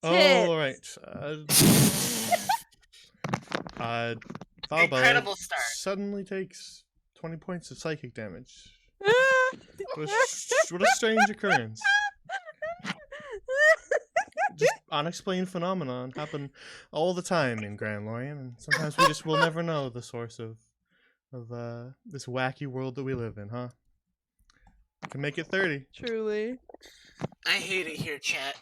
All right. Valbella Incredible start. suddenly takes 20 points of psychic damage. What a strange occurrence. Just unexplained phenomenon happen all the time in Grand Lorien, and sometimes we just will never know the source of this wacky world that we live in, huh? Can make it 30. Truly. I hate it here, chat.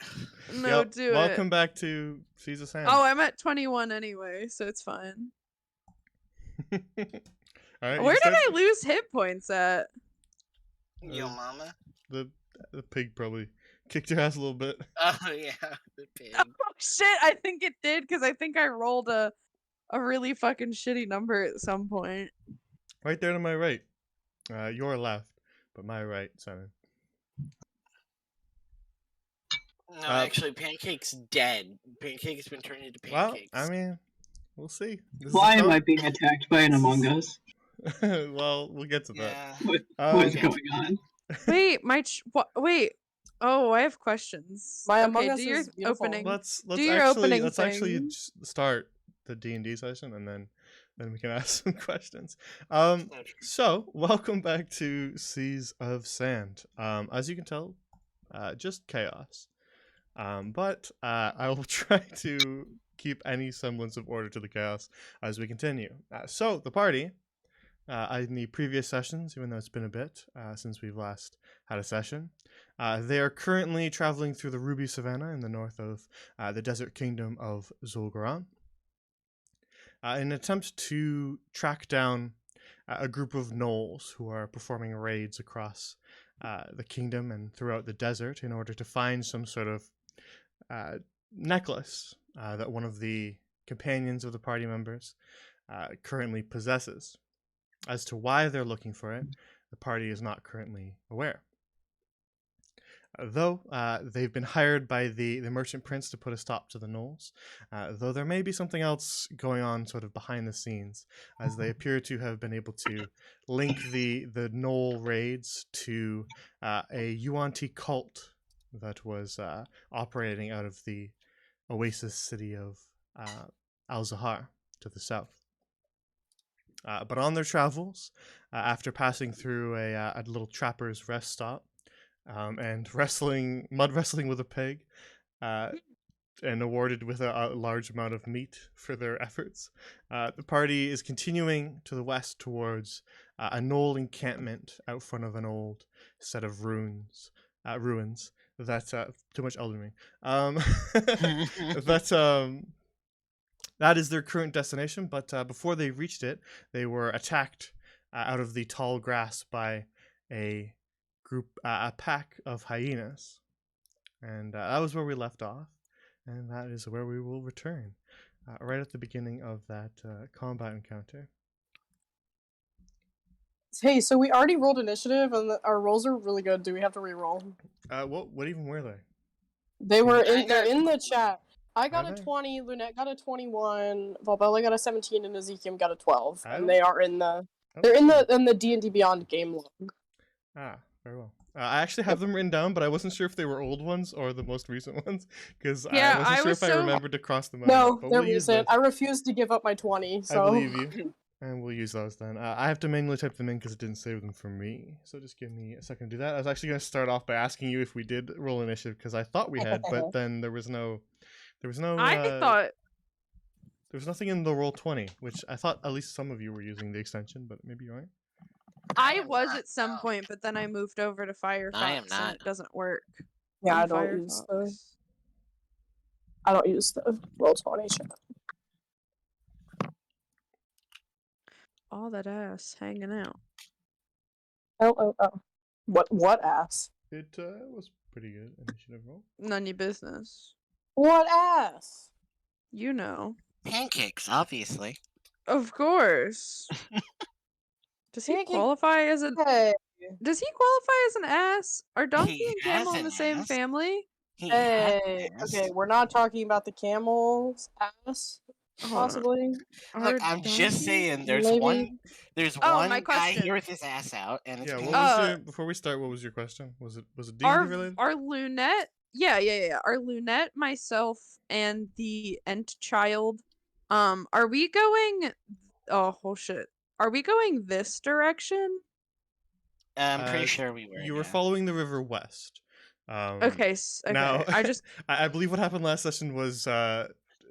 No, Yep. do Welcome it. back to Seas of Sand. Oh, I'm at 21 anyway, so it's fine. All right, Where did I lose hit points at? Yo, mama. The pig probably kicked your ass a little bit. Oh yeah, the pig. Oh shit, I think it did, because I think I rolled a really fucking shitty number at some point. Right there to my right. Your left, but my right, Simon. No, actually, Pancake's dead. Pancake's been turned into pancakes. Well, I mean, we'll see. Why am I being attacked by an Among Us? Well, we'll get to that. Yeah. What is going on? Wait, wait. Oh, I have questions. My Among okay, Us do your is beautiful. opening. Let's opening actually thing. start the D&D session, and then we can ask some questions. So welcome back to Seas of Sand. As you can tell, just chaos. But I will try to keep any semblance of order to the chaos as we continue. So the party, in the previous sessions, even though it's been a bit since we've last had a session, they are currently traveling through the Ruby Savannah in the north of the desert kingdom of Zul'Goran, in an attempt to track down a group of gnolls who are performing raids across the kingdom and throughout the desert in order to find some sort of necklace that one of the companions of the party members currently possesses. As to why they're looking for it, the party is not currently aware. Though they've been hired by the merchant prince to put a stop to the gnolls, though there may be something else going on sort of behind the scenes, as they appear to have been able to link the gnoll raids to a Yuan-Ti cult that was operating out of the oasis city of Al-Zahar to the south. But on their travels, after passing through a little trapper's rest stop, and mud wrestling with a pig, and awarded with a large amount of meat for their efforts, the party is continuing to the west towards a gnoll encampment out front of an old set of ruins. That's too much elderly. That is their current destination. But before they reached it, they were attacked out of the tall grass by a pack of hyenas, and that was where we left off, and that is where we will return, right at the beginning of that combat encounter. Hey, so we already rolled initiative, and our rolls are really good. Do we have to re-roll? What even were they? They're in the chat. I got Are a they? 20, Lunette got a 21, Valbella got a 17, and Ezekiel got a 12. Oh. And they are in the D&D Beyond game log. Very well. I actually have them written down, but I wasn't sure if they were old ones or the most recent ones, because Yeah, I wasn't sure if I so- remembered to cross them out. No, but they're we'll use recent. those. I refuse to give up my 20, so... I believe you. And we'll use those then. I have to manually type them in because it didn't save them for me. So just give me a second to do that. I was actually going to start off by asking you if we did roll initiative, because I thought we had, but then there was no. I thought. There was nothing in the roll 20, which I thought at least some of you were using the extension, but maybe you aren't. I was at some point, but then I moved over to Firefox. I am not. And it doesn't work. Yeah, on I don't Firefox. use the roll 20 chat. All that ass hanging out. Oh. What ass? It was pretty good initiative roll. None of your business. What ass? You know. Pancakes, obviously. Of course. Does he Pancake- qualify as a? Hey. Does he qualify as an ass? Are donkey He and camel has in the an same ass. family? Hey, okay, we're not talking about the camel's ass, Hold on. possibly. Are Look, I'm donkey- just saying, there's Maybe. one Oh, my guy question. here with his ass out, and it's Yeah, me. what was your, before we start, what was your question? Was it D&D related? Are Lunette yeah. Are Lunette, myself, and the Ent child, are we going? Oh shit. Are we going this direction? I'm pretty Uh, sure we were. You were Yeah. following the river west. Okay, okay. Now, I just I believe what happened last session was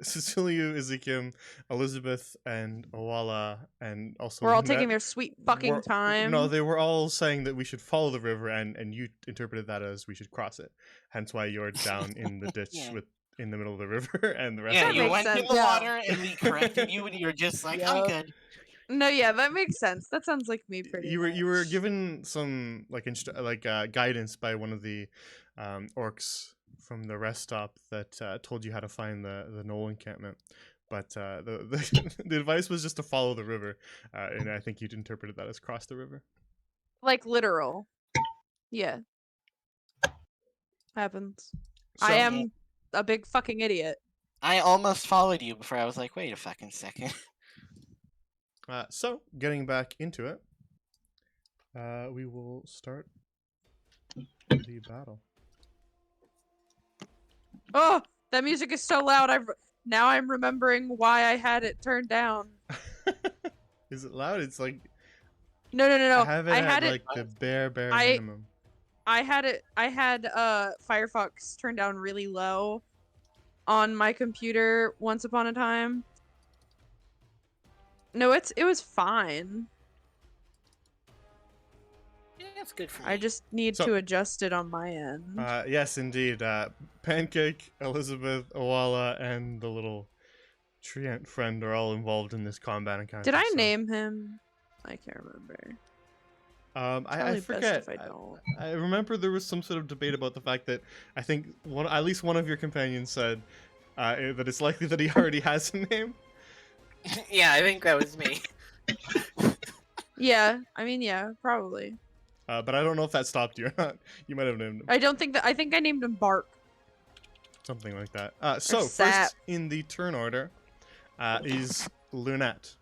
Cecilia, Ezekiel, Elizabeth, and Owala, and also we're all Lynette taking their sweet fucking were time. no, they were all saying that we should follow the river, and you interpreted that as we should cross it. Hence why you're down in the ditch Yeah. in the middle of the river, and the rest Yeah, of you you. makes went in sense. the Yeah. water and we corrected you, and you were just like, "I'm Yup. good." No, yeah, that makes sense. That sounds like me pretty You were much. given some guidance by one of the orcs from the rest stop that told you how to find the knoll encampment. But the advice was just to follow the river, and I think you'd interpreted that as cross the river. Like literal. Yeah. Happens. I So- am a big fucking idiot. I almost followed you before I was like, "Wait a fucking second." So getting back into it, we will start the battle. Oh, that music is so loud. Now I'm remembering why I had it turned down. Is it loud? It's like No. I have it I at had it. like the bare I- minimum. I had Firefox turned down really low on my computer once upon a time. No, it was fine. Yeah, that's good for me. I just need So- to adjust it on my end. Yes, indeed. Pancake, Elizabeth, Owala, and the little treant friend are all involved in this combat encounter. Did I so- name him? I can't remember. I Probably best forget. if I don't. I remember there was some sort of debate about the fact that I think at least one of your companions said that it's likely that he already has a name. Yeah, I think that was me. Yeah, I mean, yeah, probably. But I don't know if that stopped you or not. You might have named him I don't think that. I think I named him Bark. something like that. So Sap. first in the turn order is Lunette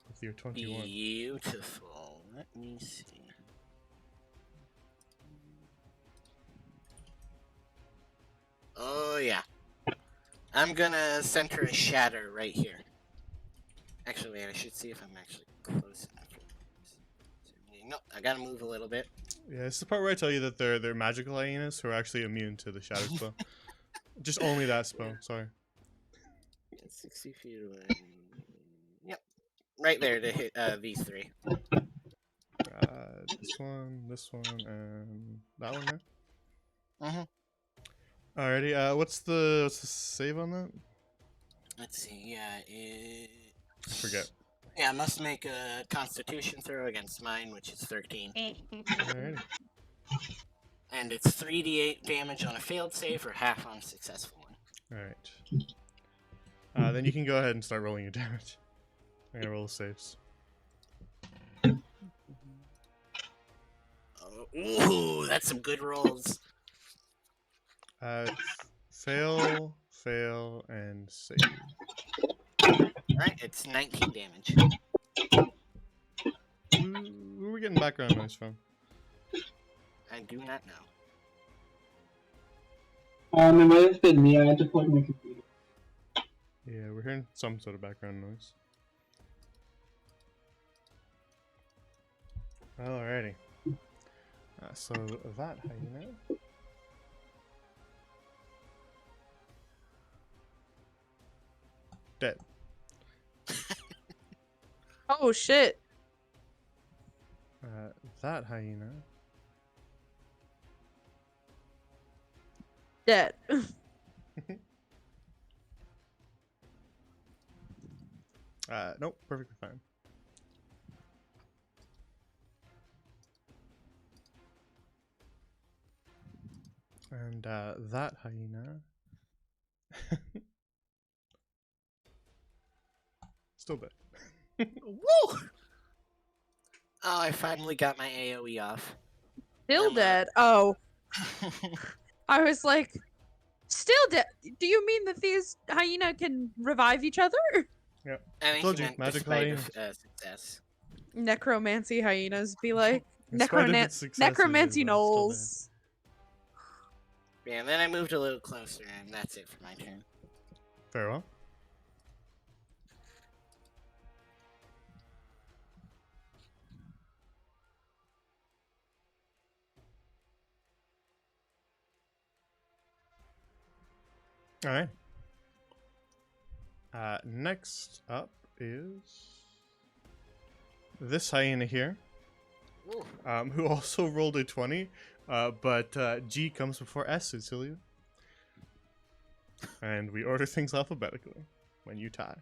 with your 21. Beautiful. Let me see. Oh yeah. I'm gonna center a shatter right here. Actually, wait, I should see if I'm actually close enough. No, I gotta move a little bit. Yeah, it's the part where I tell you that they're magical hyenas who are actually immune to the shadow spell. Just only that spell. Sorry. 60 feet away. Yep. Right there to hit these three. This one, and that one there. Mhm. Alrighty. What's the save on that? Let's see. Yeah, Forget. Yeah, I must make a Constitution throw against mine, which is 13. Alrighty. And it's 3d8 damage on a failed save or half on a successful one. Alright. Then you can go ahead and start rolling your damage. I'm gonna roll the saves. Ooh, that's some good rolls. Fail, and save. Alright, it's 19 damage. Who are we getting background noise from? I do not know. It might have been me. I had to plug my computer. Yeah, we're hearing some sort of background noise. Alrighty. So that hyena. Dead. Oh shit! That hyena. Dead. Nope, perfectly fine. And that hyena. Still dead. Woo! Oh, I finally got my AoE off. Still I'm, dead. Oh, I was like, still dead. Do you mean that these hyena can revive each other? I think Told you you, meant magical despite hyenas. of success. Necromancy hyenas be like In spite of its successes, necromancy they're still knolls. Yeah, and then I moved a little closer, and that's it for my turn. Very well. All right. Next up is this hyena here, Ooh. who also rolled a 20, but G comes before S, Cecilia. And we order things alphabetically when you tie.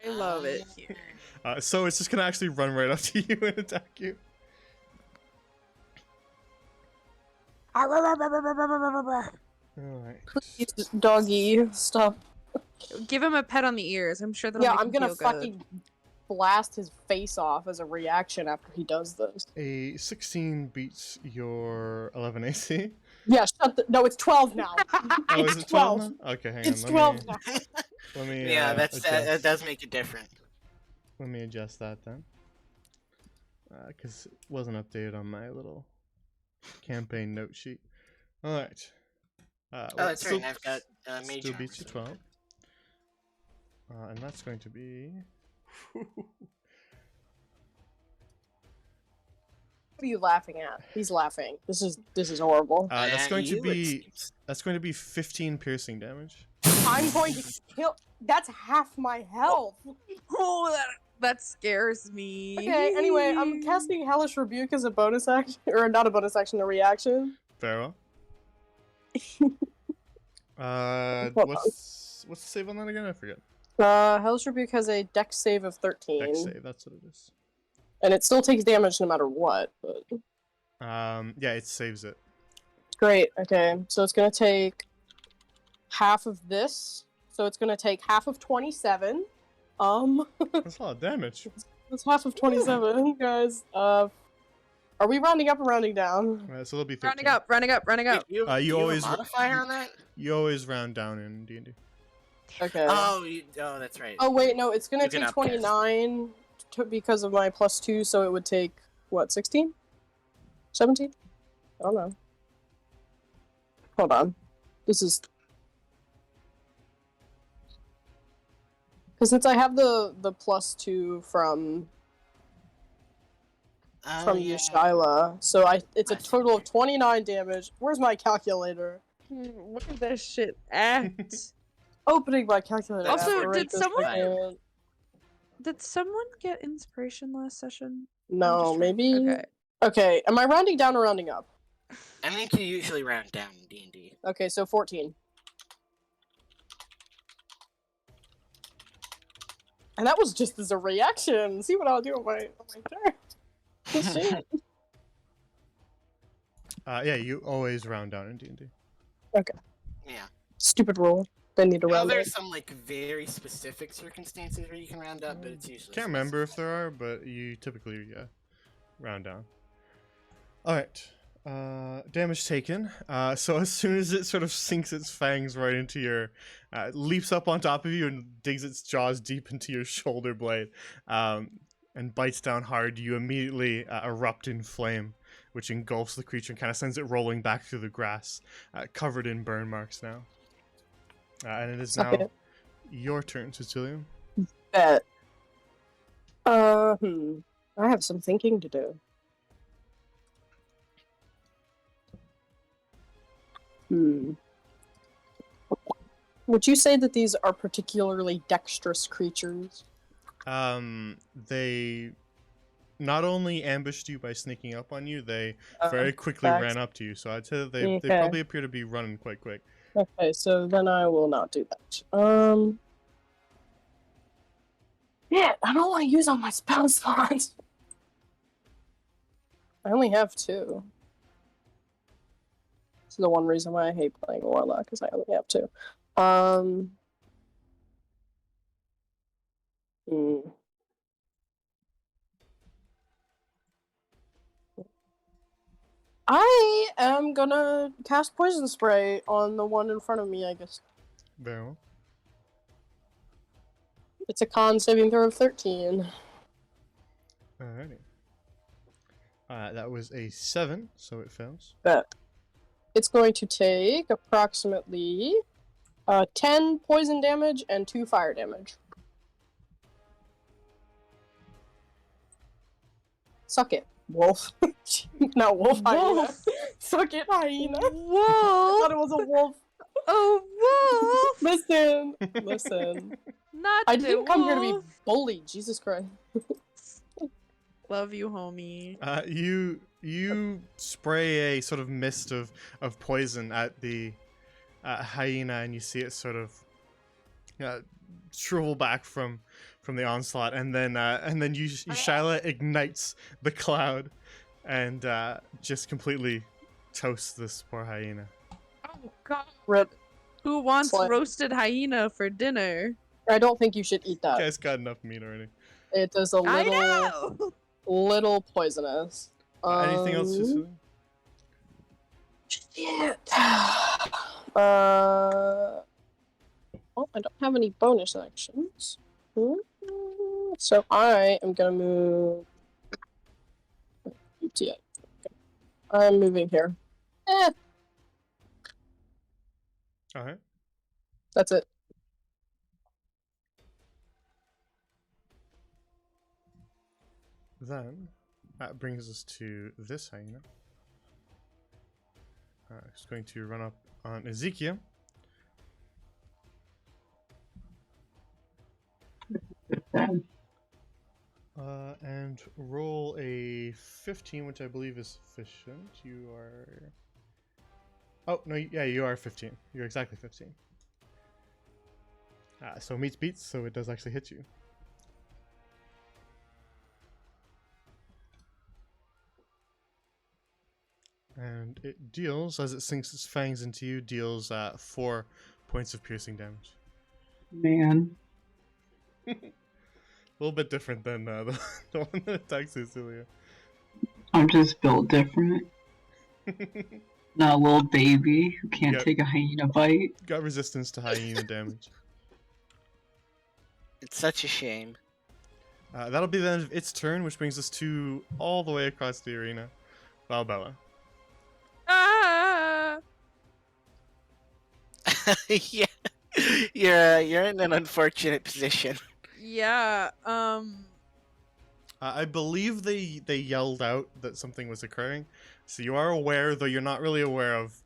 I love it here. So it's just going to actually run right up to you and attack you. Alright. Please, doggy, stop. Give him a pet on the ears. I'm sure that'll Yeah, make I'm him gonna feel fucking blast his face off as a reaction after he does this. A 16 beats your 11 AC. Yeah, no, it's 12 now. Oh, It's is it 12 12. now? Okay, hang It's on. 12 now. Let me Yeah, that adjust. does make it different. Let me adjust that then. Because it wasn't updated on my little campaign note sheet. Alright. Oh, that's right. And I've got mage still armor, beats you so- 12. And that's going to be... What are you laughing at? He's laughing. This is horrible. that's At going to you, it be seems. 15 piercing damage. I'm going to kill. That's half my health. Oh, that scares me. Okay. Anyway, I'm casting Hellish Rebuke as a bonus action, or not a bonus action, a reaction. Very well. Hold on. What's the save on that again? I forget. Hellish Rebuke has a Dex save of 13, Dex save. That's what it is. and it still takes damage no matter what. But Yeah, it saves it. great. Okay, so it's gonna take half of this. So it's gonna take half of 27. That's a lot of damage. That's half of 27, guys. Are we rounding up or rounding down? So it'll be 13. Running up. Wait, You do you always- have a modifier on that? You always round down in D&D. Okay. Oh, that's right. Oh wait, no, it's gonna You can take upcast. 29 because of my +2, so it would take what, 16? 17? I don't know. Hold on. This is because since I have the +2 from Oh, yeah. Yashyla, so it's a I see. total of 29 damage. Where's my calculator? Where that shit at? Opening my calculator. Also, after did right this someone- second. Did someone get inspiration last session? I'm No, just trying- maybe. Okay. Okay, am I rounding down or rounding up? I think you usually round down in D&D. Okay, so 14. And that was just as a reaction. See what I'll do on my turn. Shit. Yeah, you always round down in D&D. Yeah. Stupid rule. Didn't need to Well, round there's it. some like very specific circumstances where you can round up, but it's usually Can't remember if there are, but you typically round down. Alright. Damage taken. So as soon as it sort of sinks its fangs right into your... leaps up on top of you and digs its jaws deep into your shoulder blade, and bites down hard, you immediately erupt in flame, which engulfs the creature and kind of sends it rolling back through the grass, covered in burn marks now. And it is Suck now it. your turn, Cecilia. Bet. I have some thinking to do. Would you say that these are particularly dexterous creatures? They not only ambushed you by sneaking up on you, they Uh, very quickly facts. ran up to you. So I'd say that they Okay. probably appear to be running quite quick. Okay, so then I will not do that. Yeah, I don't want to use all my spell slots. I only have 2. This is the one reason why I hate playing Warlock, because I only have 2. I am gonna cast Poison Spray on the one in front of me, I guess. Very well. It's a con saving throw of 13. Alrighty. That was a 7, so it fails. Bet. it's going to take approximately 10 poison damage and 2 fire damage. Suck it, wolf. Not wolf, hyena. Wolf. Suck it, hyena. I Wolf. thought it was a wolf. Oh, wolf. Listen. Not I the didn't come here to be wolf. bullied. Jesus Christ. Love you, homie. You spray a sort of mist of poison at the hyena, and you see it sort of shrivel back from the onslaught, and then Shyla ignites the cloud and just completely toasts this poor hyena. Oh God. Rip. Who wants Slut. roasted hyena for dinner? I don't think you should eat You that. guys got enough meat already. It is a I little, know. little poisonous. Anything else, Cecilia? Shit. Well, I don't have any bonus actions. So I am gonna move. Yeah. I'm moving here. Alright. That's it. Then that brings us to this hyena. It's going to run up on Ezekiel. And roll a 15, which I believe is sufficient. You are... Oh, no, yeah, you are 15. You're exactly 15. So meets beats, so it does actually hit you. And it deals, as it sinks its fangs into you, deals 4 points of piercing damage. Man. A little bit different than the one that attacks Cecilia. I'm just built different. Not a little baby who can't Yep. take a hyena bite. Got resistance to hyena damage. It's such a shame. That'll be the end of its turn, which brings us to all the way across the arena. Valbella. Ah! Yeah, you're in an unfortunate position. Yeah. I believe they yelled out that something was occurring, so you are aware, though you're not really aware of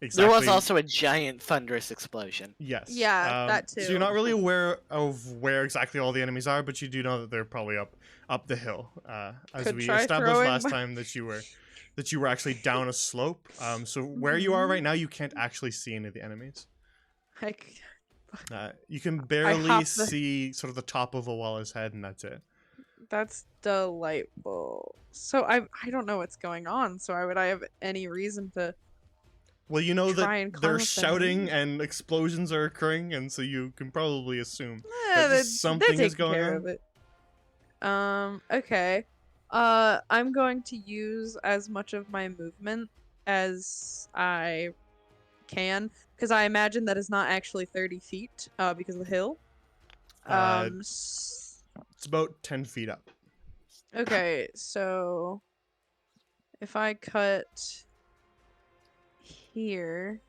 exactly. There was also a giant thunderous explosion. Yes. Yeah, that So too. you're not really aware of where exactly all the enemies are, but you do know that they're probably up the hill. As Could we try established throwing last my- time that you were actually down a slope. So where you are right now, you can't actually see any of the enemies. Like, You can barely hopped the- see sort of the top of Awalla's head, and that's it. that's delightful. So I don't know what's going on. So why would I have any reason to? Well, you know Try and that climb they're up the shouting hill? and explosions are occurring, and so you can probably assume Eh, that something they're is taking going care on. of it. Okay. I'm going to use as much of my movement as I can, because I imagine that is not actually 30 feet, because of the hill. It's about 10 feet up. Okay, so if I cut here,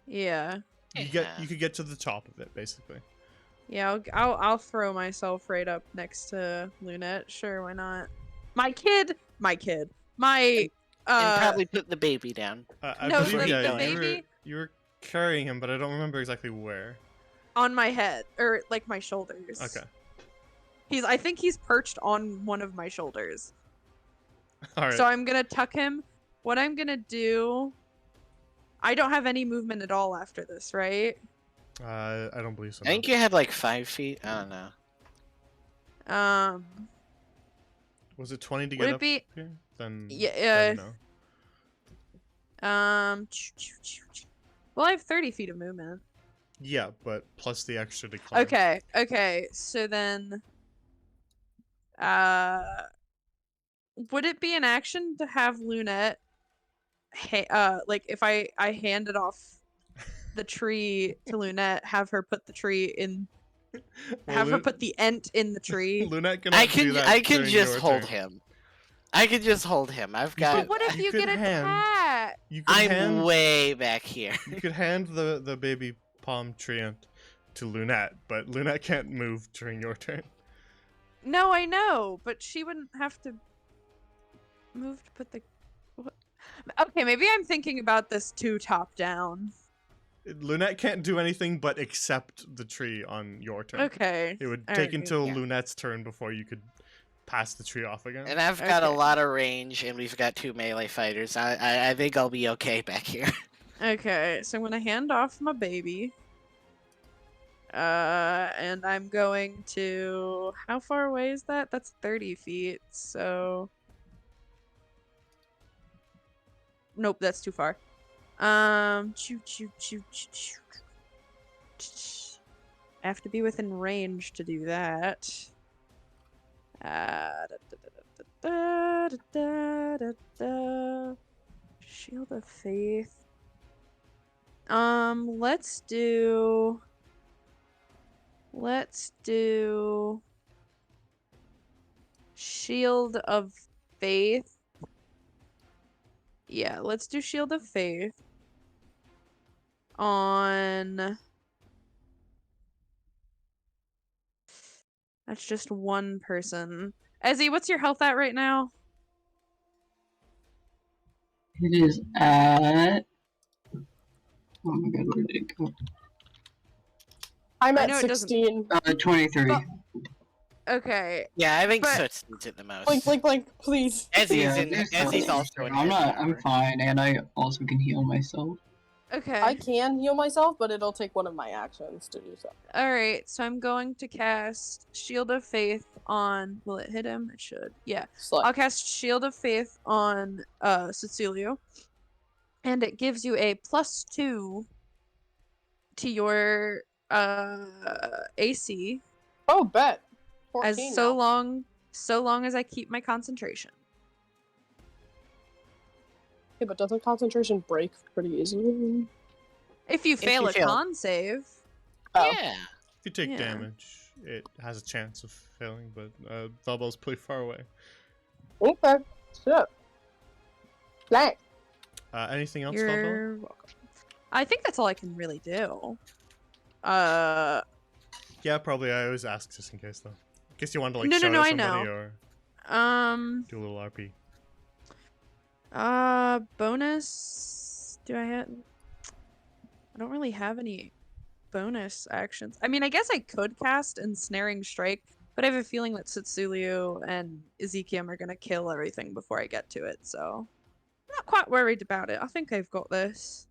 yeah, You could get to the top of it, basically. yeah, I'll throw myself right up next to Lunette. Sure, why not? My kid, And uh, probably put the baby down. I No, believe, the yeah, baby- you were carrying him, but I don't remember exactly where. on my head or like my shoulders. Okay. I think he's perched on one of my shoulders. All right. So I'm gonna tuck him. What I'm gonna do. I don't have any movement at all after this, right? I don't believe so. I think you had like 5 feet. I don't know. Was it 20 to Would get it up be? here? Then Yeah, then no. Well, I have 30 feet of movement. Yeah, but plus the extra to climb. Okay. So then, would it be an action to have Lunette, like if I handed off the tree to Lunette, have her put the tree in, have her put the ent in the tree? Lunette cannot do that I can during just your hold turn. him. I can just hold him. I've You got. But what if you you could get hand- attacked? You could I'm hand way back here. you could hand the baby palm treant to Lunette, but Lunette can't move during your turn. No, I know, but she wouldn't have to move to put the. What? Okay, maybe I'm thinking about this too top down. Lunette can't do anything but accept the tree on your turn. Okay. It would take alright. until Yeah. Lunette's turn before you could pass the tree off again. And I've got a Okay. lot of range, and we've got 2 melee fighters. I think I'll be okay back here. Okay, so I'm gonna hand off my baby. And I'm going to. How far away is that? That's 30 feet, so. Nope, that's too far. Choo choo choo choo choo. I have to be within range to do that. Shield of Faith. Let's do Shield of Faith. Yeah, let's do Shield of Faith on. That's just one person. Ezzy, what's your health at right now? It is at. Oh my god, where did it go? I'm I at know it doesn't- 16. 23. Oh. Okay. Yeah, I think But- Soot needs it the most. Blink, please. Ezzy's also in I'm not. head I'm power. fine, and I also can heal myself. Okay. I can heal myself, but it'll take one of my actions to do so. Alright, so I'm going to cast Shield of Faith on. Will it hit him? It should. Yeah. I'll cast Shield of Faith on Cecilio. And it gives you a +2 to your AC Oh, bet. as 14 so now. long as I keep my concentration. Okay, but doesn't concentration break pretty easily? If you fail you a fail. con save. Oh. Yeah. If you take Yeah. damage, it has a chance of failing, but Valbella's pretty far away. Okay. Shit. Blank. Anything else, Valbella? You're welcome. I think that's all I can really do. Yeah, probably. I always ask just in case, though. In case you want to like No, shout no, at I somebody know. or do a little RP. Bonus. Do I have? I don't really have any bonus actions. I mean, I guess I could cast Ensnaring Strike, but I have a feeling that Setsulio and Ezekiel are gonna kill everything before I get to it, so I'm not quite worried about it. I think I've got this.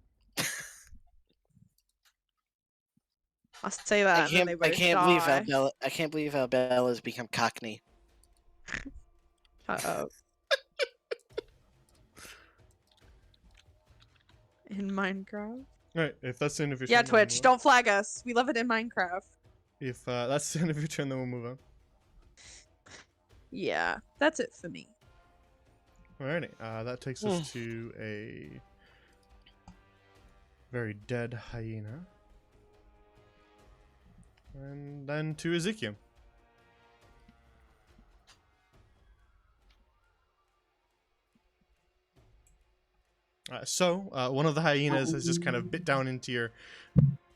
I'll say that, I and then they both believe die. Valbella. I can't believe Valbella's become Cockney. Shut up. In Minecraft. Alright, if that's the end of your Yeah, turn, then we'll Twitch, move on. don't flag us. We love it in Minecraft. If that's the end of your turn, then we'll move on. Yeah, that's it for me. Alrighty, that takes us to a very dead hyena. And then to Ezekiel. One of the hyenas has just kind of bit down into your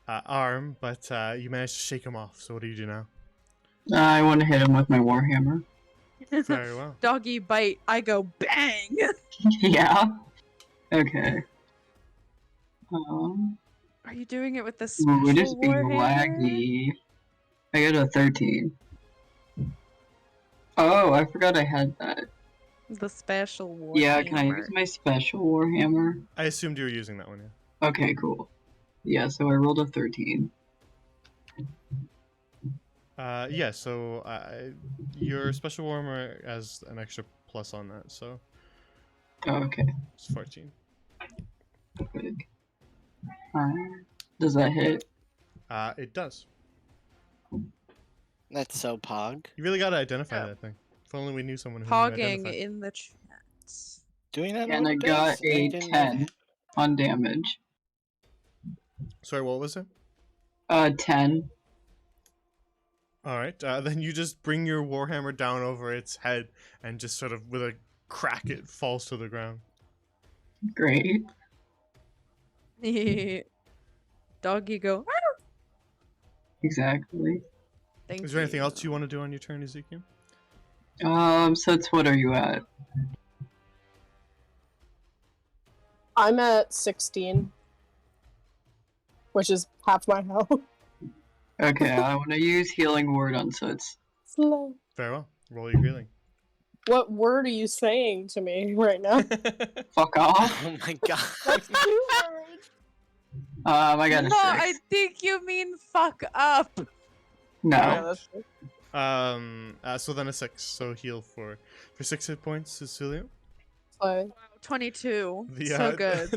arm, but you managed to shake him off. So what do you do now? I want to hit him with my warhammer. Very well. Doggy bite, I go bang! Yeah. Okay. Are you doing it with the Ooh, it is special being warhammer? laggy. I got a 13. Oh, I forgot I had that. The special warhammer. Yeah, can I use my special warhammer? I assumed you were using that one, yeah. Okay, cool. Yeah, so I rolled a 13. Yeah, so your special warmer has an extra plus on that, so Okay. it's 14. Good. Does that hit? It does. That's so pog. You really gotta identify Oh. that thing. If only we knew someone who knew Hogging identify. in the chats. Doing that. And I got a 10 on damage. Sorry, what was it? 10. Alright, then you just bring your warhammer down over its head and just sort of with a crack it falls to the ground. Great. Doggy go. Exactly. Thank Is there anything you. else you want to do on your turn, Ezekiel? So it's what are you at? I'm at 16, which is half my health. Okay, I want to use healing word on Suits. Slow. Very well. Roll your healing. What word are you saying to me right now? Fuck off. Oh my god. That's 2 words. I got a No, 6. I think you mean fuck up. No. Yeah, that's true. So then a 6. So heal for 6 hit points, Cecilia. Fine. 22. The So good.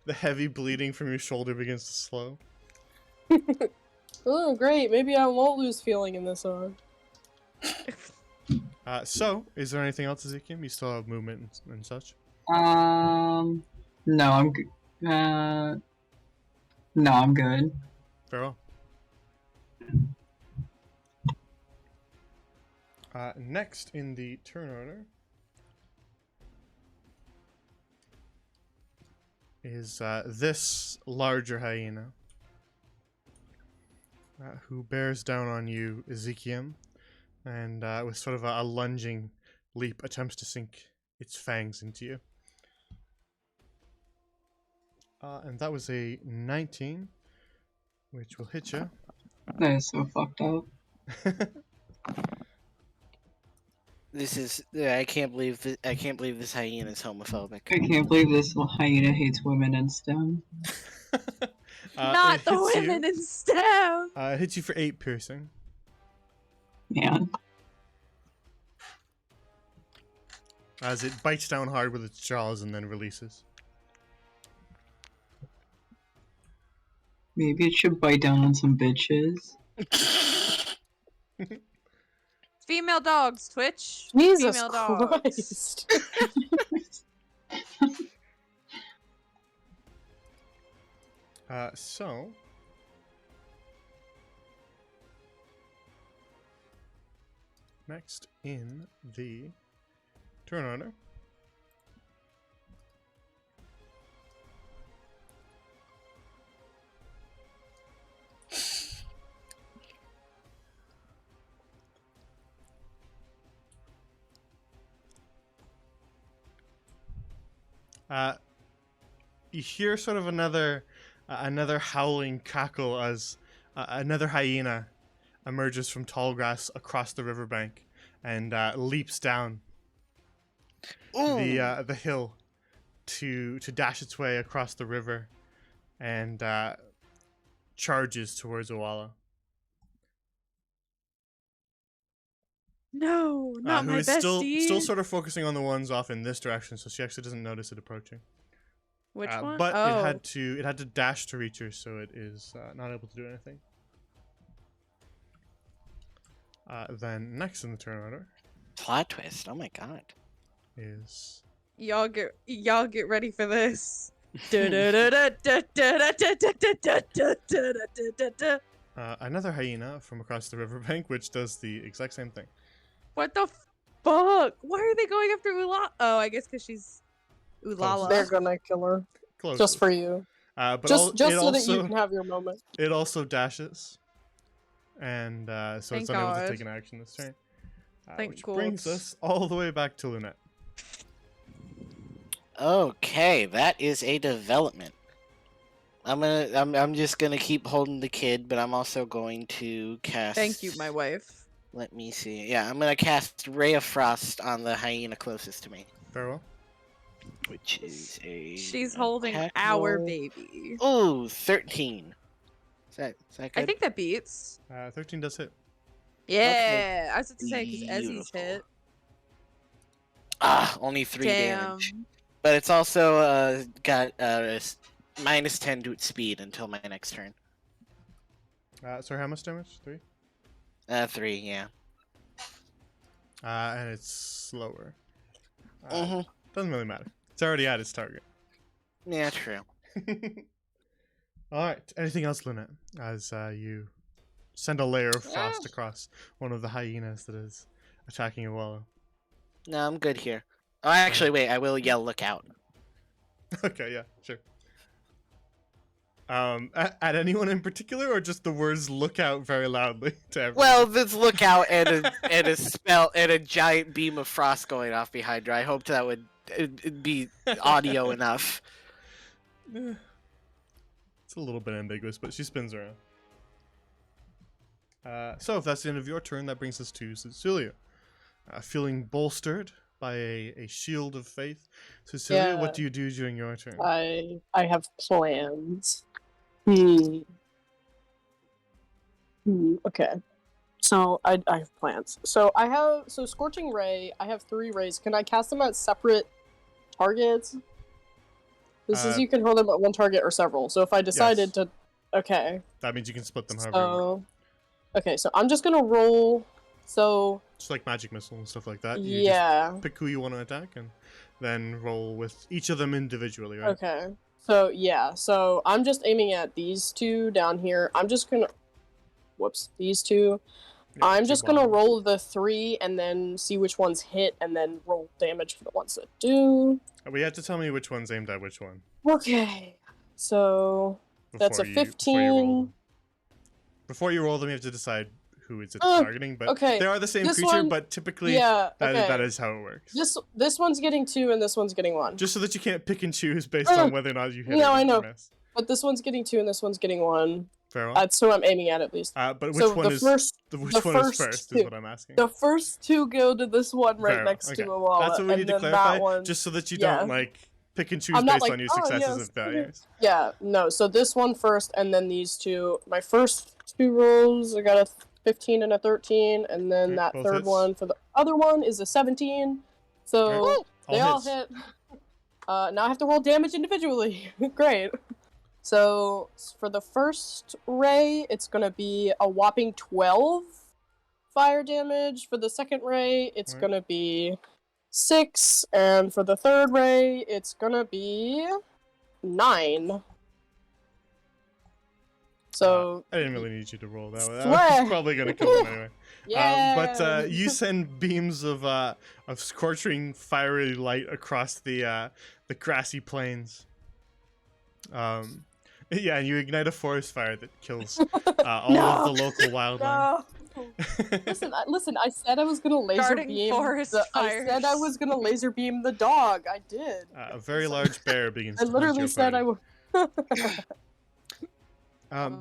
the heavy bleeding from your shoulder begins to slow. Oh, great. Maybe I won't lose feeling in this arm. So is there anything else, Ezekiel? You still have movement and such. No, I'm good. No, I'm good. Very well. Next in the turn order is this larger hyena who bears down on you, Ezekiel, and with sort of a lunging leap attempts to sink its fangs into you. And that was a 19, which will hit you. That is so fucked up. This is. I can't believe. I can't believe this hyena is homophobic. I can't believe this hyena hates women in STEM. Not it the hits women you. in STEM. It hits you for 8 piercing. Man. As it bites down hard with its jaws and then releases. Maybe it should bite down on some bitches. Female dogs, Twitch. Jesus Female dogs. Christ. So next in the turn order you hear sort of another howling cackle as another hyena emerges from tall grass across the riverbank and leaps down the hill to dash its way across the river and charges towards Owala. No, not Who my is bestie. still sort of focusing on the ones off in this direction, so she actually doesn't notice it approaching. Which one? But Oh. it had to dash to reach her, so it is not able to do anything. Then next in the turn order Plot twist. Oh my god. is Y'all get ready for this. another hyena from across the riverbank, which does the exact same thing. What the fuck? Why are they going after Ulala? Oh, I guess because she's Ulala. They're gonna kill her. Close. Just for you. But Just it so that you also can have your moment. it also dashes, and so it's Thank unable to God. take an action this turn. Thank Which brings God. us all the way back to Lynette. Okay, that is a development. I'm just gonna keep holding the kid, but I'm also going to cast. Thank you, my wife. Let me see. Yeah, I'm gonna cast Ray of Frost on the hyena closest to me, Very well. which is a. She's holding attack our roll. baby. Ooh, 13. Is that good? I think that beats. 13 does hit. Yeah, I was about to say because Ezzy's Beautiful. hit. Only 3 damage. Damn. But it's also got minus 10 to its speed until my next turn. Sorry, how much damage? 3? 3, yeah. And it's slower. Mm-hmm. Doesn't really matter. It's already at its target. Yeah, true. Alright, anything else, Lynette? As you send a layer of frost across one of the hyenas that is attacking Owala. No, I'm good here. Oh, actually, wait. I will yell, "Look out!" Okay, yeah, sure. At anyone in particular, or just the words "look out" very loudly to everyone? Well, this lookout and a spell and a giant beam of frost going off behind her. I hoped that would it'd be audio enough. It's a little bit ambiguous, but she spins around. So if that's the end of your turn, that brings us to Cecilia. Feeling bolstered by a shield of faith. Cecilia, what do you do during your turn? I have plans. Okay. So I have plans. So Scorching Ray, I have 3 rays. Can I cast them at separate targets? This is you can hold them at one target or several. So if I decided to okay. That means you can split them however you want. Okay, so I'm just gonna roll. So just like magic missile and stuff like that. You just pick who you want to attack and then roll with each of them individually, right? Okay. So so I'm just aiming at these 2 down here. I'm just gonna these 2. Yeah, I'm two just gonna bombs. roll the 3 and then see which ones hit and then roll damage for the ones that do. We have to tell me which one's aimed at which one. Okay. So that's a 15. Before you roll them, you have to decide who it's targeting, but okay. they are the same This creature, one- but typically that is how it works. This one's getting 2 and this one's getting 1. Just so that you can't pick and choose based on whether or not you hit No, or I know. miss. But this one's getting 2 and this one's getting 1. Very well. That's who I'm aiming at least. But which so one the is first, which the one is first first two. is what I'm asking. The first 2 go to this one right Very well. next Okay. to Awala. That's what we need to and then clarify, that one, just so that you don't like pick and choose I'm not based like, on your "Oh, successes yes, and failures. Yeah, no. So this one first, and then these 2. My first 2 rolls, I got a 15 and a 13, and then Okay, that both third hits. one for the other one is a 17. So Okay. they all hits. hit. Now I have to roll damage individually. Great. So for the first ray, it's gonna be a whopping 12 fire damage. For the second ray, it's Right. gonna be 6, and for the third ray, it's gonna be 9. So I didn't really need you to roll that one. Swear. I was probably gonna kill him anyway. yeah. But you send beams of scorching fiery light across the grassy plains. Yeah, and you ignite a forest fire that kills all of the local wildlife. No. Listen. I said I was gonna laser Starting beam. forest I said I fires. was gonna laser beam the dog. I did. A very large bear begins. I to hunt literally your said I party. would.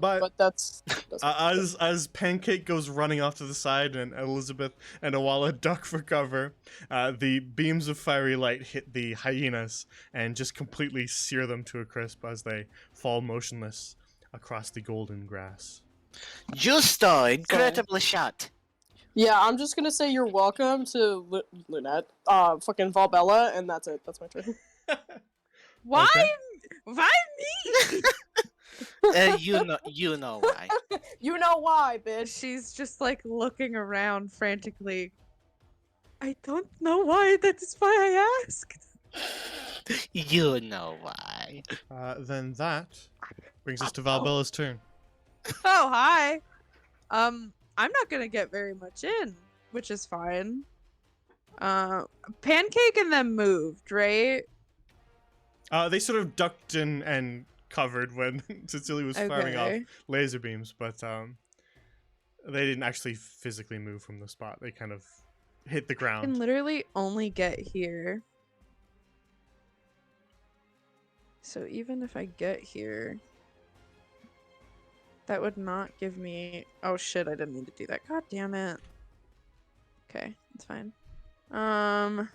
But that's as Pancake goes running off to the side and Elizabeth and Awala duck for cover, the beams of fiery light hit the hyenas and just completely sear them to a crisp as they fall motionless across the golden grass. Just incredible shot. yeah. I'm just gonna say you're welcome to Lynette, fucking Valbella, and that's it. That's my turn. Why? Okay. Why me? You know why. You know why, bitch. She's just like looking around frantically. I don't know why. That is why I asked. You know why. Then that brings us to Valbella's turn. Oh, hi. I'm not gonna get very much in, which is fine. Pancake and them moved, right? They sort of ducked in and covered when Cecilia was firing off laser beams, but they didn't actually physically move from the spot. They kind of hit the I can ground. literally only get here. So even if I get here, that would not give me... Oh shit, I didn't mean to do that. God damn it. Okay, it's fine. I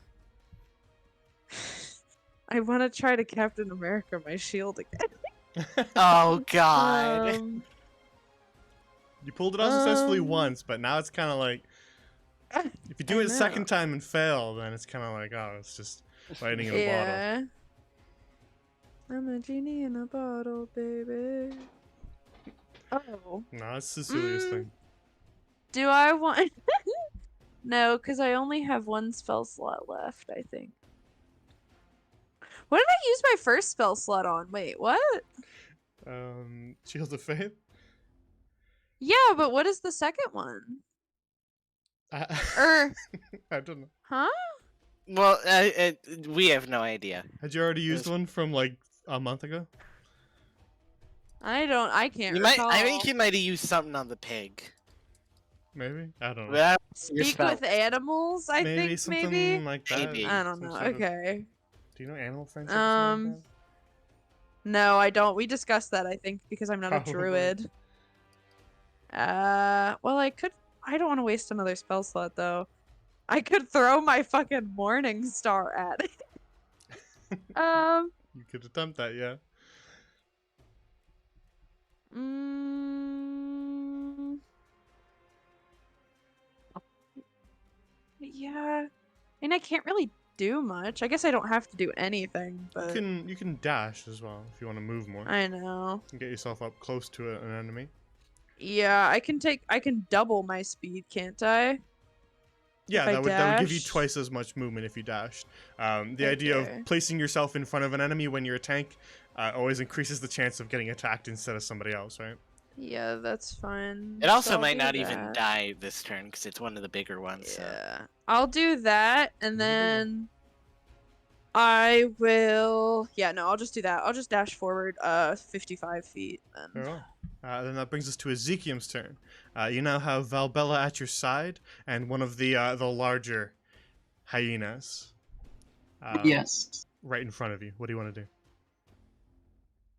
want to try to Captain America my shield again. Oh god. You pulled it off successfully Um, once, but now it's kind of like if you do I it a second know. time and fail, then it's kind of like, oh, it's just lightning in a bottle. Yeah. I'm a genie in a bottle, baby. Oh. No, it's Cecilia's Mm. thing. Do I want... No, because I only have one spell slot left, I think. What did I use my first spell slot on? Wait, what? Shield of Faith. Yeah, but what is the second one? I don't know. Huh? Well, we have no idea. Had you already used one from like a month ago? I can't You might. recall. I think you might have used something on the pig. Maybe? I don't know. Well, your Speak spell. with animals, I Maybe think, something maybe? like that. Maybe. I don't some know. sort of- Okay. Do you know animal friendship or something like No, I don't. We discussed that, I think, because I'm not Probably. a druid. Well, I don't want to waste another spell slot, though. I could throw my fucking Morning Star at it. that? You could attempt that, yeah. Mm, yeah. I mean, I can't really do much. I guess I don't have to do anything, but You can dash as well if you want to move more. I know. And get yourself up close to an enemy. Yeah, I can double my speed, can't I? Yeah, I that would give you dash? twice as much movement if you dashed. The idea Okay. of placing yourself in front of an enemy when you're a tank always increases the chance of getting attacked instead of somebody else, right? Yeah, that's fine. It also So I'll might do not even that. die this turn because it's one of the bigger ones. So. Yeah. I'll do that, and Do the big one. then I will. Yeah, no, I'll just do that. I'll just dash forward 55 feet. Very Then. well. Then that brings us to Ezekiel's turn. You now have Valbella at your side and one of the larger hyenas. Yes. Right in front of you. What do you want to do?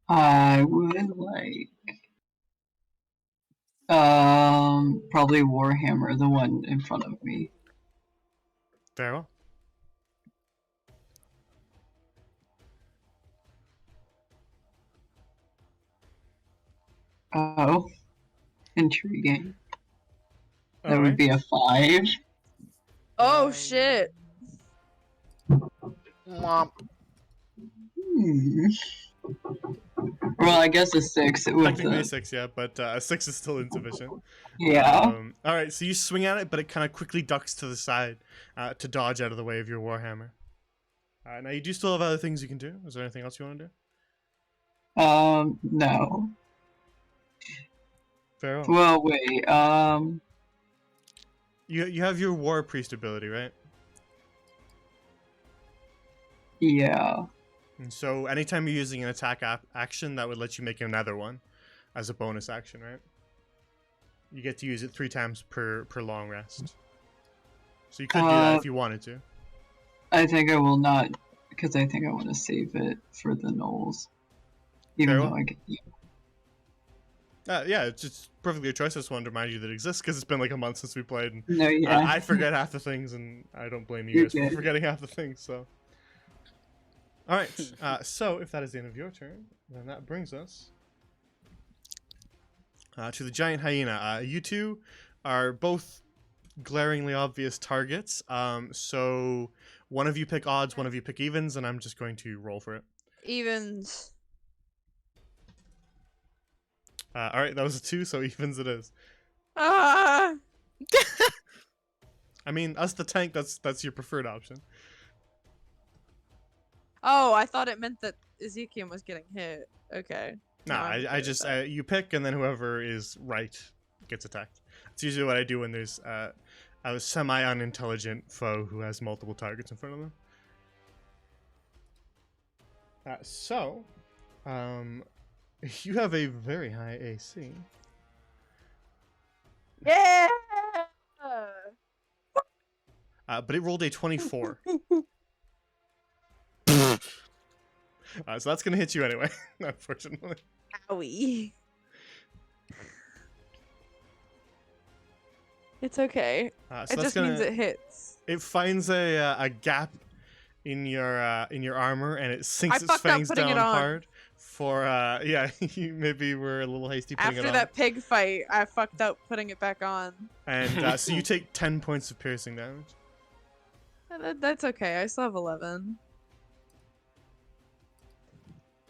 I would like probably Warhammer, the one in front of me. Very well. Oh, intriguing. That All would right. be a 5. Oh shit! Womp. Hmm. Well, I guess a 6. It would. Technically a 6, yeah, but a 6 is still insufficient. Yeah. All right, so you swing at it, but it kind of quickly ducks to the side to dodge out of the way of your warhammer. Now you do still have other things you can do. Is there anything else you want to do? No. Very well. Well, wait. You have your war priest ability, right? Yeah. And so anytime you're using an attack action, that would let you make another one as a bonus action, right? You get to use it 3 times per long rest. So you could do that if you wanted to. I think I will not, because I think I want to save it for the Knolls. Even Very though well. I can. Yeah, it's just perfectly your choice. I just wanted to remind you that it exists because it's been like a month since we played. And, No, yeah. I forget half the things, and I don't blame you You're guys for good. forgetting half the things. So, all right. So if that is the end of your turn, then that brings us to the giant hyena. You two are both glaringly obvious targets. So one of you pick odds, one of you pick evens, and I'm just going to roll for it. Evens. All right, that was a 2, so evens it is. Ah! I mean, as the tank, that's your preferred option. Oh, I thought it meant that Ezekiel was getting hit. Okay. No, No, I'm okay I with just that. you pick, and then whoever is right gets attacked. It's usually what I do when there's a semi-unintelligent foe who has multiple targets in front of them. You have a very high AC. Yeah. But it rolled a 24. So that's gonna hit you anyway, unfortunately. Owie. It's okay. So It that's just gonna, means it hits. It finds a gap in your armor, and it sinks I its fucked up fangs putting down it on. hard. For you maybe were a little hasty putting After it on. that pig fight, I fucked up putting it back on. And so you take 10 points of piercing damage. That's okay. I still have 11.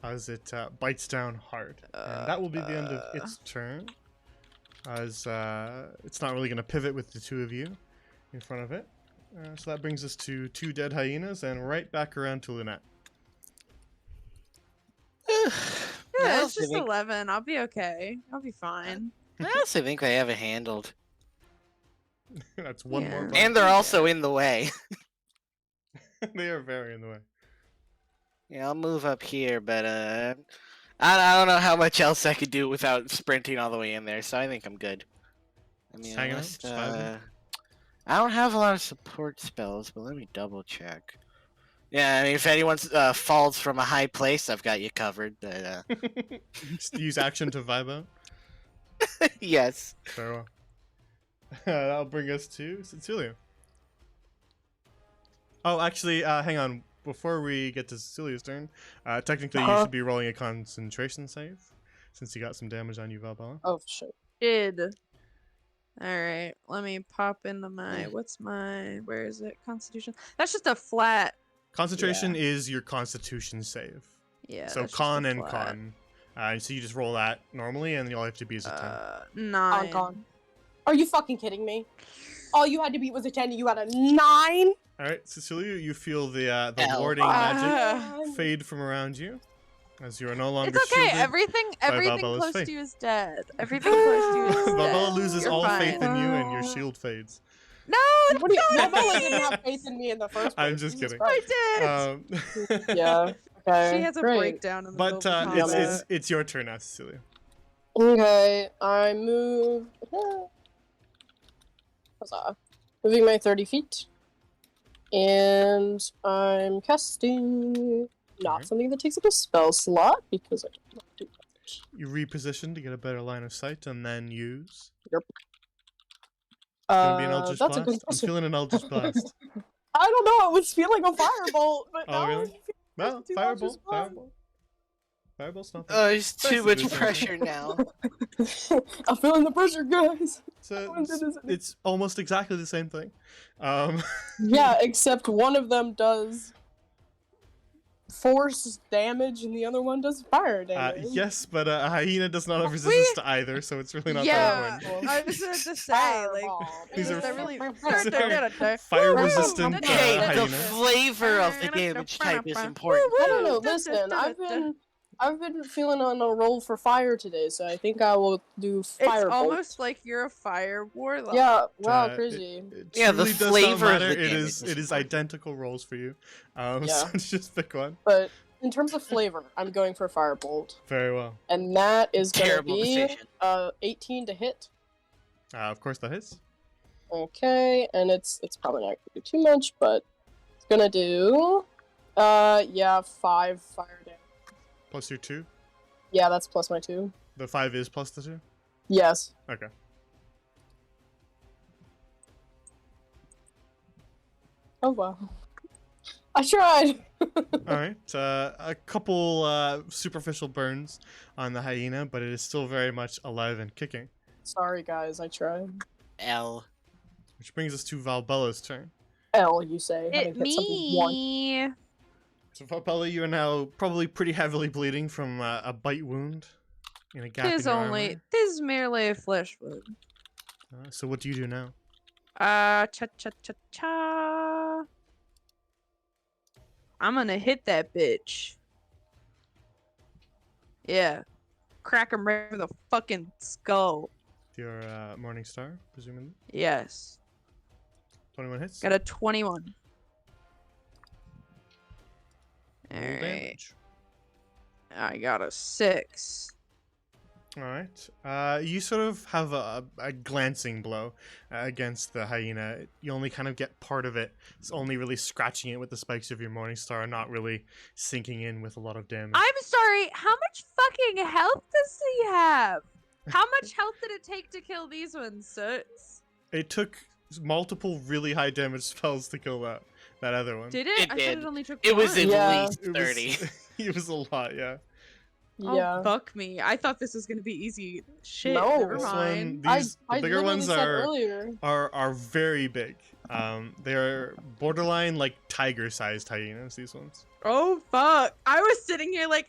As it bites down hard. And that will be the end of its turn. As it's not really going to pivot with the two of you in front of it. So that brings us to 2 dead hyenas and right back around to Lynette. Yeah, it's just 11. I'll be okay. I'll be fine. I also think they have it handled. That's one more Yeah. bite. And they're also in the way. They are very in the way. Yeah, I'll move up here, but I don't know how much else I could do without sprinting all the way in there, so I think I'm good. I mean, Just hanging out, unless, just vibing. I don't have a lot of support spells, but let me double check. Yeah, I mean, if anyone falls from a high place, I've got you covered. But Just use action to vibe out. yes. Very well. That'll bring us to Cecilia. Oh, actually, hang on. Before we get to Cecilia's turn, technically you should be rolling a concentration save, since you got some damage on you, Valbella. Oh shit. Did. Alright, let me pop into my. Where is it? Constitution. That's just a flat. Concentration is your Constitution save. Yeah. So that's just con a and flat. con. So you just roll that normally, and all you have to be is a 10. 9. Con. Are you fucking kidding me? All you had to beat was a 10 and you got a 9? All right, Cecilia, you feel the Ow. warding magic Oh, fade from around you, as you are no longer It's okay. shielded. Everything Valbella's close fate. to you is dead. Everything close to you is dead. Valbella loses You're all fine. faith in you, and your shield fades. No, What do you, not Valbella me. didn't have faith in me in the first place. I'm just Jesus kidding. Christ. I did. Yeah. Okay. She has a great. breakdown in the but middle of the combat. it's your turn now, Cecilia. Okay, I move. Huzzah. Moving my 30 feet. And I'm casting not Alright. something that takes up a spell slot because I don't want to do that. You reposition to get a better line of sight, and then use. Yep. Gonna be an Eldritch That's a Blast? good I'm question. feeling an Eldritch Blast. I don't know, it was feeling a firebolt, but Oh, now really? I feel Well, it's too Firebolt, much as Firebolt. Fireball's not that. There's too Nice much to do pressure now. I'm feeling the pressure, guys. It's almost exactly the same thing. Yeah, except one of them does force damage and the other one does fire damage. yes, but a hyena does not have resistance to either, so it's really not that Yeah, important. I was about to say, like, These is are that really Fire resistant Okay, the hyena. flavor of the damage type is important. I don't know. Listen, I've been feeling on a roll for fire today, so I think I will do fire. It's almost like you're a fire warlock. Yeah. Wow, It- crazy. It Yeah, the truly does not flavor of matter. the It damage is is important. identical rolls for you. Yeah. So just pick one. But in terms of flavor, I'm going for firebolt, Very well. and that is gonna Terrible be decision. 18 to hit. Of course that hits. Okay, and it's probably not gonna do too much, but it's gonna do 5 fire damage. Plus your 2. Yeah, that's plus my 2. The 5 is plus the 2. Yes. Okay. Oh wow. I tried. All right. A couple superficial burns on the hyena, but it is still very much alive and kicking. Sorry guys, I tried. L. Which brings us to Valbella's turn. L, you say? having It hit something once. me. So Valbella, you are now probably pretty heavily bleeding from a bite wound in a gap in Tis your only. armor. Tis merely a flesh wound. So what do you do now? Cha cha cha cha. I'm gonna hit that bitch. Yeah. Crack him right in the fucking skull. Your Morning Star, presumably. Yes. 21 hits. Got a 21. Roll Alright. damage. I got a 6. All right. You sort of have a glancing blow against the hyena. You only kind of get part of it. It's only really scratching it with the spikes of your Morning Star, not really sinking in with a lot of damage. I'm sorry, how much fucking health does he have? How much health did it take to kill these ones, Soots? It took multiple really high damage spells to kill that other one. Did it? It I did. thought it only took It was one. at Yeah. least 30. It was a lot, yeah. Oh, Yeah. fuck me. I thought this was gonna be easy. Shit, No. never This mind. one, the I bigger literally ones said are earlier. very big. They're borderline like tiger-sized hyenas. These ones. Oh, fuck. I was sitting here like,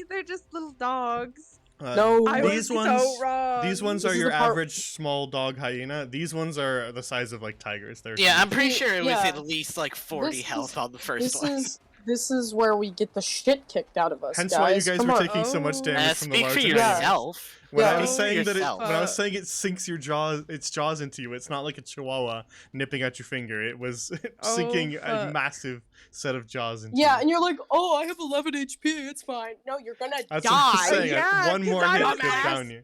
they're just little dogs. No. I these was ones. so wrong. These ones This are is your the part- average small dog hyena. These ones are the size of like tigers. They're Yeah, I'm huge. pretty sure it was Yeah. at least like 40 This health is- on the first This one. is this is where we get the shit kicked out of us, Hence guys. why you guys Come were on. taking so much Oh. damage from the Speak for larger Yeah. yourself. When I Yeah. was Speak for saying that yourself. when I was saying it sinks your jaws, its jaws into you, it's not like a chihuahua nipping at your finger. It was sinking a fuck. massive set of jaws into Yeah, you. and you're like, oh, I have 11 HP, it's fine. No, you're gonna That's die. what I'm saying. Yeah, One 'cause more I'm hit a could down mess.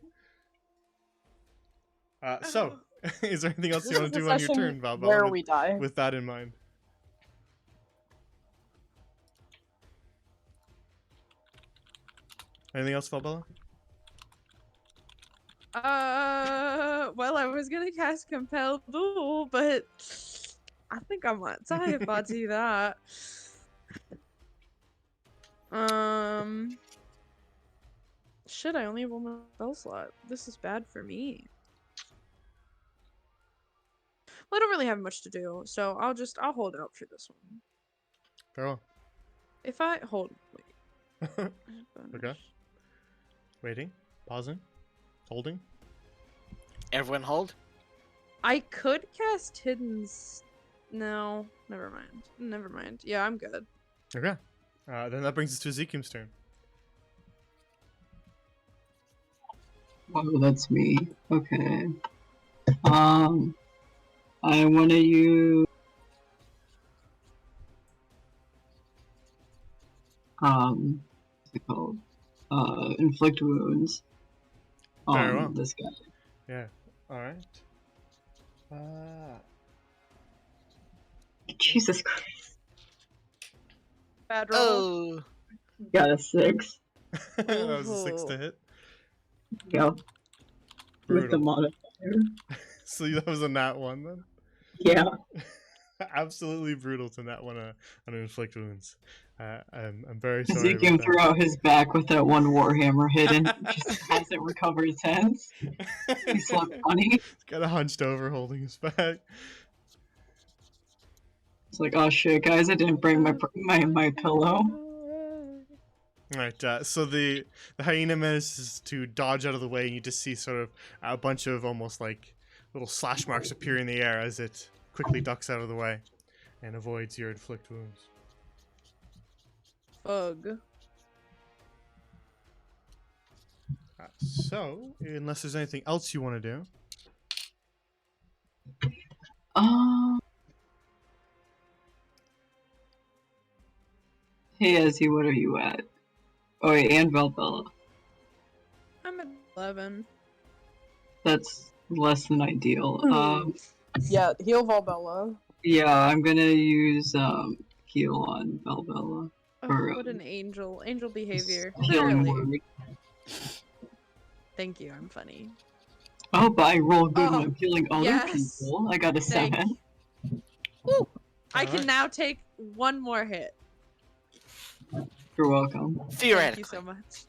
you. So, is there anything else This you want is to the do on your session turn, Valbella, where with, we die. with that in mind? Anything else, Valbella? Well, I was gonna cast Compel Duel, but I think I might die if I do that. Shit, I only have one more spell slot. This is bad for me. Well, I don't really have much to do, so I'll hold out for this one. Farewell. If I hold, wait. Okay. Waiting. Pausing. Holding. Everyone hold. I could cast Hidden's. No, never mind. Never mind. Yeah, I'm good. Okay. Then that brings us to Ezekiel's turn. Oh, that's me. Okay. I want to use what's it called? Inflict wounds Very on well. this guy. Yeah. All right. Jesus Christ! Bad roll. Oh. Got a 6. That was a 6 to hit. Yep. With the Brutal. modifier. So that was a nat 1 then. Yeah. Absolutely brutal to nat 1 on inflict wounds. I'm very sorry Ezekiel about threw out his back with that one warhammer hidden. Just hasn't recovered his hands. He's so that. funny. Kind of hunched over, holding his back. It's like, oh shit, guys, I didn't bring my pillow. Right, so the hyena manages to dodge out of the way, and you just see sort of a bunch of almost like little slash marks appear in the air as it quickly ducks out of the way and avoids your inflict wounds. Ugh. So, unless there's anything else you want to do, Hey, Ezzy, what are you at? Oh, wait, and Valbella. I'm at 11. That's less than ideal. Yeah, heal Valbella. Yeah, I'm gonna use heal on Valbella. Oh, For, what an angel. Angel behavior. Healing Literally. word. Thank you, I'm funny. Oh, but I roll good when Oh, I'm healing other yes. people. I got a Thank 7. Woo! I can Alright. now take one more hit. You're welcome. Thank you Theoretically. so much.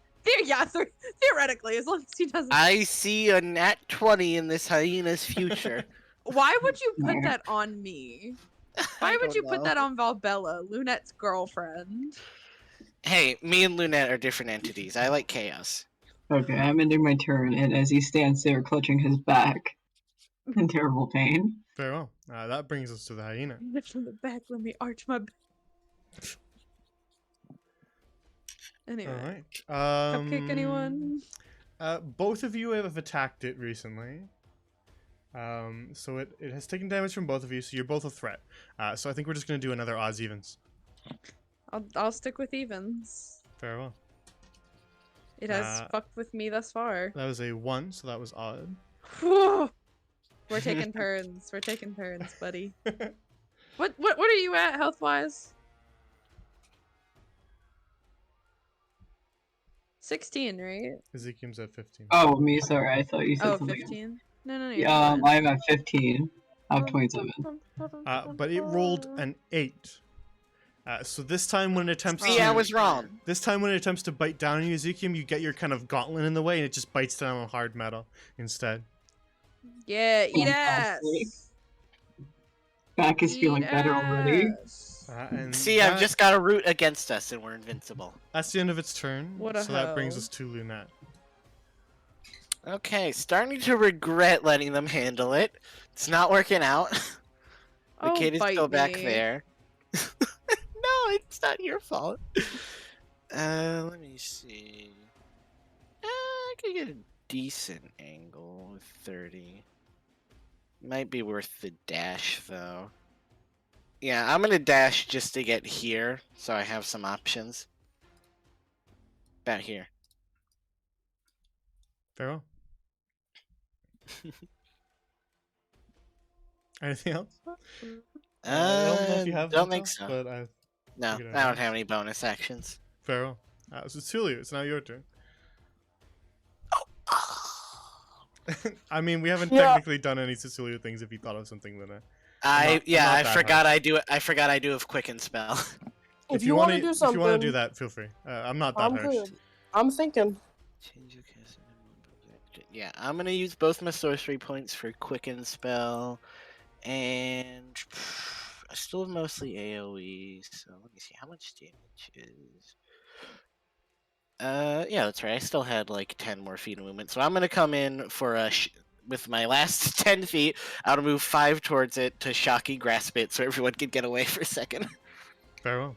Theoretically, as long as he doesn't. I see a nat 20 in this hyena's future. Why would you put There. that on me? I Why would don't you put know. that on Valbella, Lunette's girlfriend? Hey, me and Lunette are different entities. I like chaos. Okay, I'm ending my turn, and as he stands there clutching his back in terrible pain. very well. That brings us to the hyena. From the back, let me arch my back. Anyway, All right. cupcake anyone? Both of you have attacked it recently. So it has taken damage from both of you, so you're both a threat. So I think we're just gonna do another odds evens. I'll stick with evens. Farewell. It has fucked with me thus far. That was a 1, so that was odd. Whew. We're taking turns. We're taking turns, buddy. What are you at health wise? 16, right? Ezekiel's at 15. Oh, me, sorry, I thought you said Oh, something. 15? No, Yeah, you're fine. I'm at 15. I have 27. But it rolled an 8. So this time when it attempts See, to I was wrong. this time when it attempts to bite down on you, Ezekiel, you get your kind of gauntlet in the way, and it just bites down on hard metal instead. Yeah, eat Fantastic. ass. Back is feeling Eat better already. ass. And See, I've that- just got a root against us and we're invincible. that's the end of its turn. What a so that brings hoe. us to Lunette. Okay, starting to regret letting them handle it. It's not working out. The Oh, kid is bite still back me. there. no, it's not your fault. Let me see. I could get a decent angle with 30. Might be worth the dash, though. Yeah, I'm gonna dash just to get here, so I have some options. About here. Very well. Anything else? I don't know if you have Don't much think else, so. but I No, figured I I'd don't have ask. any bonus actions. Very well. So Cecilia, it's now your turn. I mean, we haven't Yeah. technically done any Cecilia things. If you thought of something, then not- I'm I not that forgot hard. I forgot I do have quicken spell. If you want to do if you want to something, do that, feel free. I'm not that I'm harsh. good. I'm thinking. Change your casting action. Yeah, I'm gonna use both my sorcery points for quicken spell, and I still have mostly AOE. So let me see how much damage is. Yeah, that's right. I still had like 10 more feet of movement, so I'm gonna come in for a with my last 10 feet. I'm gonna move 5 towards it to shocky grasp it, so everyone can get away for a second. Very well.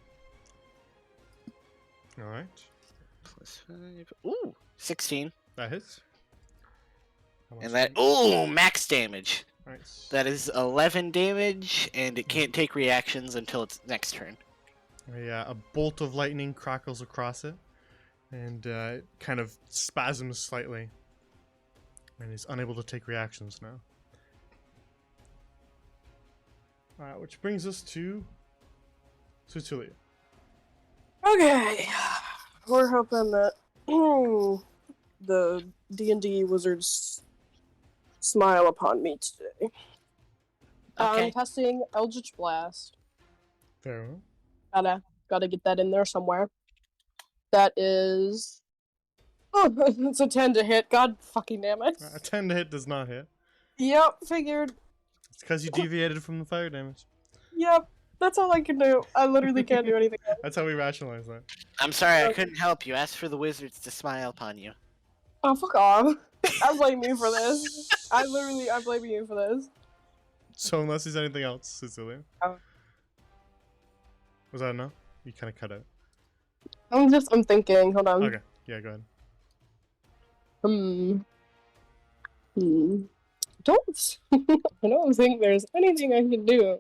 All right, +5. Ooh, 16. that hits. How much And that, damage? ooh, max damage. Nice. That is 11 damage, and it can't take reactions until its next turn. A bolt of lightning crackles across it, and it kind of spasms slightly, and is unable to take reactions now. Which brings us to Cecilia. Okay. We're hoping that the D&D wizards smile upon me today. Okay. I'm casting Eldritch Blast. Very well. Gotta get that in there somewhere. That is... Oh, it's a 10 to hit. God fucking damn it. A 10 to hit does not hit. Yep, figured. It's because you deviated from the fire damage. Yep, that's all I can do. I literally can't do anything else. That's how we rationalize that. I'm sorry, I Okay. couldn't help you. Ask for the wizards to smile upon you. Oh, fuck off. I blame you for this. I blame you for this. So unless there's anything else, Cecilia. Oh. Was that enough? You kind of cut out. I'm thinking. Hold on. Okay. Yeah, go ahead. I don't think there's anything I can do.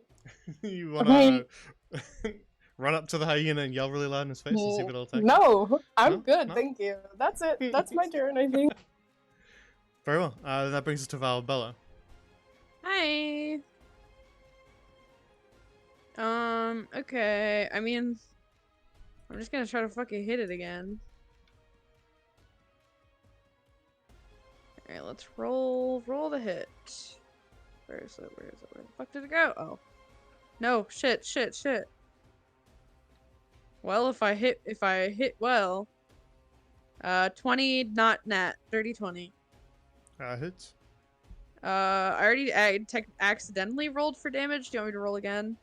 You wanna run up to the hyena and yell really loud in his face and see if it'll attack you? No, I'm No? good. No? Thank you. That's it. That's my turn, I think. Very well. That brings us to Valbella. Hi. Okay. I mean, I'm just gonna try to fucking hit it again. Alright, let's roll the hit. Where is it? Where the fuck did it go? Oh. No, shit. Well, if I hit well. 20 not nat. 30-20. Hits. I accidentally rolled for damage. Do you want me to roll again?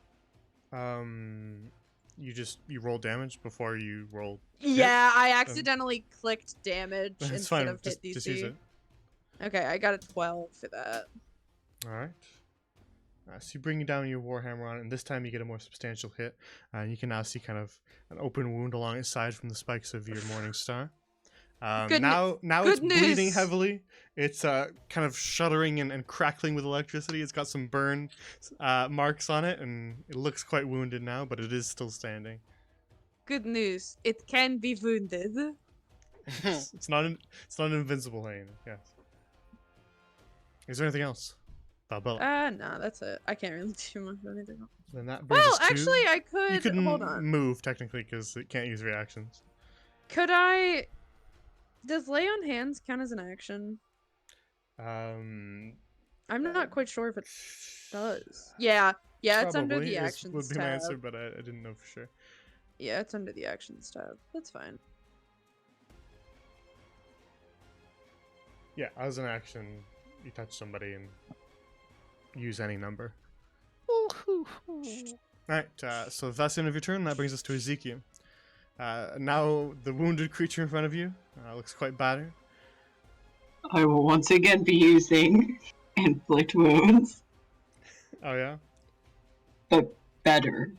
You roll damage before you roll. Yeah, I accidentally clicked damage That's instead fine. of hit DC. Just use it. Okay, I got a 12 for that. All right. So you bring down your warhammer on it, and this time you get a more substantial hit. And you can now see kind of an open wound along its side from the spikes of your morning star. Now it's bleeding news. heavily. It's kind of shuddering and crackling with electricity. It's got some burn marks on it, and it looks quite wounded now, but it is still standing. Good news. It can be wounded. It's not an invincible hyena. Yes. Is there anything else? Valbella. No, that's it. I can't really do much of anything else. Then that brings Well, us to... actually, I could. You could Hold on. move technically because it can't use reactions. Could I? Does lay on hands count as an action? I'm not quite sure if it does. Yeah, it's under the actions would be tab. my answer, but I didn't know for sure. Yeah, it's under the actions tab. That's fine. Yeah, as an action, you touch somebody and use any number. Alright, so if that's the end of your turn, that brings us to Ezekiel. Now the wounded creature in front of you looks quite battered. I will once again be using inflict wounds, Oh yeah? but better.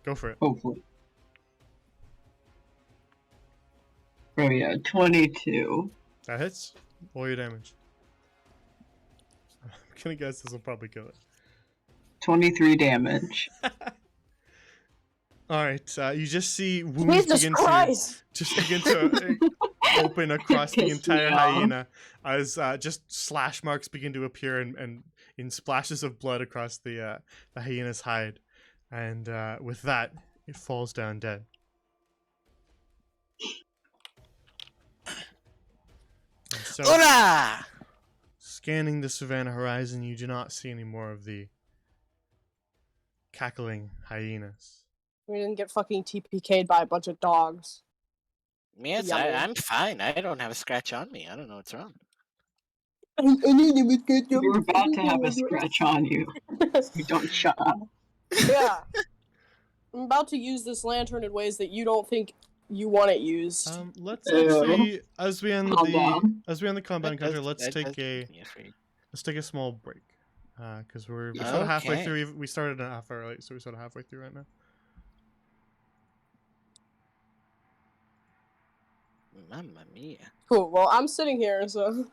Go for it. Hopefully. Oh yeah, 22. That hits. Roll your damage. I'm gonna guess this will probably kill it. 23 damage. All right. You just see wounds Jesus Christ! begin to open across the Piss me entire off. hyena as just slash marks begin to appear and in splashes of blood across the hyena's hide, and with that, it falls down dead. And so, Hola! scanning the savanna horizon, you do not see any more of the cackling hyenas. We didn't get fucking TPK'd by a bunch of dogs. Yes, Yummy. I'm fine. I don't have a scratch on me. I don't know what's wrong. You're about to have a scratch on you. You don't shut up. Yeah. I'm about to use this lantern in ways that you don't think you want it used. Let's Ew. actually, as we end Calm down. the combat encounter, let's That take does make me afraid. a small break, because we're sort of halfway Okay. through. We started an half hour late, so we're sort of halfway through right now. Mamma mia. Cool. Well, I'm sitting here, so.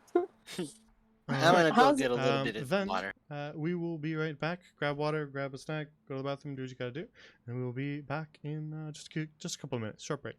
I'm gonna go How's- get a little bit of then, water. we will be right back. Grab water, grab a snack, go to the bathroom, do what you gotta do, and we will be back in just a couple of minutes. Short break.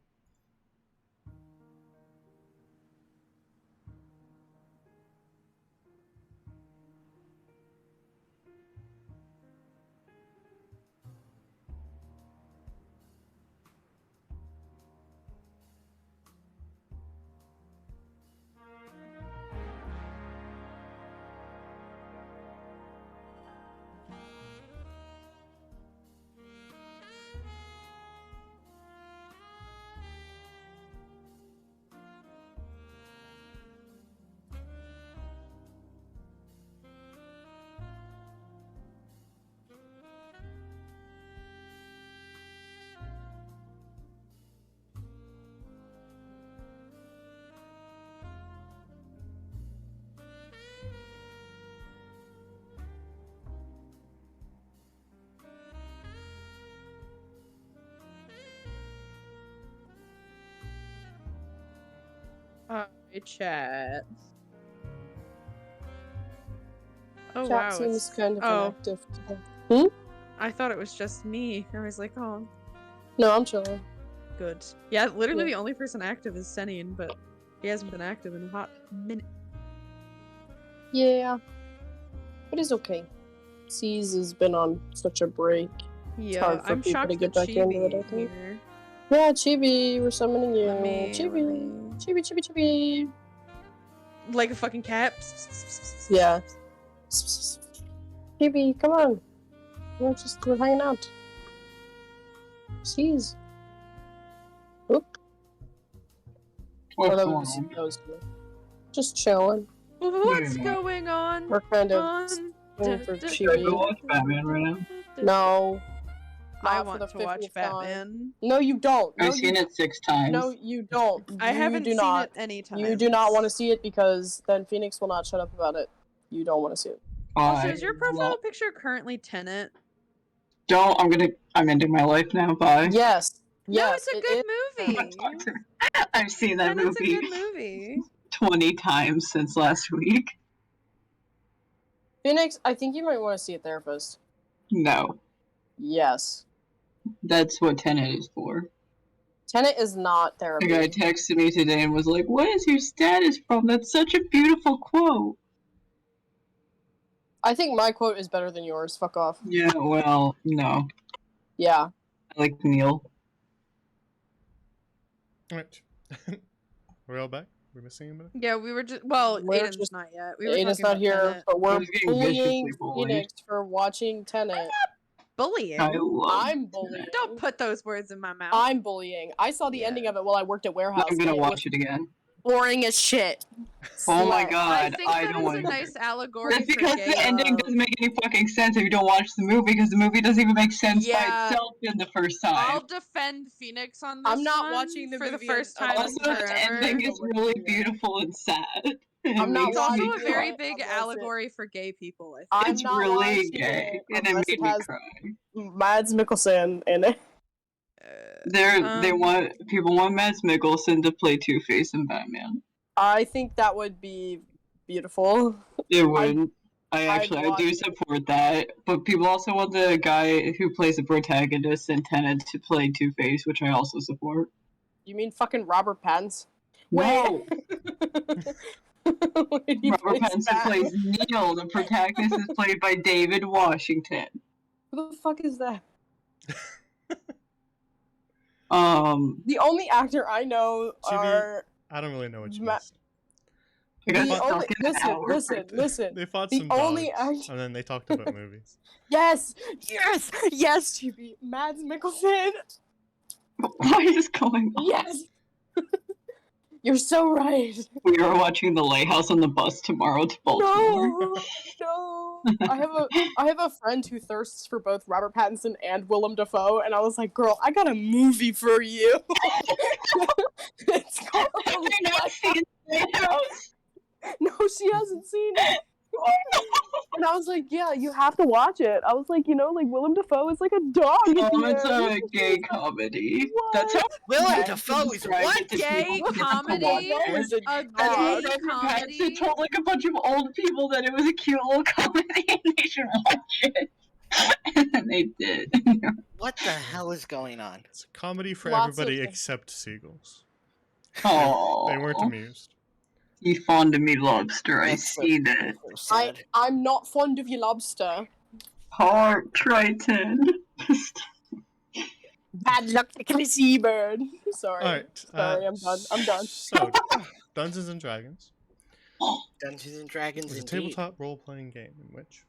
Hi, chat. Oh Chat wow, seems it's... kind of oh, inactive today. I thought it was just me. I was like, oh, No, I'm chilling. good. Yeah, literally Yeah. the only person active is Senian, but he hasn't been active in a hot minute. Yeah. But it's okay. C's has been on such a break. Yeah, hard for I'm people shocked to get that back into it, I Chibi think. here. Yeah, Chibi, we're summoning you. Let me- Chibi, Chibi. Like a fucking cat. Yeah. Chibi, come on. We're hanging out. C's. Oop. What's Oh, that going was, on? that was me. Just chilling. What's going on? We're kind of On waiting for Should I go Chibi. watch Batman right now? No. I Not for want the to watch 50th time. Batman. No, you don't. No, I've seen it 6 times. No, you don't. I You haven't do seen not. it any time. You do not want to see it because then Phoenix will not shut up about it. You don't want to see it. Also, I is your profile lo- picture currently Tenet? Don't. I'm ending my life now. Bye. Yes. No, Yes. it's a it good is. movie. I've seen that Tenet's a movie good movie. 20 times since last week. Phoenix, I think you might want to see a therapist. No. Yes. That's what Tenet is for. Tenet is not The therapy. guy texted me today and was like, "What is your status from? That's such a beautiful quote." I think my quote is better than yours. Fuck off. Yeah, well, no. Yeah. I like Neil. Alright. We're all back? We're missing anybody? Yeah, we were just well, We're Aiden's just- not yet. We were Aiden's talking not about here, Tenet. but we're Who's getting bullying viciously bullied? Phoenix for watching Tenet. Bullying. I love. I'm bullying. Don't put those words in my mouth. I'm bullying. I saw the Yeah. ending of it while I worked at warehouse. I'm gonna and watch was it again. boring as shit. Oh my Slut. god, I think I that don't is want a to. nice allegory That's for because gay the ending love. doesn't make any fucking sense if you don't watch the movie, because the movie doesn't even make sense by Yeah. itself in the first time. I'll defend Phoenix on this I'm not one watching the for the movie first un- time in unless Also, the forever. ending is really Yeah. beautiful and sad. I'm not It's also watching a it very unless big it- allegory for gay people, I think. I'm It's not really watching gay, it and it unless made it me has cry. Mads Mikkelsen in it. They want people want Mads Mikkelsen to play Two-Face and Batman. I think that would be beautiful. It would. I watch do it. support that, but people also want the guy who plays the protagonist in Tenet to play Two-Face, which I also support. You mean fucking Robert Pattinson? No! Wait, he Robert plays Pattinson Batman. plays Neil. The protagonist is played by David Washington. Who the fuck is that? The The only actor I know are I don't really know what you Ma- missed. I got the stuck only in an hour. listen. They fought The some only dogs, act- and then they talked about movies. Yes, Chibi. Mads Mikkelsen. What is going on? Yes. You're so right. We are watching The Lighthouse on the bus tomorrow to Baltimore. No. I have a friend who thirsts for both Robert Pattinson and Willem Dafoe, and I was like, girl, I got a movie for you. It's called Have you not seen Lighthouse? No, she hasn't seen it. And I was like, yeah, you have to watch it. I was like, like Willem Dafoe is like a dog. It's a gay comedy. What? That's how Willem Pattinson Dafoe is described what? it to Gay people to comedy? watch No, it. is a A And dog. gay then comedy? Pattinson told like a bunch of old people that it was a cute little comedy and they should watch it. And then they did. What the hell is going on? It's a comedy for Lots of everybody things. except seagulls. Oh, They weren't amused. You fond of me, lobster. I That's see that. So sad. I'm not fond of your lobster. Heart Triton. Bad luck to the seabird. Sorry. All right. Sorry, I'm done. I'm done. So, Dungeons and Dragons Dungeons and Dragons is a indeed. tabletop role-playing game in which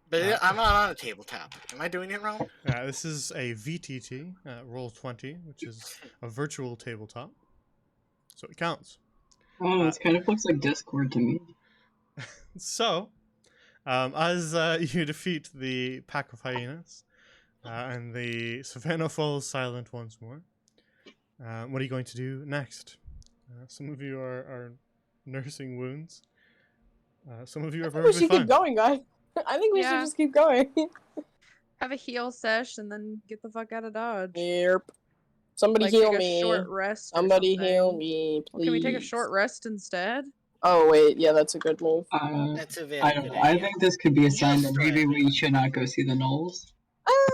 But I'm not on a tabletop. Am I doing it wrong? this is a VTT, Roll20, which is a virtual tabletop. So it counts. Oh, this kind of looks like Discord to me. So, as you defeat the pack of hyenas, and the savannah falls silent once more, what are you going to do next? Some of you are nursing wounds. Some of you are I think we perfectly should fine. keep going, guys. I think we should Yeah. just keep going. Have a heal sesh and then get the fuck out of Dodge. Yep. Somebody Like, heal take a me. short rest. or Somebody heal something. me, please. Can we take a short rest instead? Oh wait, yeah, that's a good move. That's a very I don't good know. I idea. think this could be a sign Yes, that maybe Brandon. we should not go see the Knolls.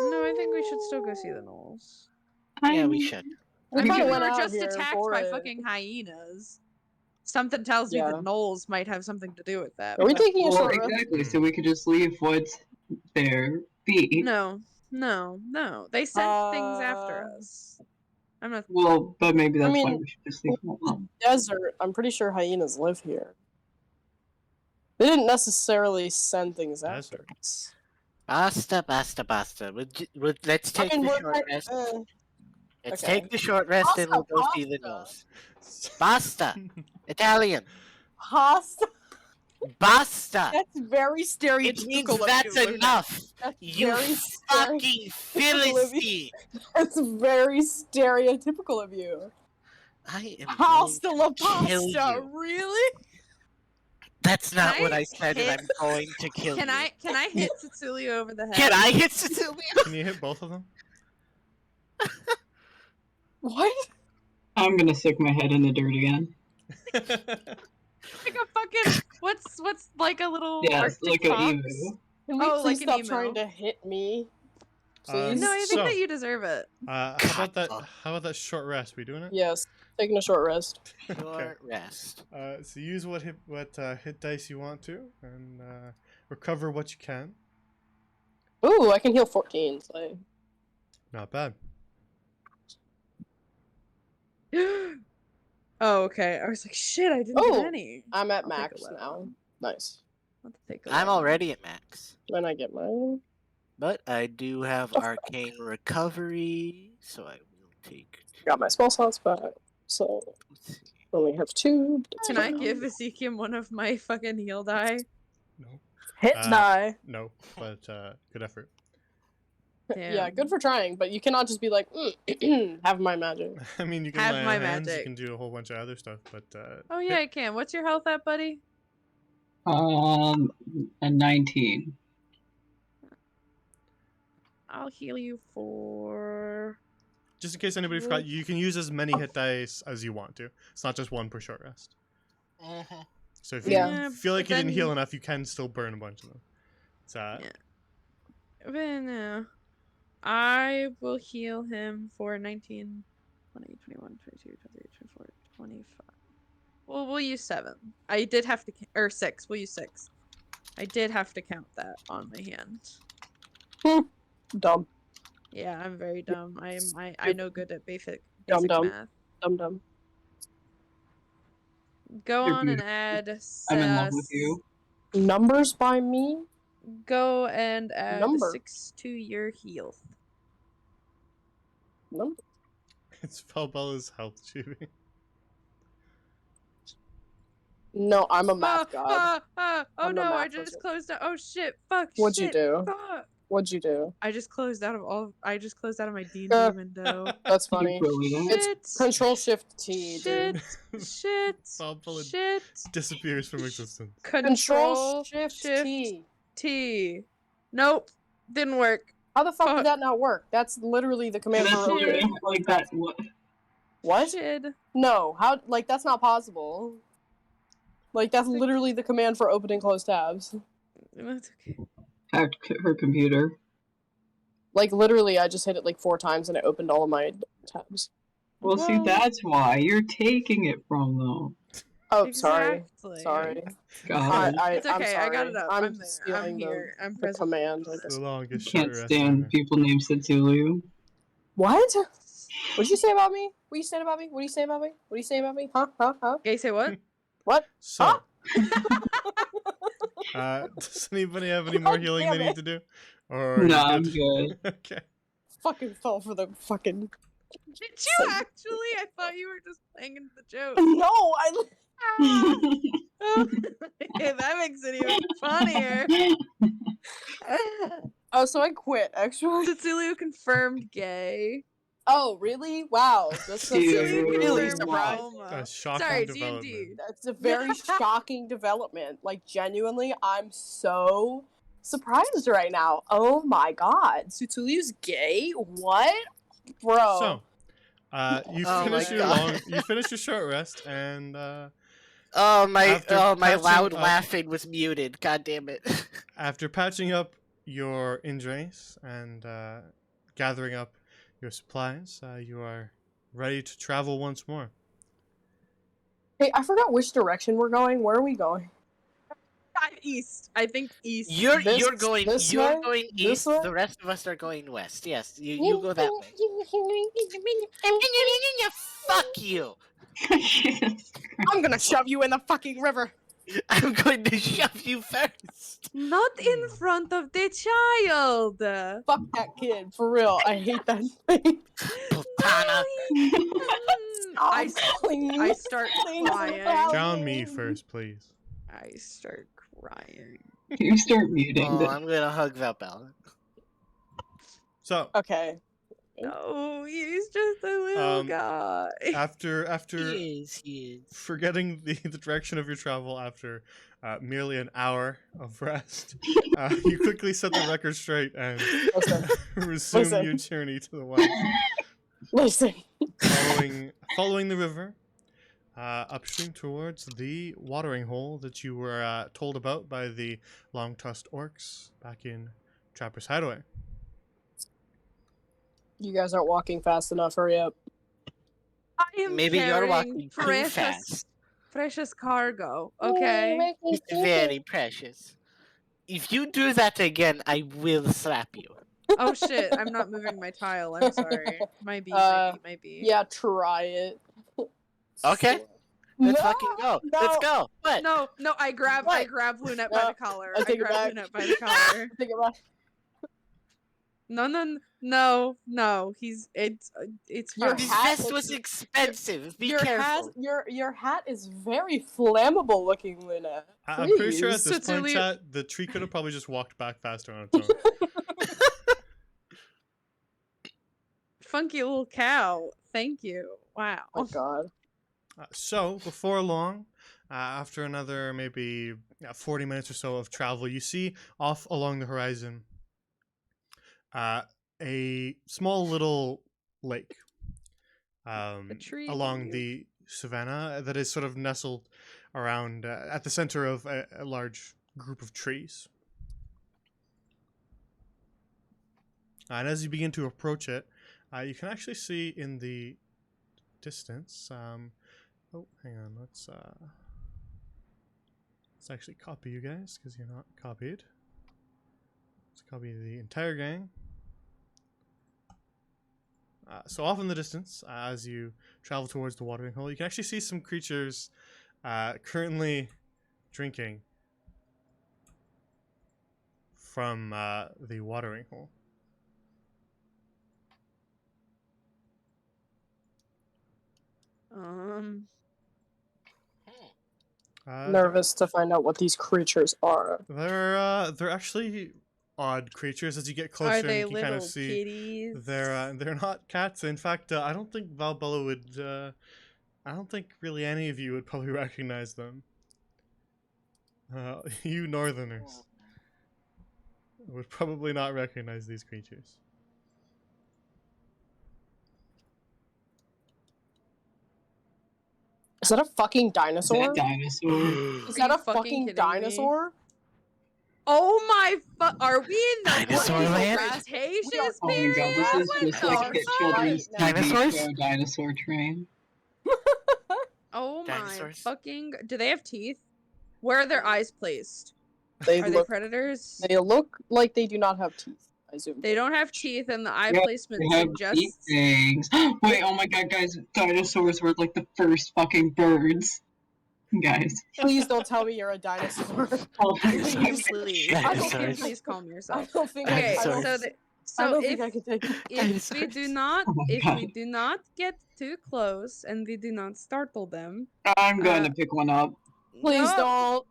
No, I think we should still go see the Knolls. Yeah, we should. We I mean, kinda we went were out just here attacked for by it. fucking hyenas. Something tells me Yeah. the Knolls might have something to do with that. Are we but- taking a Well, short rest? exactly. So we could just leave what's there be. No. They sent things after us. I'm not. Well, but maybe that's why mean- we should just leave them alone. Desert. I'm pretty sure hyenas live here. They didn't necessarily send things after Desert. us. Basta. Let's take the short rest. Let's okay. take the short rest and we'll go see the Pasta. nose. Basta. Italian. Pasta. Basta. That's very stereotypical. It means of that's you, Luna. enough. That's You very fucking Philistine. That's very stereotypical of you. I am Pasta la going to kill pasta, you. really? That's not Can what I I said, and hit- I'm going to kill Can you. I hit Cecilia over the head? Can I hit Cecilia? Can you hit both of them? What? I'm gonna stick my head in the dirt again. Like a fucking what's like a little Yes, Arctic like a fox? emu. Can we Oh, please like an stop emo. trying to hit me? Uh, Please? No, I think So- that you deserve it. How about that? How about that short rest? We doing it? Yes. Taking a short rest. Short rest. So use what hit dice you want to, and recover what you can. Ooh, I can heal 14. So. Not bad. Oh, okay. I was like, shit, I didn't Oh, get any. I'm at I'll take max 11. now. Nice. I'll take I'm 11. already at max. Then I get mine. But I do have arcane recovery, so I will take. Got my spell slots back. So Let's see. only have 2. That's Can I fine. give Ezekiel one of my fucking heal die? No. hit Uh, die? No, but good effort. Yeah, Damn. good for trying, but you cannot just be like, have my magic. I mean, you can Have lay my on hands, you magic. can do a whole bunch of other stuff, but Oh yeah, I can. What's your health at, buddy? A 19. I'll heal you for. Just in case anybody forgot, you can use as many hit dice as you want to. It's not just one per short rest. Mhm. So if you Yeah. feel like but you didn't heal then- enough, you can still burn a bunch of them. So, Yeah. But no. I will heal him for 19, 20, 21, 22, 23, 24, 25. Well, we'll use 7. I did have to, or 6. We'll use 6. I did have to count that on my hand. Dumb. Yeah, I'm very dumb. I know good at basic Dumb, dumb. math. Dumb. Go You're on and beautiful. add. I'm in love with you. Numbers by me? Go and add Number. 6 to your heal. Number. it's Valbella's health, Chibi. No, I'm a math god. Oh I'm the no! I math just wizard. closed out. Oh shit! Fuck! What'd you shit, do? Fuck! What'd you do? I just closed out of all. I just closed out of my D&D Uh, window. That's You're funny. brilliant. It's Control Shift T, Shit! dude. Shit! Valbella Shit! disappears from existence. Control Shift T. T. Nope, didn't work. How the fuck Fuck. did that not work? That's literally the command That's for Shit. literally opening. like that. What? What? Shit. No, how? Like that's not possible. Like that's literally the command for opening closed tabs. That's okay. Hacked her computer. Like literally, I just hit it like 4 times and it opened all of my tabs. Well, see, Well, that's why you're taking it from them. Oh, sorry. Exactly. Sorry. God, It's I'm okay. I got sorry. it up. I'm I'm there. stealing I'm here. I'm the present. command. I It's guess. the longest can't short rest stand ever. people named Setsulu. What? What'd you say about me? What you say about me? What do you say about me? What do you say about me? Huh? Okay, say what? What? So, does anybody have any more God healing damn they need it. to do? Or are you No, I'm good. Okay. Fucking fell for the fucking. Did you actually? I thought you were just playing into the joke. No, I. Oh, that makes it even funnier. Oh, so I quit. Actually. Cecilia confirmed gay. Oh, really? Wow. That's Dude. really confirmed surprising. homo. A shocking Sorry, development. D&D. That's a very shocking development. Like genuinely, I'm so surprised right now. Oh my god, Sutuliu's gay? What, bro? So, you Oh finish my your God. you finish your short rest, and Oh my! After Oh my! patching Loud up- laughing was muted. God damn it! after patching up your injuries and gathering up your supplies, you are ready to travel once more. Hey, I forgot which direction we're going. Where are we going? East. I think east. You're This going way? going This east. way? The rest of us are going west. Yes, you go that way. Fuck you! I'm gonna shove you in the fucking river. I'm going to shove you first. Not in front of the child. Fuck that kid, for real. I hate that thing. Putana. I Please. I start Please, crying. Val. Drown me first, please. I start crying. You start muting. Oh, I'm gonna hug Valbella. So, Okay. No, he's just a little guy. after He is. forgetting the direction of your travel after merely an hour of rest, you quickly set the record straight and Listen. resume Listen. your journey to the west. Listen. Following the river upstream towards the watering hole that you were told about by the long-tusked orcs back in Trapper's Hideaway. You guys aren't walking fast enough. Hurry up. I am Maybe you're carrying walking too precious, fast. precious cargo. Okay. It's very precious. If you do that again, I will slap you. Oh shit! I'm not moving my tile. I'm sorry. Might be. Yeah, try it. Okay. Let's No, fucking go. no. Let's go. What? No, I grab What? Lunette by the collar. I I take it grab back. Lunette by the collar. Think about No. It's Your fine. This hat vest was looks- expensive. Be your hat. careful. Your hat is very flammable looking, Luna. I'm pretty sure at Please. this So point, Celia- chat, the tree could have probably just walked back faster on its own. Funky little cow. Thank you. Wow. Oh my god. So, before long, after another maybe 40 minutes or so of travel, you see off along the horizon a small little lake tree along lake. the savannah that is sort of nestled around at the center of a large group of trees. And as you begin to approach it, you can actually see in the distance. Oh, hang on. Let's actually copy you guys because you're not copied. Let's copy the entire gang. So off in the distance, as you travel towards the watering hole, you can actually see some creatures currently drinking from the watering hole. Nervous to find out what these creatures are. They're actually odd creatures. As you get closer, Are and they you can little kind of see kitties? they're not cats. In fact, I don't think Valbella would. I don't think really any of you would probably recognize them. You Northerners would probably not recognize these creatures. Is that a fucking Is dinosaur? that dinosaur? Is Are that you a fucking fucking kidding me? dinosaur? Oh my are we in the Dinosaur what is land? Cretaceous Oh my god, period? this is What just the like a fuck? children's TV Dinosaurs? show, Dinosaur Train. Oh my Dinosaurs? fucking do they have teeth? Where are their eyes placed? They Are they look. predators? They look like they do not have teeth. I assume. They don't have teeth, and the eye Yeah, placement They have deep suggests. things. Wait, oh my god, guys, dinosaurs were like the first fucking birds. Guys. Please don't tell me you're a dinosaur. Oh, Please, Dinosaurs. I don't please, think- please calm I yourself. don't think. Okay, I don't, Dinosaurs. so I so don't if think I can take it. if we Dinosaurs. do not Oh my if God. we do not get too close and we do not startle them, I'm going Uh, to pick one up. Please no, don't.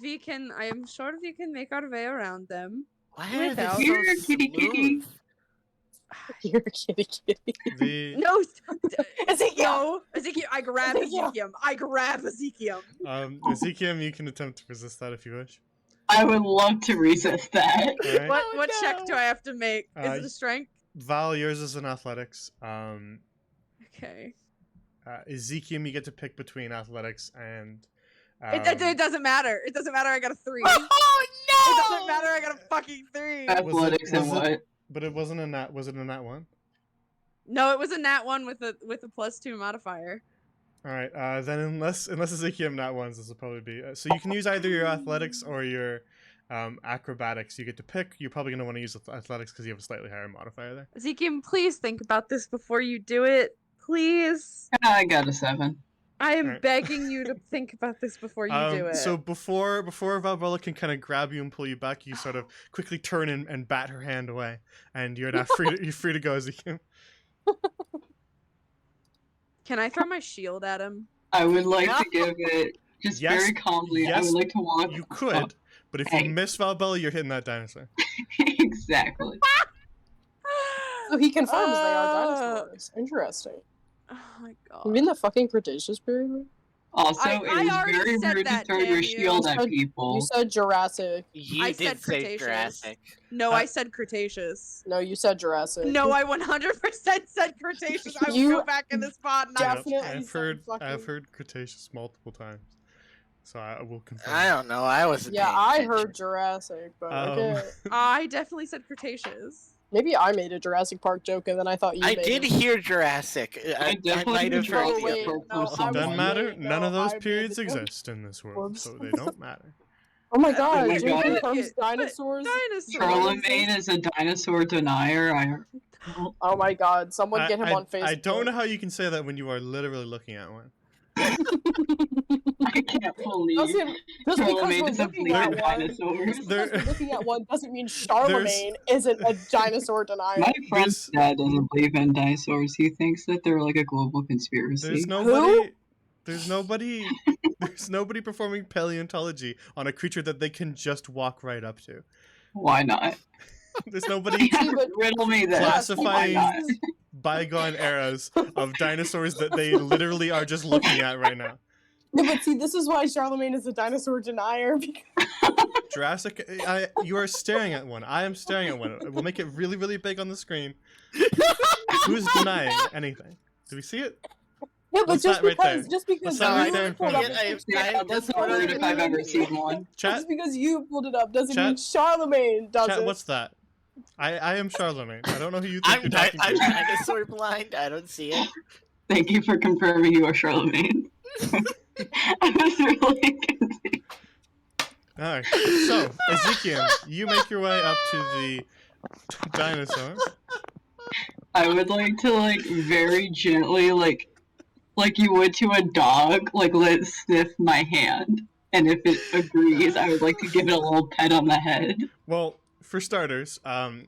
we can. I am sure we can make our way around them. Why are they Without- so Here, kitty, kitty. smooth? You're a kitty kitty. The No, Ezekiel! no, Ezekiel. I grab Ezekiel! Ezekiel. I grab Ezekiel. Ezekiel, you can attempt to resist that if you wish. I would love to resist that. Alright. What check do I have to make? Is it Uh, a strength? Val, yours is in athletics. Okay. Ezekiel, you get to pick between athletics and. It doesn't matter. It doesn't matter. I got a 3. Oh It doesn't matter. I got a fucking 3. Athletics and was what? But it wasn't a nat. Was it a nat one? No, it was a nat 1 with a +2 modifier. All right. Then unless Ezekiel nat ones, this will probably be. So you can use either your athletics or your acrobatics. You get to pick. You're probably gonna want to use athletics because you have a slightly higher modifier there. Ezekiel, please think about this before you do it. Please. I got a 7. I am Alright. begging you to think about this before you do it. So before Valbella can kind of grab you and pull you back, you sort of quickly turn and bat her hand away, and you're now you're free to go, Ezekiel. Can I throw my shield at him? I would like to give it, just Yes, very calmly, I yes, would like to walk. You could, but if Hey. you miss Valbella, you're hitting that dinosaur. Exactly. So he confirms they are Uh, dinosaurs. Interesting. Oh my god. You mean the fucking Cretaceous period? Also, I it is already very said rude to that, throw your damn shield you. at people. You said Jurassic. You I did said say Cretaceous. Jurassic. No, Uh, I said Cretaceous. No, you said Jurassic. No, I 100% said Cretaceous. I will You go back in the spot and I will definitely check. I've said heard fucking- Cretaceous multiple times, so I will confirm. I don't know. I wasn't. Yeah, paying I attention. heard Jurassic, but okay. I definitely said Cretaceous. Maybe I made a Jurassic Park joke and then I thought you I made did it. hear Jurassic. I definitely might have did heard Oh, the wait, other. no, I Doesn't was- matter. wait, None no, of those I made periods the joke. exist in this world, Whoops. so they don't matter. Oh my god, my Jake God. confirms dinosaurs. Dinosaurs. Charlemagne is a dinosaur denier. Oh my god, someone get him on Facebook. I don't know how you can say that when you are literally looking at one. I can't believe Doesn't, just because Charlemagne we're doesn't looking believe at in one, dinosaurs. just There- because we're looking at one doesn't mean Charlemagne isn't a dinosaur denier. My friend's There's- dad doesn't believe in dinosaurs. He thinks that they're like a global conspiracy. There's nobody. There's nobody. There's nobody performing paleontology on a creature that they can just walk right up to. Why not? There's nobody but- Riddle me this. Classifying- Why not? bygone eras of dinosaurs that they literally are just looking at right now. No, but see, this is why Charlemagne is a dinosaur denier. Because Jurassic, you are staring at one. I am staring at one. We'll make it really, really big on the screen. Who's denying anything? Do we see it? Yeah, but What's just that right because, there? just because What's that right you there in pulled front up, of I, you? I, That's just a word wanted if to I've ever see it. seen one. Chat, just because you pulled it up doesn't Chat- mean Charlemagne does chat, it. what's that? I am Charlemagne. I don't know who you think I'm you're talking I'm to. dinosaur blind. I don't see it. Thank you for confirming you are Charlemagne. I was really confused. Alright, so, Ezekiel, you make your way up to the dinosaur. I would like to very gently like you would to a dog, let it sniff my hand. And if it agrees, I would like to give it a little pet on the head. Well, for starters, to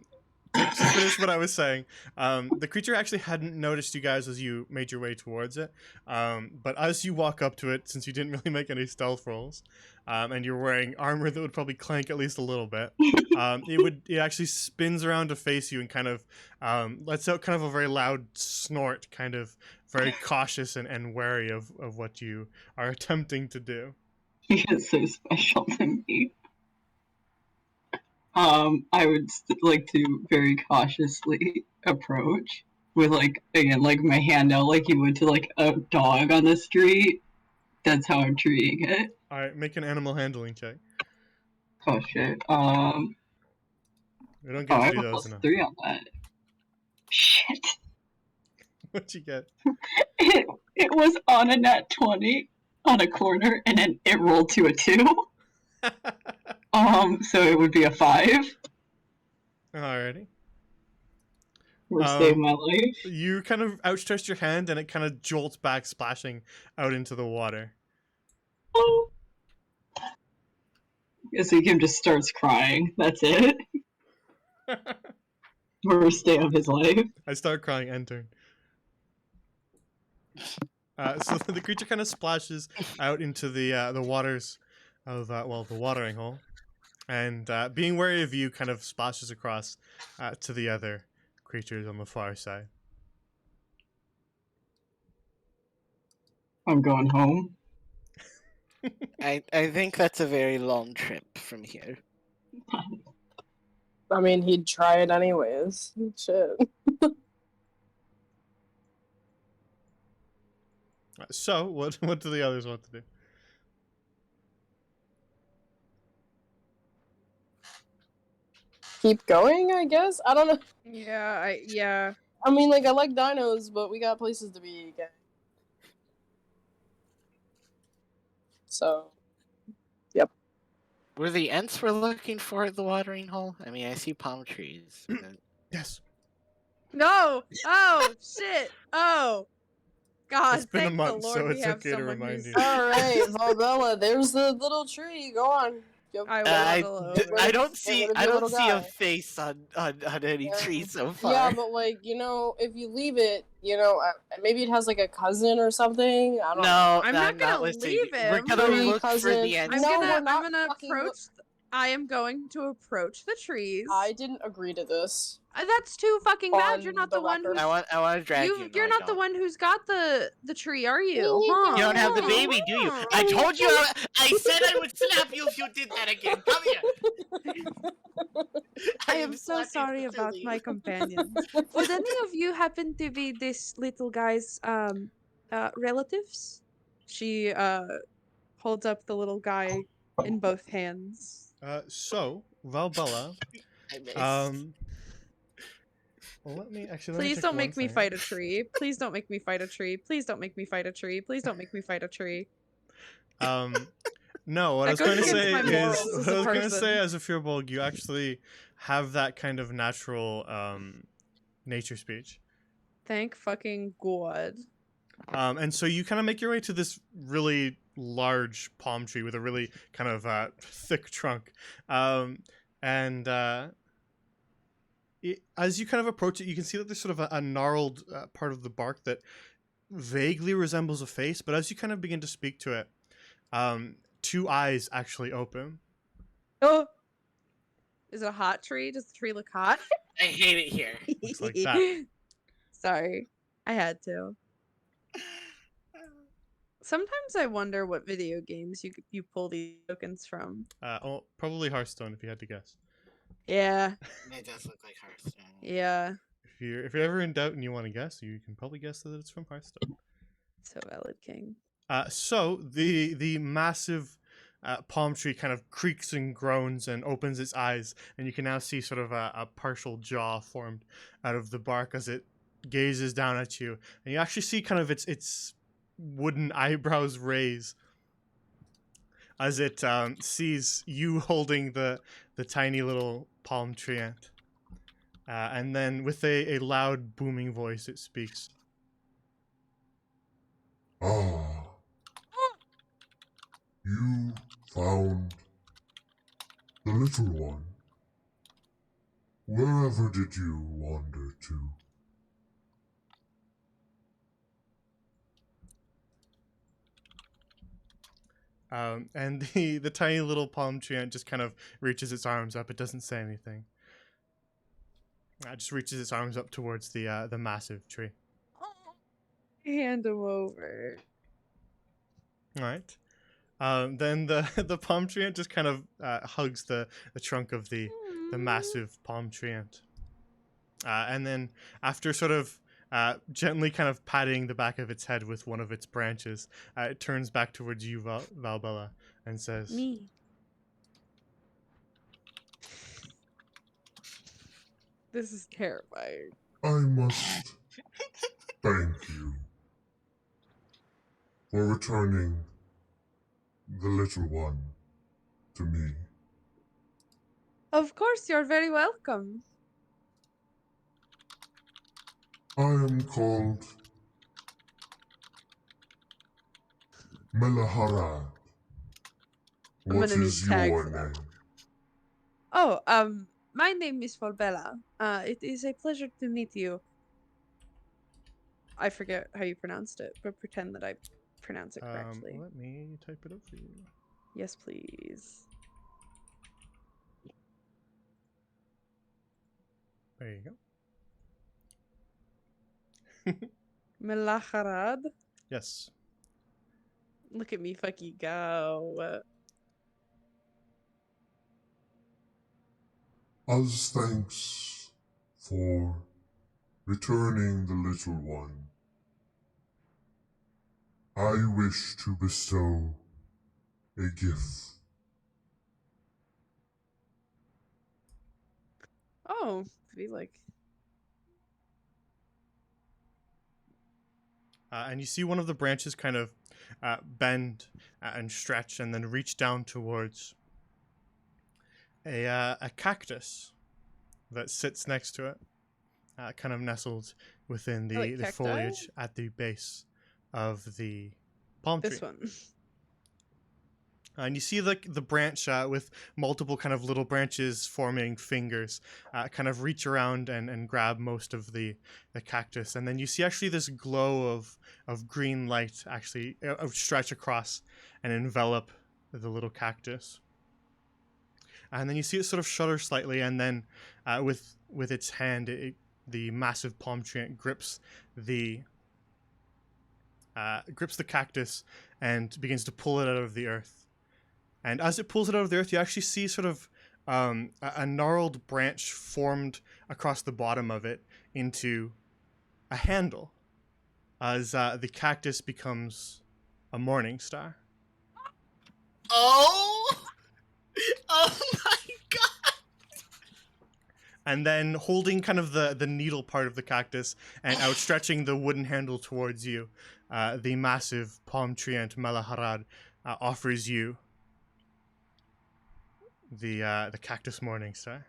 finish what I was saying, the creature actually hadn't noticed you guys as you made your way towards it. But as you walk up to it, since you didn't really make any stealth rolls, and you're wearing armor that would probably clank at least a little bit, it actually spins around to face you and kind of lets out kind of a very loud snort, kind of very cautious and wary of what you are attempting to do. He is so special to me. I would like to very cautiously approach with again my hand out like you would to a dog on the street. That's how I'm treating it. All right, make an animal handling check. Oh shit. We don't I get to have do a those enough. +3 on that. Shit. What'd you get? It was on a nat 20 on a corner, and then it rolled to a 2. So it would be a 5. Alrighty. Would save my life. You kind of outstretched your hand, and it kind of jolts back, splashing out into the water. Oh. Ezekiel just starts crying. That's it. Worst day of his life. I start crying. End turn. So the creature kind of splashes out into the waters of the watering hole, and being wary of you, kind of splashes across to the other creatures on the far side. I'm going home. I think that's a very long trip from here. I mean, he'd try it anyways. Shit. So what do the others want to do? Keep going, I guess? I don't know. Yeah. I mean, I like dinos, but we got places to be, okay? So, yep. Were the Ents we're looking for at the watering hole? I mean, I see palm trees. but- Yes. No! Oh, shit! Oh! God, It's been a thank month, the so Lord we it's have okay to someone remind who's... you. Alright, Valbella, there's the little tree. Go on. Yep. I waddle over. I don't Get see rid of I the don't little see a guy. face on any Yeah. tree so far. Yeah, but if you leave it, maybe it has a cousin or something. I don't know. No, I'm no, not gonna listening. leave We're him. gonna Tree look for cousin. the Ents. I'm No, we're gonna not fucking approach. I am going to approach the trees. I didn't agree to this. That's too fucking bad. You're On not the the one record. who's. I want to drag you. You're No, I not the don't. one who's got the tree, are you? Huh? You don't have the baby, do you? I told you. I said I would slap you if you did that again. Come here. I am so slap you sorry to about leave. my companions. Would any of you happen to be this little guy's relatives? She holds up the little guy in both hands. So Valbella, I missed. well, let me Please check don't one make me thing. fight a tree. Please don't make me fight a tree. Please don't make me fight a tree. Please don't make me fight a tree. No, what I That was going to goes say against my morals is, as what a I was going to person. say as a Fearbolg, you actually have that kind of natural nature speech. Thank fucking God. And so you kind of make your way to this really large palm tree with a really kind of thick trunk. As you kind of approach it, you can see that there's sort of a gnarled part of the bark that vaguely resembles a face, but as you kind of begin to speak to it, two eyes actually open. Oh, is it a hot tree? Does the tree look hot? I hate it here. Looks like that. Sorry, I had to. Sometimes I wonder what video games you pull these tokens from. Probably Hearthstone if you had to guess. Yeah, It does look like Hearthstone. yeah. If you're ever in doubt and you want to guess, you can probably guess that it's from Hearthstone. So valid, King. So the massive palm tree kind of creaks and groans and opens its eyes, and you can now see sort of a partial jaw formed out of the bark as it gazes down at you, and you actually see kind of its wooden eyebrows raise as it sees you holding the tiny little palm tree ant. And then with a loud booming voice it speaks. Ah, you found the little one. Wherever did you wander to? And the tiny little palm tree ant just kind of reaches its arms up. It doesn't say anything. It just reaches its arms up towards the massive tree. Hand him over. All right. Then the the palm tree ant just kind of hugs the trunk of the massive palm tree ant. And then after sort of gently kind of patting the back of its head with one of its branches, it turns back towards you, Valbella, and says, Me. This is terrifying. I must thank you for returning the little one to me. Of course, you're very welcome. I am called Melaharad. I'm What gonna need is tag your for that. name? Oh, my name is Valbella. It is a pleasure to meet you. I forget how you pronounced it, but pretend that I pronounce it correctly. let me type it up for you. Yes, please. There you go. Melaharad. Yes. Look at me fucking go. As thanks for returning the little one, I wish to bestow a gift. Oh, be like. And you see one of the branches kind of bend and stretch and then reach down towards a cactus that sits next to it, kind of nestled within I like the cacti? foliage at the base of the palm tree. This one. And you see the branch with multiple kind of little branches forming fingers kind of reach around and grab most of the cactus. And then you see actually this glow of green light actually stretch across and envelop the little cactus. And then you see it sort of shudder slightly, and then with its hand, the massive palm tree grips the cactus and begins to pull it out of the earth. And as it pulls it out of the earth, you actually see sort of a gnarled branch formed across the bottom of it into a handle, as the cactus becomes a morning star. Oh! Oh my god! And then holding kind of the needle part of the cactus and outstretching the wooden handle towards you, the massive palm tree ant Melaharad offers you the cactus morning star.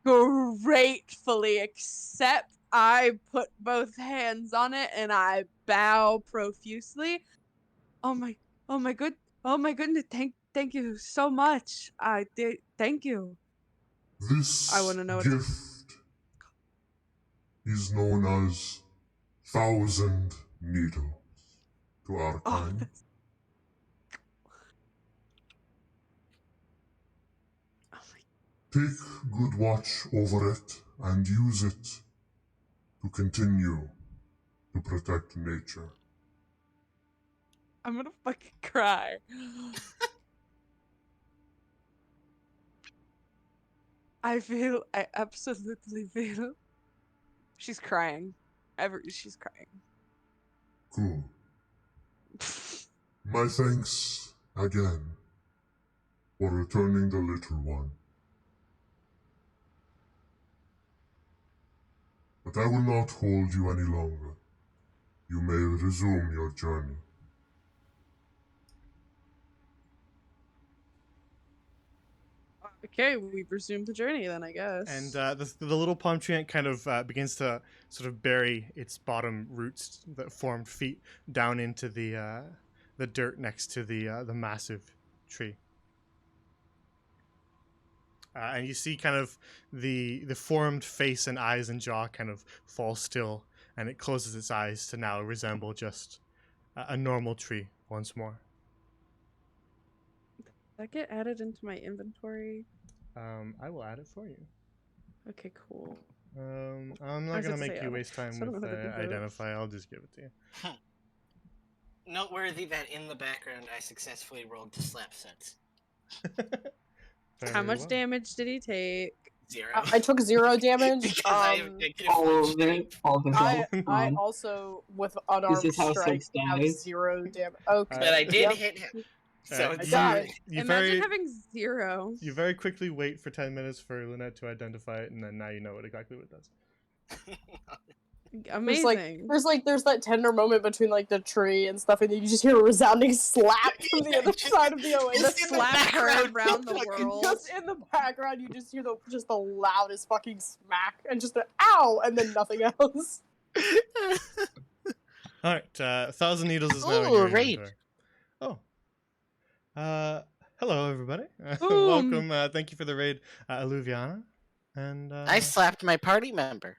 Gratefully accept. I put both hands on it and I bow profusely. Oh my goodness! Thank you so much. Thank you. This I want to know what gift is known as Thousand Needles to our Oh, kind. that's... oh my. Take good watch over it and use it to continue to protect nature. I'm gonna fucking cry. I absolutely feel. She's crying. She's crying. Cool. My thanks again for returning the little one. But I will not hold you any longer. You may resume your journey. Okay, we've resumed the journey then, I guess. And the little palm tree ant kind of begins to sort of bury its bottom roots that formed feet down into the dirt next to the massive tree. And you see kind of the formed face and eyes and jaw kind of fall still, and it closes its eyes to now resemble just a normal tree once more. Does that get added into my inventory? I will add it for you. Okay, cool. I'm I not was gonna about to make say, you I waste time don't know with how to do that. identify. I'll just give it to you. Noteworthy that in the background I successfully rolled to slap sense. How Very much well. damage did he take? 0. I took 0 damage. because I have negative All one of strength. it. All of it. I also, with unarmed This is how strike, Six have dies. 0 damage. Okay. But I did Yep. hit him. So Uh, it's you- died. you Imagine very having 0. you very quickly wait for 10 minutes for Lynette to identify it, and then now you know exactly what it does. Amazing. There's that tender moment between like the tree and stuff, and then you just hear a resounding slap from the other Just- side of the The oasis. in the slap heard background, around the fucking- world. Just in the background, you just hear the loudest fucking smack and just an ow, and then nothing else. All right, 1,000 Needles is now in Ooh, your raid. inventory. Hello everybody. Boom. Welcome. Thank you for the raid, Aluviana. And I slapped my party member.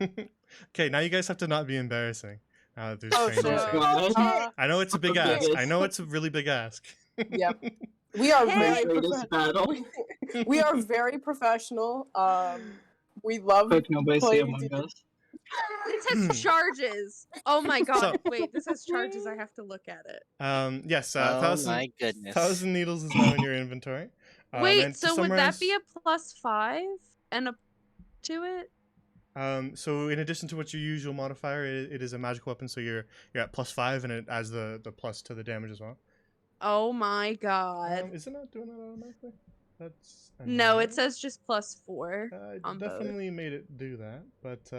okay, now you guys have to not be embarrassing. There's Oh, strangers so- here. God. I know it's a big Okay. ask. I know it's a really big ask. Yep. We are The very greatest battle. we are very professional. We love Quick, nobody see playing Among Us. It says charges. Oh my god. So- Wait, this says charges. I have to look at it. Yes, Oh 1,000 my goodness. 1,000 Needles is now in your inventory. Wait, and to so would that be summarize- a +5 and a to it? So in addition to what's your usual modifier, it is a magical weapon, so you're at +5, and it adds the plus to the damage as well. Oh my god. Is it not doing that automatically? That's No, it annoying. says just +4. I on both. definitely made it do that, but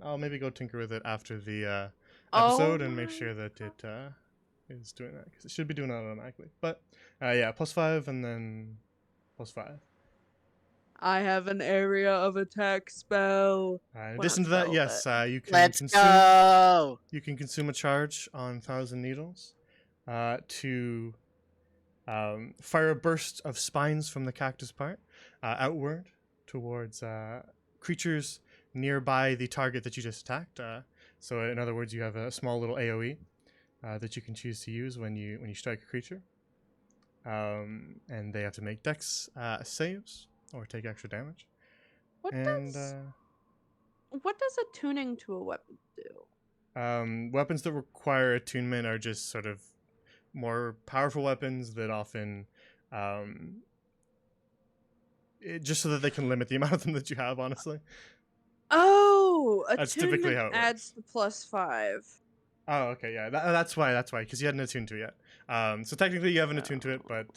I'll maybe go tinker with it after the Oh episode and make my sure that it is doing that, because it should be doing that automatically. But yeah, +5 and then +5. I have an area of attack spell. In Well, addition to not that, spell, yes, you can Let's consume. go. You can consume a charge on 1,000 Needles to fire a burst of spines from the cactus part outward towards creatures nearby the target that you just attacked. So, in other words, you have a small little AoE that you can choose to use when you strike a creature, and they have to make Dex saves or take extra damage. What And does attuning to a weapon do? weapons that require attunement are just sort of more powerful weapons that often just so that they can limit the amount of them that you have, honestly. Oh, That's typically attunement how it adds the +5. Oh, okay, yeah, that's why, because you hadn't attuned to it yet. So technically you haven't attuned to it, but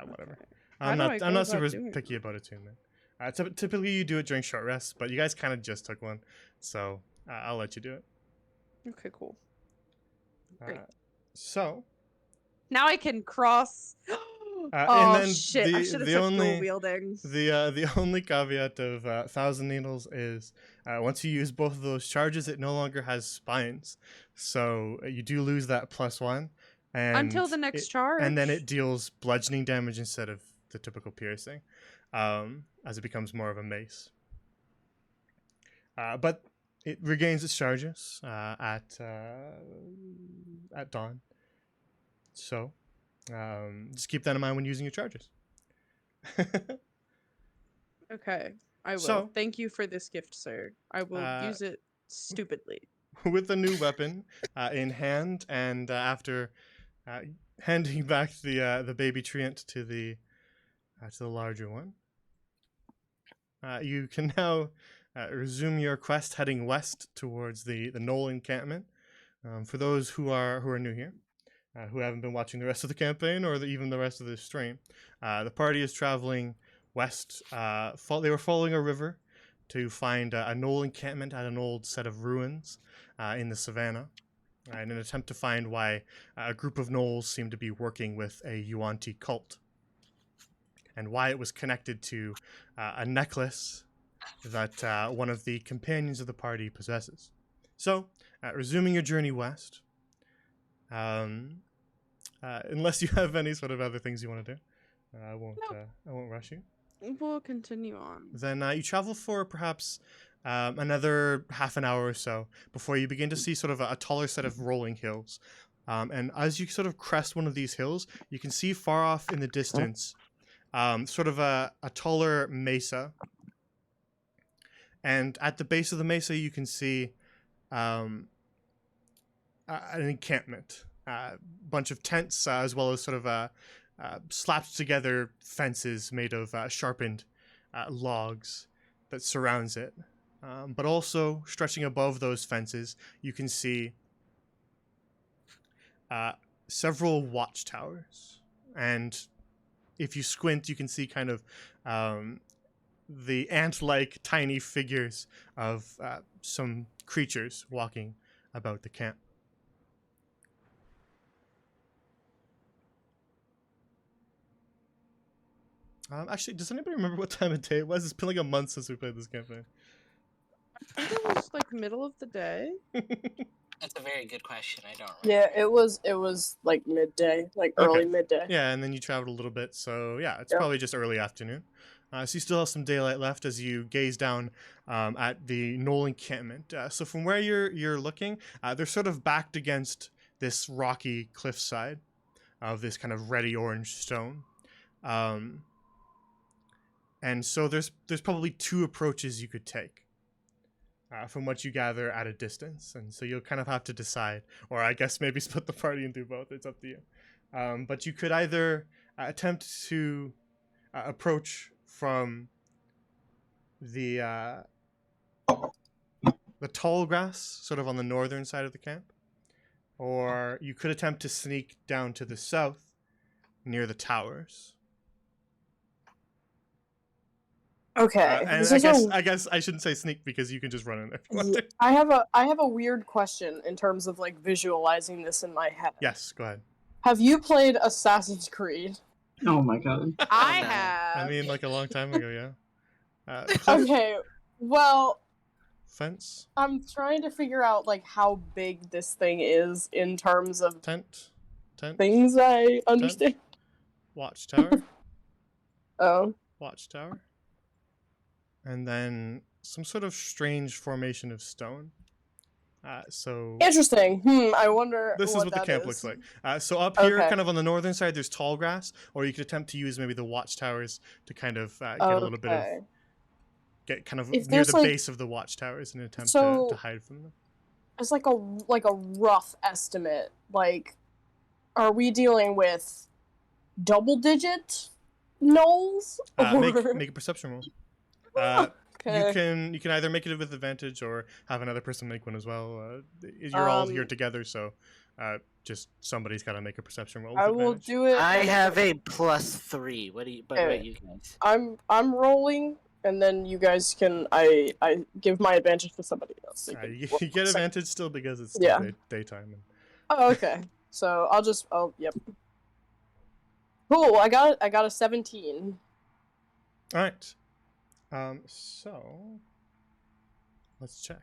whatever. Okay. How I'm do I not go I'm not about super doing picky that? about attunement. Typically you do it during short rests, but you guys kind of just took one, so I'll let you do it. Okay, cool. Great. So Now I can cross. and Oh then shit! I should have the said only dual wielding. the only caveat of 1,000 Needles is once you use both of those charges, it no longer has spines, so you do lose that +1 and Until the next charge. and then it deals bludgeoning damage instead of the typical piercing, as it becomes more of a mace. But it regains its charges at dawn, so just keep that in mind when using your charges. Okay, I will. So- Thank you for this gift, sir. I will use it stupidly. With the new weapon in hand, and after Handing back the baby treant to the larger one. You can now resume your quest, heading west towards the knoll encampment. For those who are new here, who haven't been watching the rest of the campaign or even the rest of the stream, the party is traveling west. They were following a river to find a knoll encampment at an old set of ruins in the savannah, in an attempt to find why a group of gnolls seemed to be working with a Yuan-Ti cult, and why it was connected to a necklace that one of the companions of the party possesses. So, resuming your journey west, unless you have any sort of other things you want to do, I won't rush you. We'll continue on. Then you travel for perhaps another half an hour or so before you begin to see sort of a taller set of rolling hills. And as you sort of crest one of these hills, you can see far off in the distance sort of a taller mesa. And at the base of the mesa, you can see an encampment, a bunch of tents, as well as sort of slapped together fences made of sharpened logs that surrounds it. But also, stretching above those fences, you can see several watchtowers. And if you squint, you can see kind of the ant-like tiny figures of some creatures walking about the camp. Actually, does anybody remember what time of day it was? It's been like a month since we played this campaign. I think it was like middle of the day. That's a very good question. I don't Yeah, remember. it was like midday, like early midday. Yeah, and then you traveled a little bit, so yeah, it's Yep. probably just early afternoon. So you still have some daylight left as you gaze down at the knoll encampment. So from where you're looking, they're sort of backed against this rocky cliffside of this kind of reddy orange stone. And so there's probably two approaches you could take. From what you gather at a distance, and so you'll kind of have to decide, or I guess maybe split the party and do both. It's up to you. But you could either attempt to approach from the tall grass, sort of on the northern side of the camp, or you could attempt to sneak down to the south near the towers. Okay, And this I guess I shouldn't say sneak because you can just run in there if you want to. I have a weird question in terms of like visualizing this in my head. Yes, go ahead. Have you played Assassin's Creed? Oh my god. I no. have. I mean, like a long time ago, yeah. Okay, well, Fence, I'm trying to figure out like how big this thing is in terms of tent, things I understand. watchtower, Oh, watchtower, and then some sort of strange formation of stone. So interesting. I wonder. this is what the that camp is. looks like. So up here, Okay. kind of on the northern side, there's tall grass, or you could attempt to use maybe the watchtowers to kind of get a little bit of Okay. get kind of If near there's, the like- base of the watchtowers in an attempt So- to hide from them. It's like a rough estimate. Like, are we dealing with double-digit gnolls? Make a perception roll. Okay. You can either make it with advantage or have another person make one as well. You're all here together, so just somebody's got to make a perception roll. With I will advantage. do it. I have a +3. What do you? But Okay. what you guys? I'm rolling, and then you guys can. I give my advantage to somebody else. So You can roll get second. advantage still because it's still Yeah. daytime. Oh, okay. So I'll just. Oh, yep. Cool. I got a 17. All right. So let's check.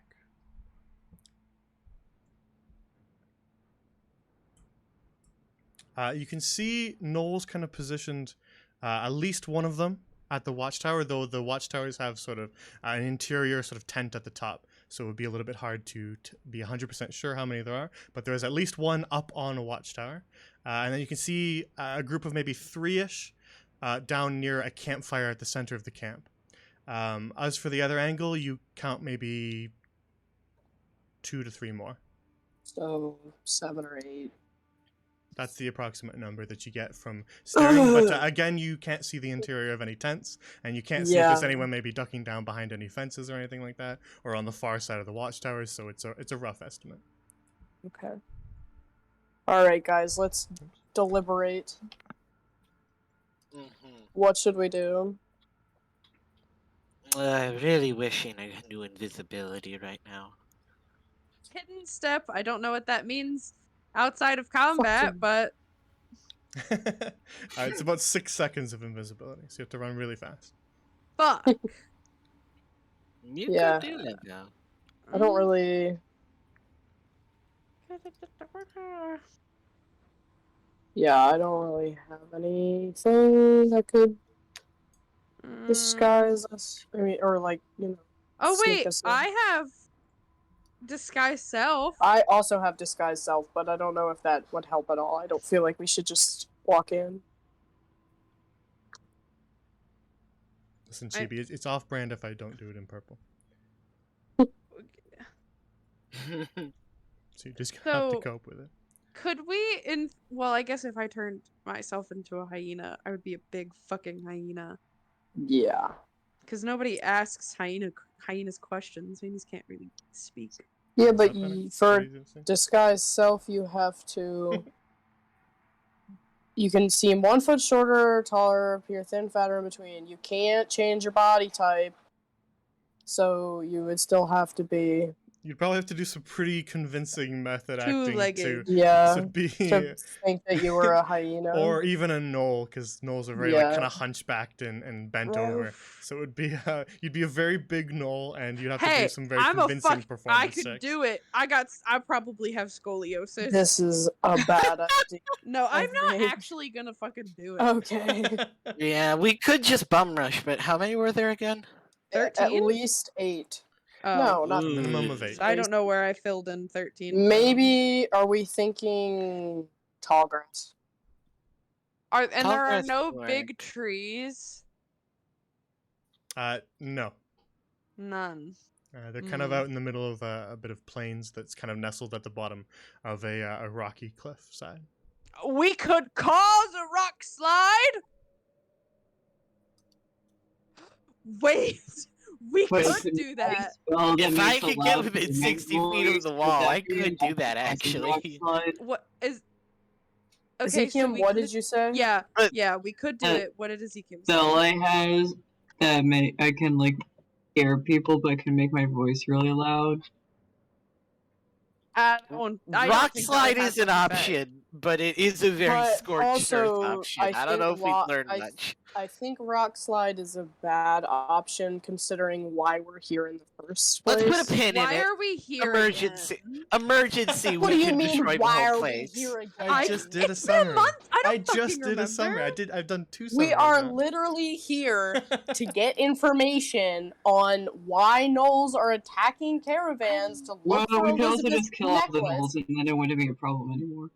You can see gnolls kind of positioned, at least one of them at the watchtower, though the watchtowers have sort of an interior sort of tent at the top, so it would be a little bit hard to be 100% sure how many there are, but there is at least one up on a watchtower. And then you can see a group of maybe 3-ish down near a campfire at the center of the camp. As for the other angle, you count maybe 2 to 3 more. So 7 or 8. That's the approximate number that you get from staring. But again, you can't see the interior of any tents, and you can't see if there's Yeah. anyone maybe ducking down behind any fences or anything like that, or on the far side of the watchtowers. So it's a rough estimate. Okay. Alright, guys, let's deliberate. What should we do? I'm really wishing I knew invisibility right now. Hidden step. I don't know what that means outside of combat, Fucking- but It's about 6 seconds of invisibility, so you have to run really fast. fuck. You Yeah. could do that though. I don't really... Yeah, I don't really have anything that could disguise us. I mean, or like, you know... Oh sneak wait, us in. I have disguise self. I also have disguise self, but I don't know if that would help at all. I don't feel like we should just walk in. Listen, Chibi, it's off-brand if I don't do it in purple. So you just have to So- cope with it. Could we well, I guess if I turned myself into a hyena, I would be a big fucking hyena. Yeah. Because nobody asks hyenas questions. Hyenas can't really speak. Yeah, Is but that better? for What are you gonna say? disguise self, you have to... You can seem 1 foot shorter or taller, appear thin, fat, or in between. You can't change your body type, so you would still have to be... You'd probably have to do some pretty convincing method acting Two-legged. Yeah, to be, to think that you were a hyena. or even a gnoll, because gnolls are very like kind of hunchbacked and bent over. Roof. So it would be you'd be a very big gnoll, and you'd have to Hey, do some very I'm a convincing fuck. performance I could checks. do it. I probably have scoliosis. This is a bad idea. No, I'm not Okay. actually gonna fucking do it. Okay. Yeah, we could just bum rush, but how many were there again? At 13? least 8. Oh. No, not Ooh. Minimum of 8. I don't know where I filled in 13. Maybe, are we thinking tall grass? And there are Congress no work. big trees. No. None. They're kind of out in the middle of a bit of plains that's kind of nestled at the bottom of a rocky cliff side. We could cause a rock slide. Wait, we Wait, could do that. If I could get within 60 feet of the wall, I could do that actually. What is? Okay, Ezekiel, we what could- did you say? Yeah, But- yeah, we could do it. What did Ezekiel say? Bella has that I can like scare people, but I can make my voice really loud. I don't Rock think that slide would is have an an effect. option, but it is a very But scorched earth also, option. I I don't know if think we've learned I- much. I think rock slide is a bad option considering why we're here in the first place. Let's put a pin in Why it. are we here? Emergency. again? Emergency, What we do you can mean? destroy the Why whole are place. we here again? I just did a It's been a summary. month. I don't just fucking did a summary. remember. I've done 2 summaries. We are now. literally here to get information on why gnolls are attacking caravans to Well, look for we could also Elizabeth's just kill off the necklace. gnolls, and then it wouldn't be a problem anymore.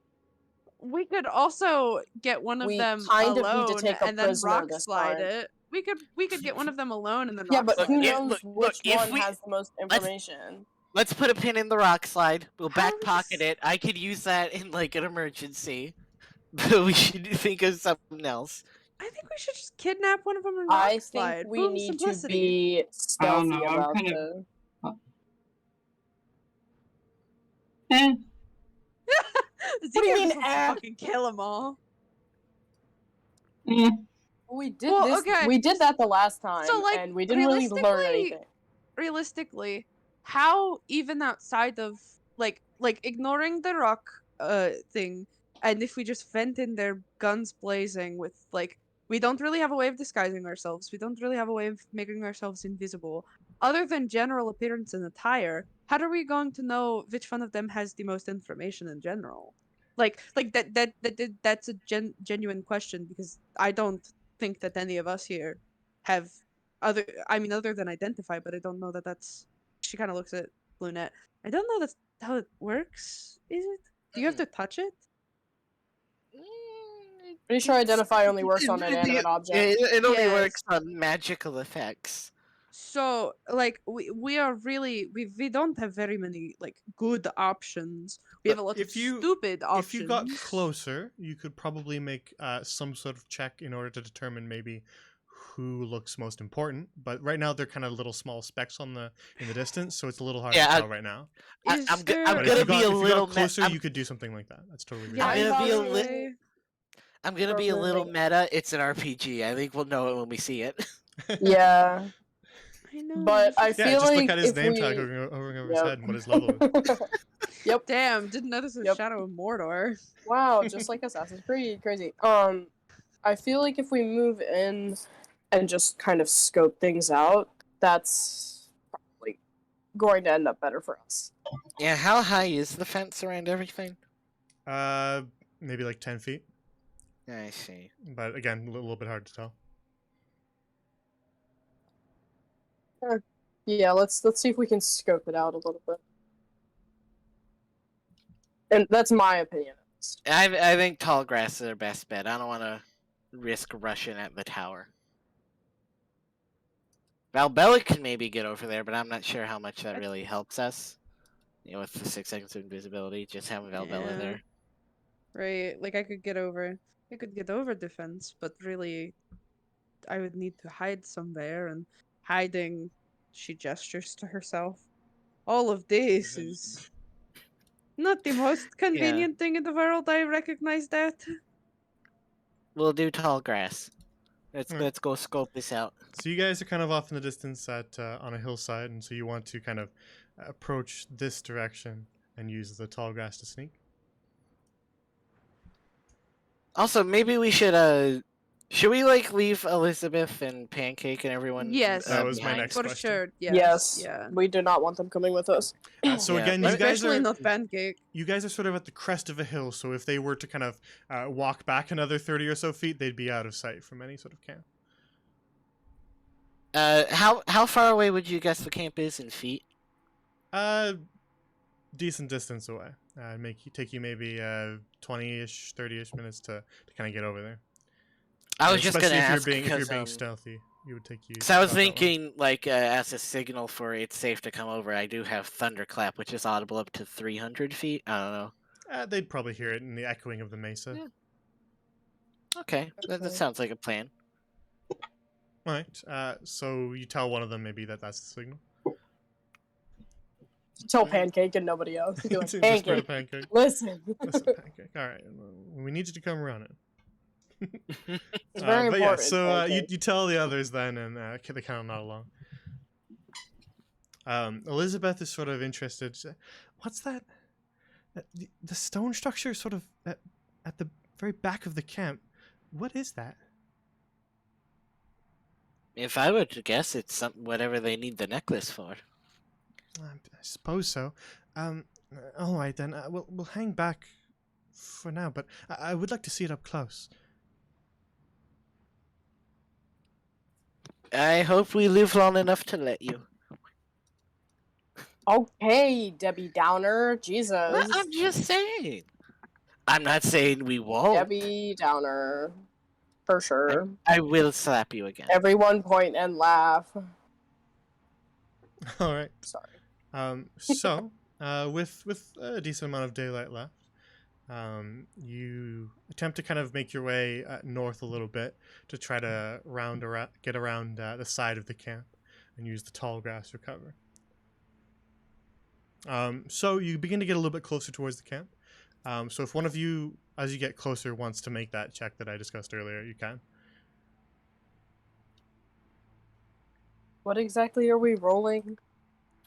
We could also get one of We them kind of alone need to take a and then prisoner rock this slide time. it. We could get one of them alone and then Yeah, rock but slide who it. Yeah, knows look, which if one we- has the most information? Let's put a pin in the rock slide. We'll How back is- pocket it. I could use that in like an emergency. But we should think of something else. I think we should just kidnap one of them and rock I slide. think we Boom, need simplicity. to be I don't stealthy know, I'm about kind this. Eh, Ezekiel mean, just wants to eh? fucking kill them all. eh. We did Well, this. okay. We did that the last time, So, like, and we didn't really learn realistically- anything. Realistically, how even outside of like ignoring the rock thing, and if we just vent in there guns blazing with like we don't really have a way of disguising ourselves. We don't really have a way of making ourselves invisible. Other than general appearance and attire, how are we going to know which one of them has the most information in general? That's a genuine question because I don't think that any of us here have other than identify, but I don't know that that's. She kind of looks at Lunette. I don't know that's how it works. Is it? Do you have to touch it? Pretty sure identify only works on It- inanimate it- objects. It only Yes. works on magical effects. So like we are really we don't have very many like good options. We have a lot of stupid options. If you got closer, you could probably make some sort of check in order to determine maybe who looks most important. But right now they're kind of little small specks in the distance, so it's a little hard to tell right now. Is I'm there... gonna be a If you little got closer, you could do something like that. That's totally Yeah, reasonable. I'm gonna be a probably- little. I'm gonna be a little meta. It's an RPG. I think we'll know it when we see it. Yeah, I know. but I Yeah, feel just like look at his if name we... tag hovering over his Yep. head and what his level is. Yep. Damn, didn't notice the Yep. Shadow of Mordor. Wow, just like Assassin's Creed, crazy. I feel like if we move in and just kind of scope things out, that's probably going to end up better for us. Yeah, how high is the fence around everything? Maybe like 10 feet, I see. but again, a little bit hard to tell. Yeah, let's see if we can scope it out a little bit. And that's my opinion. I think tall grass is our best bet. I don't want to risk rushing at the tower. Valbella can maybe get over there, but I'm not sure how much that really helps us. You know, with the 6 seconds of invisibility, just having Valbella Yeah. there. Right, like I could get over defense, but really I would need to hide somewhere, and hiding, she gestures to herself. All of this is not the most convenient thing in the world, I recognize that. We'll do tall grass. Alright. Let's go scope this out. So you guys are kind of off in the distance at on a hillside, and so you want to kind of approach this direction and use the tall grass to sneak. Also, maybe we should we like leave Elizabeth and Pancake and everyone? Yes, That was my behind? next for question. sure. Yes, Yes, yeah. we do not want them coming with us. So Yeah, again, but- you guys Especially are not Pancake. you guys are sort of at the crest of a hill. So if they were to kind of walk back another 30 or so feet, they'd be out of sight from any sort of camp. How far away would you guess the camp is in feet? Decent distance away. Take you maybe 20-ish, 30-ish minutes to kind of get over there. I was just Especially gonna if ask you're being because stealthy, it would take you. I was about that long. thinking like as a signal for it's safe to come over. I do have thunderclap, which is audible up to 300 feet. I don't know. They'd probably hear it in the echoing of the mesa. Yeah. Okay, that sounds like a plan. All right. So you tell one of them maybe that's the signal. Tell Pancake and nobody else. Be like, Just spread a Pancake, pancake. listen. Listen, Pancake. All right, we need you to come around it. It's very but important. yeah, so Pancake. you tell the others then, and they kind of nod along. Elizabeth is sort of interested. She's like, what's that? The stone structure, sort of at the very back of the camp. What is that? If I were to guess, it's whatever they need the necklace for. I suppose so. All right then. We'll hang back for now, but I would like to see it up close. I hope we live long enough to let you. Okay, Debbie Downer. Jesus. Well, I'm just saying. I'm not saying we won't. Debbie Downer. For sure. I will slap you again. Everyone point and laugh. All right. Sorry. So, with a decent amount of daylight left, you attempt to kind of make your way north a little bit to try to get around the side of the camp and use the tall grass for cover. So you begin to get a little bit closer towards the camp. So if one of you, as you get closer, wants to make that check that I discussed earlier, you can. What exactly are we rolling?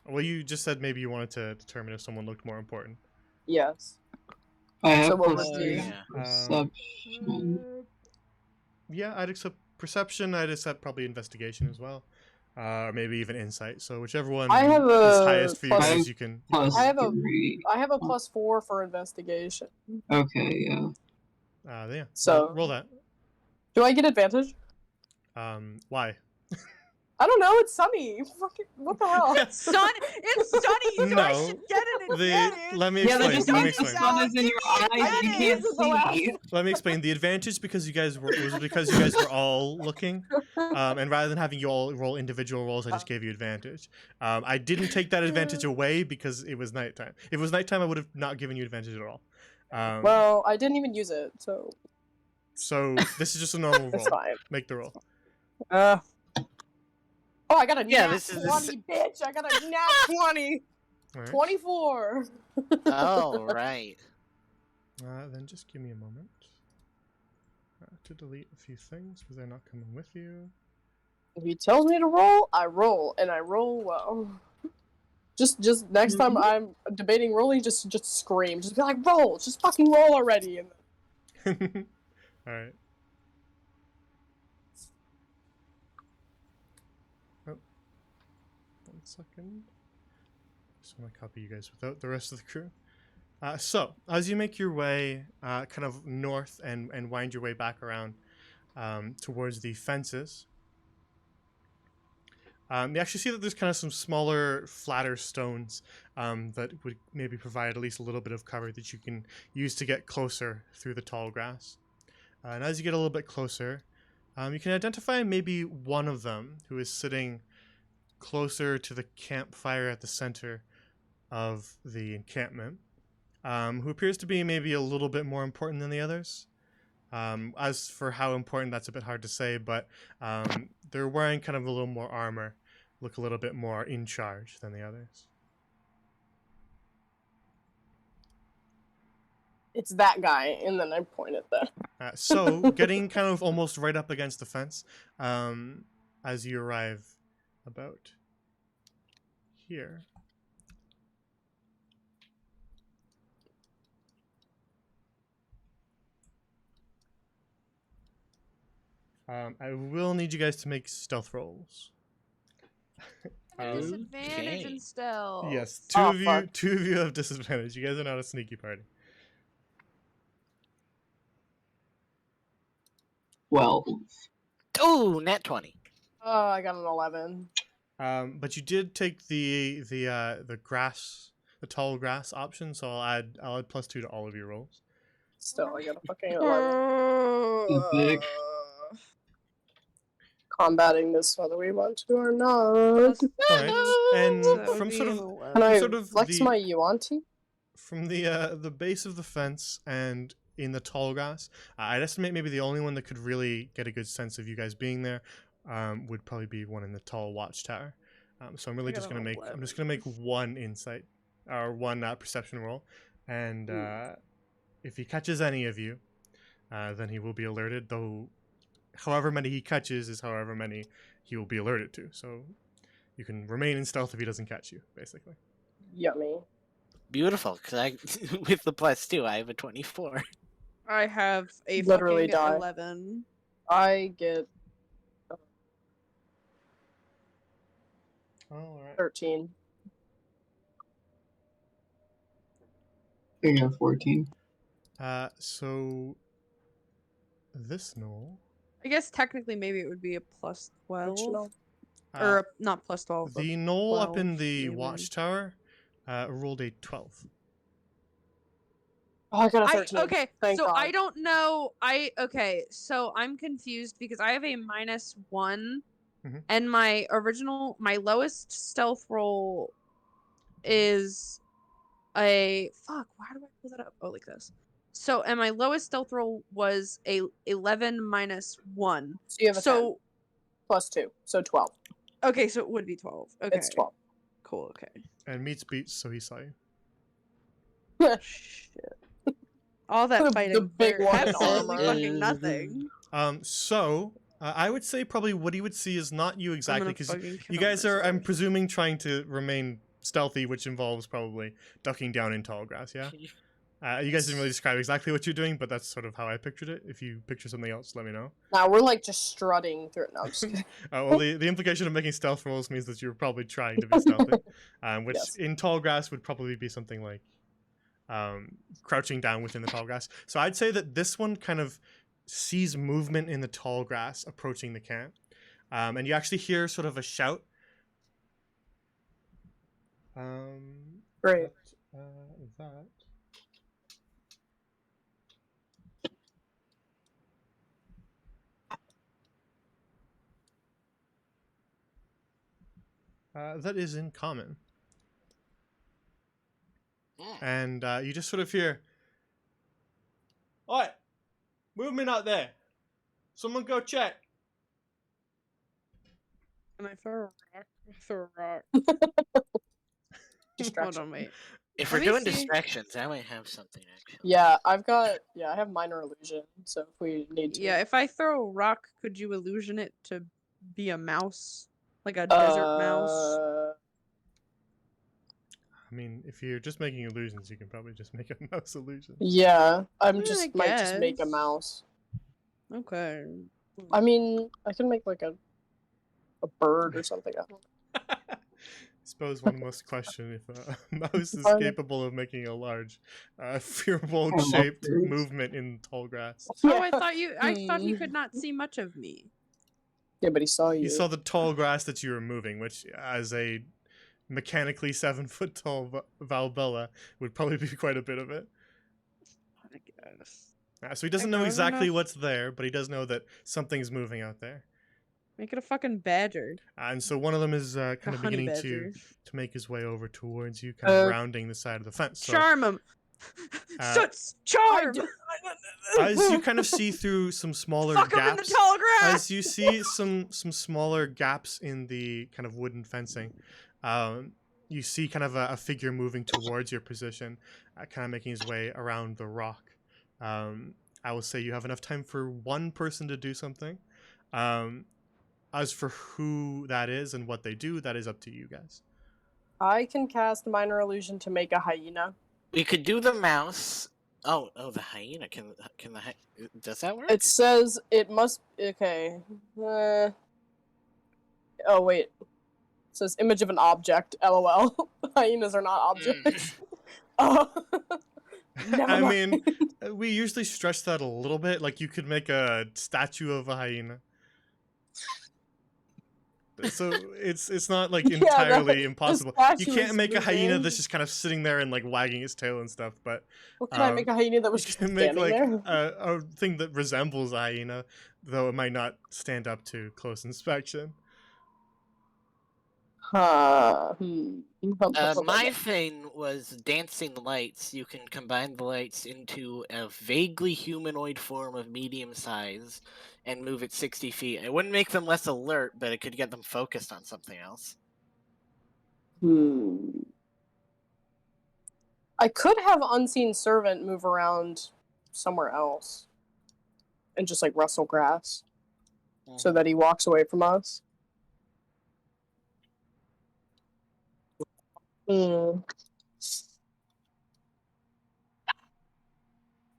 Well, you just said maybe you wanted to determine if someone looked more important. Yes. I have So what plus would three be- perception. Yeah, I'd accept perception. I'd accept probably investigation as well, or maybe even insight. So whichever one I have is a highest for you plus- guys, you can. Plus I have a- 3. I have a +4 for investigation. Okay, yeah. Yeah. So- roll that. Do I get advantage? Why? I don't know. It's sunny. Fucking, what the hell? It's sunny. You guys No, should get an advantage. Let me Yeah, that explain. just Let me means the explain. sun is in your eyes and you can't This is the last. see. Let me explain. The advantage because you guys were all looking, and rather than having you all roll individual rolls, I just gave you advantage. I didn't take that advantage away because it was nighttime. If it was nighttime, I would have not given you advantage at all. Well, I didn't even use it, so So this is just a normal it's roll. fine. Make the roll. Oh, I got a Yeah, nat this is 20, bitch. I got a nat 20. All right. 24. Oh, right. Then just give me a moment to delete a few things because they're not coming with you. If he tells me to roll, I roll, and I roll well. Just next time I'm debating rolling, just scream. Just be like, roll! Just fucking roll already! And All right. Oh, 1 second. Just want to copy you guys without the rest of the crew. So, as you make your way kind of north and wind your way back around towards the fences, you actually see that there's kind of some smaller, flatter stones that would maybe provide at least a little bit of cover that you can use to get closer through the tall grass. And as you get a little bit closer, you can identify maybe one of them who is sitting closer to the campfire at the center of the encampment, who appears to be maybe a little bit more important than the others. As for how important, that's a bit hard to say, but they're wearing kind of a little more armor, look a little bit more in charge than the others. it's that guy, and then I point at that. So, getting kind of almost right up against the fence, as you arrive about here. I will need you guys to make stealth rolls. Disadvantage Okay. and stealth. Yes, Oh, two fuck. of you have disadvantage. You guys are not a sneaky party. 12. Oh, nat 20. Oh, I got an 11. But you did take the grass, the tall grass option, so I'll add +2 to all of your rolls. Still, I got a fucking 11. Epic. Combating this whether we want to or not. All right, and So that would from be sort an of 11. Can I sort of flex the- my Yuanti? from the base of the fence and in the tall grass, I'd estimate maybe the only one that could really get a good sense of you guys being there would probably be one in the tall watchtower. So I'm really I got just gonna an make 1 insight or 1 perception roll, and if he catches any of you, then he will be alerted. Though, however many he catches is however many he will be alerted to. So you can remain in stealth if he doesn't catch you, basically. Yummy. Beautiful, because I, with the +2, I have a 24. I have a Literally fucking die. 11. I get All right. 13. I got 14. So this knoll, I guess technically maybe it would be a +12. Functional. Or not +12. but the knoll up in 12 the human. watchtower rolled a 12. Oh, I got a 13. Okay, Thank so God. I don't know. Okay, so I'm confused because I have a -1, Mhm. and my lowest stealth roll is a fuck. Why do I pull that up? Oh, like this. So, and my lowest stealth roll was a 11 -1. So you have a 10 So, plus 2, so 12. okay, so it would be 12. Okay, It's 12. cool. Okay. And meets beats, so he saw you. Shit. All that The fighting big for one in absolutely armor. fucking nothing. So I would say probably what he would see is not you I'm exactly, gonna because fucking you kill guys are, I'm myself. presuming, trying to remain stealthy, which involves probably ducking down in tall grass, yeah? You guys didn't really describe exactly what you're doing, but that's sort of how I pictured it. If you picture something else, let me know. Now we're like just strutting through it. No, I'm just kidding. Well, the implication of making stealth rolls means that you're probably trying to be stealthy, which Yes. in tall grass would probably be something like crouching down within the tall grass. So I'd say that this one kind of sees movement in the tall grass approaching the camp. And you actually hear sort of a shout. Great. That. That is in common. And you just sort of hear, "Oi! Movement out there! Someone go check!" Can I throw a rock? Throw a rock. Hold Distraction. on, wait. If Let we're me doing see. distractions, I might have something actually. Yeah, I have minor illusion, so if we need to. Yeah, if I throw a rock, could you illusion it to be a mouse? Like a desert mouse? I mean, if you're just making illusions, you can probably just make a mouse illusion. Yeah, I might just make a guess. mouse. Okay. I mean, I can make like a bird or something. I don't know. I suppose one must question if a mouse is Fine. capable of making a large, fearful I love shaped birds. movement in tall grass. Oh, I thought he Hmm. could not see much of me. Yeah, but he saw you. You saw the tall grass that you were moving, which, as a mechanically 7-foot tall Valbella, would probably be quite a bit of it. I guess. So he doesn't know grow exactly enough- what's there, but he does know that something's moving out there. Make it a fucking badger. And so one of them is A kind of honey beginning badger. to make his way over towards you, kind of rounding the side of the fence. So Charm him! Uh, Suits! Charm! as you kind of see through some smaller Fuck him in the gaps, tall grass! as you see some smaller gaps in the kind of wooden fencing, you see kind of a figure moving towards your position, kind of making his way around the rock. I will say you have enough time for one person to do something. As for who that is and what they do, that is up to you guys. I can cast minor illusion to make a hyena. We could do the mouse. Oh, the hyena. Can the does that work? It says it must. Okay. Oh wait. It says image of an object. LOL. Hyenas are not objects. Oh. Never I mind. mean, we usually stretch that a little bit. Like, you could make a statue of a hyena. So it's not like Yeah, entirely the impossible. You statue can't is make a hyena moving. that's just kind of sitting there and like wagging its tail and stuff. But Well, can I make a hyena that was you just can make standing like there? a thing that resembles a hyena, though it might not stand up to close inspection. My thing was dancing lights. You can combine the lights into a vaguely humanoid form of medium size and move it 60 feet. It wouldn't make them less alert, but it could get them focused on something else. I could have unseen servant move around somewhere else and just like rustle grass so that he walks away from us.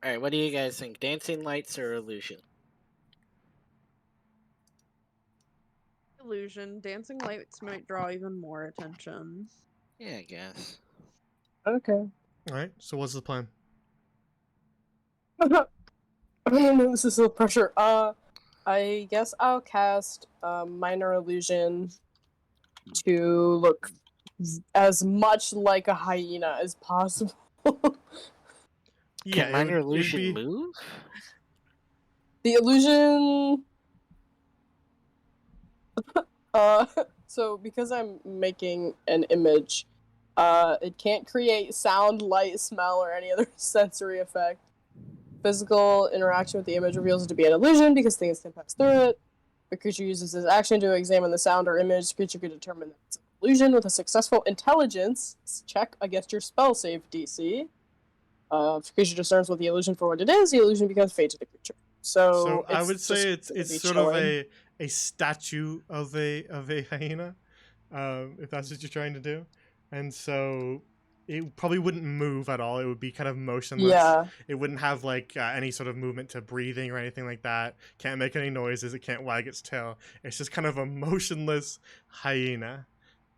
Alright, what do you guys think? Dancing lights or illusion? Illusion. Dancing lights might draw even more attention. Yeah, I guess. Okay. All right. So what's the plan? I don't know. This is a pressure. I guess I'll cast minor illusion to look as much like a hyena as possible. Yeah, Can minor it would illusion be- move? The illusion. So because I'm making an image, it can't create sound, light, smell, or any other sensory effect. Physical interaction with the image reveals it to be an illusion because things can pass through it. The creature uses this action to examine the sound or image. The creature could determine that it's an illusion with a successful intelligence check against your spell save DC. If the creature discerns what the illusion for what it is, the illusion becomes fate to the creature. So I it's would say just gonna it's be sort chilling. of a statue of a hyena, if that's what you're trying to do, and so it probably wouldn't move at all. It would be kind of motionless. Yeah. It wouldn't have like any sort of movement to breathing or anything like that. Can't make any noises. It can't wag its tail. It's just kind of a motionless hyena.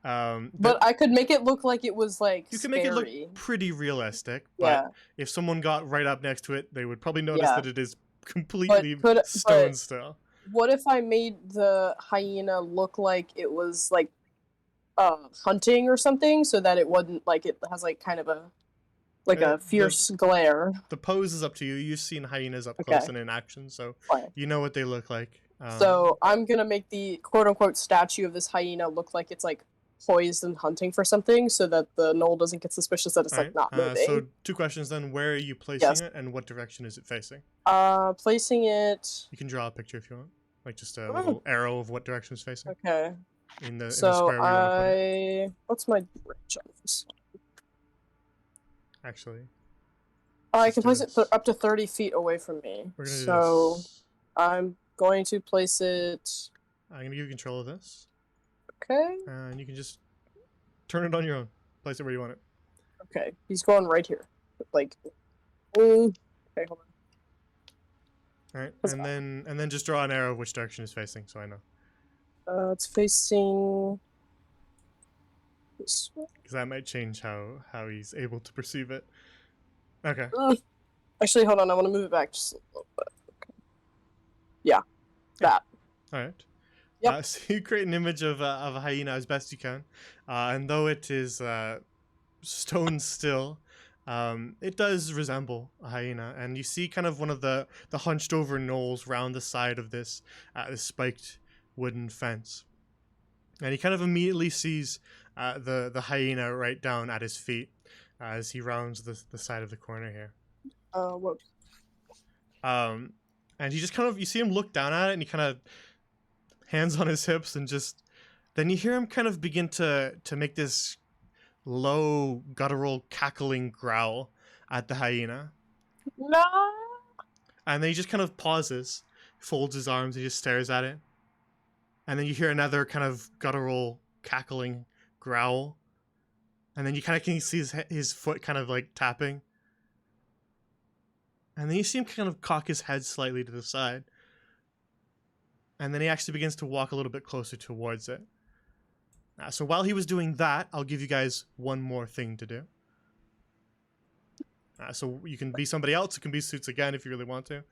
But I could make it look like it was like you scary. can make it look pretty realistic, but Yeah. if someone got right up next to it, they would probably notice Yeah. that it is completely could- stone but- still. what if I made the hyena look like it was like hunting or something, so that it wasn't like it has like kind of a fierce glare. The pose is up to you. You've seen hyenas up Okay. close and in action, so Fine. you know what they look like. So I'm gonna make the quote-unquote statue of this hyena look like it's like poised and hunting for something, so that the gnoll doesn't get suspicious that it's like not moving. So 2 questions then. Where are you placing it, and what direction is it facing? Placing it. You can draw a picture if you want, like just a little arrow of what direction it's facing. Okay. In the So square where you want to put it. what's my range on this? Actually, I can place it up to 30 feet away from me. we're gonna do So this. I'm going to place it. I'm gonna give you control of this, Okay. and you can just turn it on your own. Place it where you want it. Okay. He's going right here. Like. Okay, hold on. All right, and then just draw an arrow of which direction it's facing, so I know. It's facing this way. Because that might change how he's able to perceive it. Okay. Actually, hold on. I want to move it back just a little bit. Okay. Yeah, that. All right. Yep. So you create an image of a hyena as best you can, and though it is stone still, it does resemble a hyena, and you see kind of one of the hunched over knolls round the side of this spiked wooden fence, and he kind of immediately sees the hyena right down at his feet as he rounds the side of the corner here. What? And he just kind of, you see him look down at it, and he kind of hands on his hips, and just then you hear him kind of begin to make this low guttural cackling growl at the hyena, No. and then he just kind of pauses, folds his arms, and just stares at it. And then you hear another kind of guttural cackling growl. And then you kind of can see his foot kind of like tapping. And then you see him kind of cock his head slightly to the side. And then he actually begins to walk a little bit closer towards it. So while he was doing that, I'll give you guys one more thing to do. So you can be somebody else. It can be Suits again if you really want to.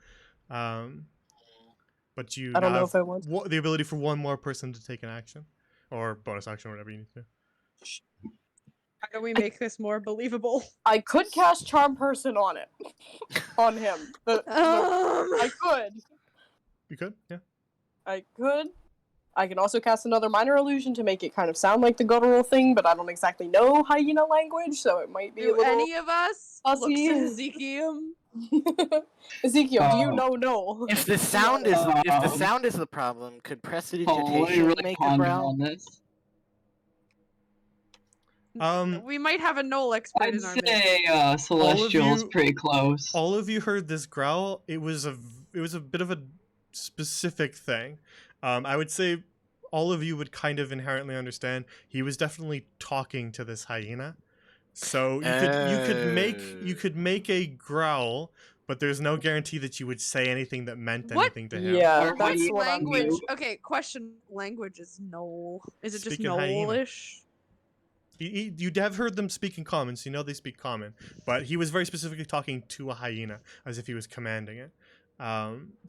But you I don't now know have if I want the ability for one more person to take an action. Or bonus action, or whatever you need to do. How do we make this more believable? I could cast Charm Person on it. On him. I could. You could? Yeah. I could. I can also cast another minor illusion to make it kind of sound like the guttural thing, but I don't exactly know hyena language, so it might be a Do little any of us look fuzzy. to Ezekiel? Ezekiel, do you know no? If the sound is the problem, could Let me prestidigitation really make a ponder growl? on this. We might have a Knoll expert I'd in our midst. say Celestial's you- pretty close. All of you heard this growl. It was a bit of a specific thing. I would say all of you would kind of inherently understand he was definitely talking to this hyena. So you could make a growl, but there's no guarantee that you would say anything that meant What? anything to him. Yeah, Or that's hyena what I'm Language. doing. Okay, question. Language is Knoll. Is it just Speaking hyena. Knoll-ish? You have heard them speak in common, so you know they speak common. But he was very specifically talking to a hyena, as if he was commanding it.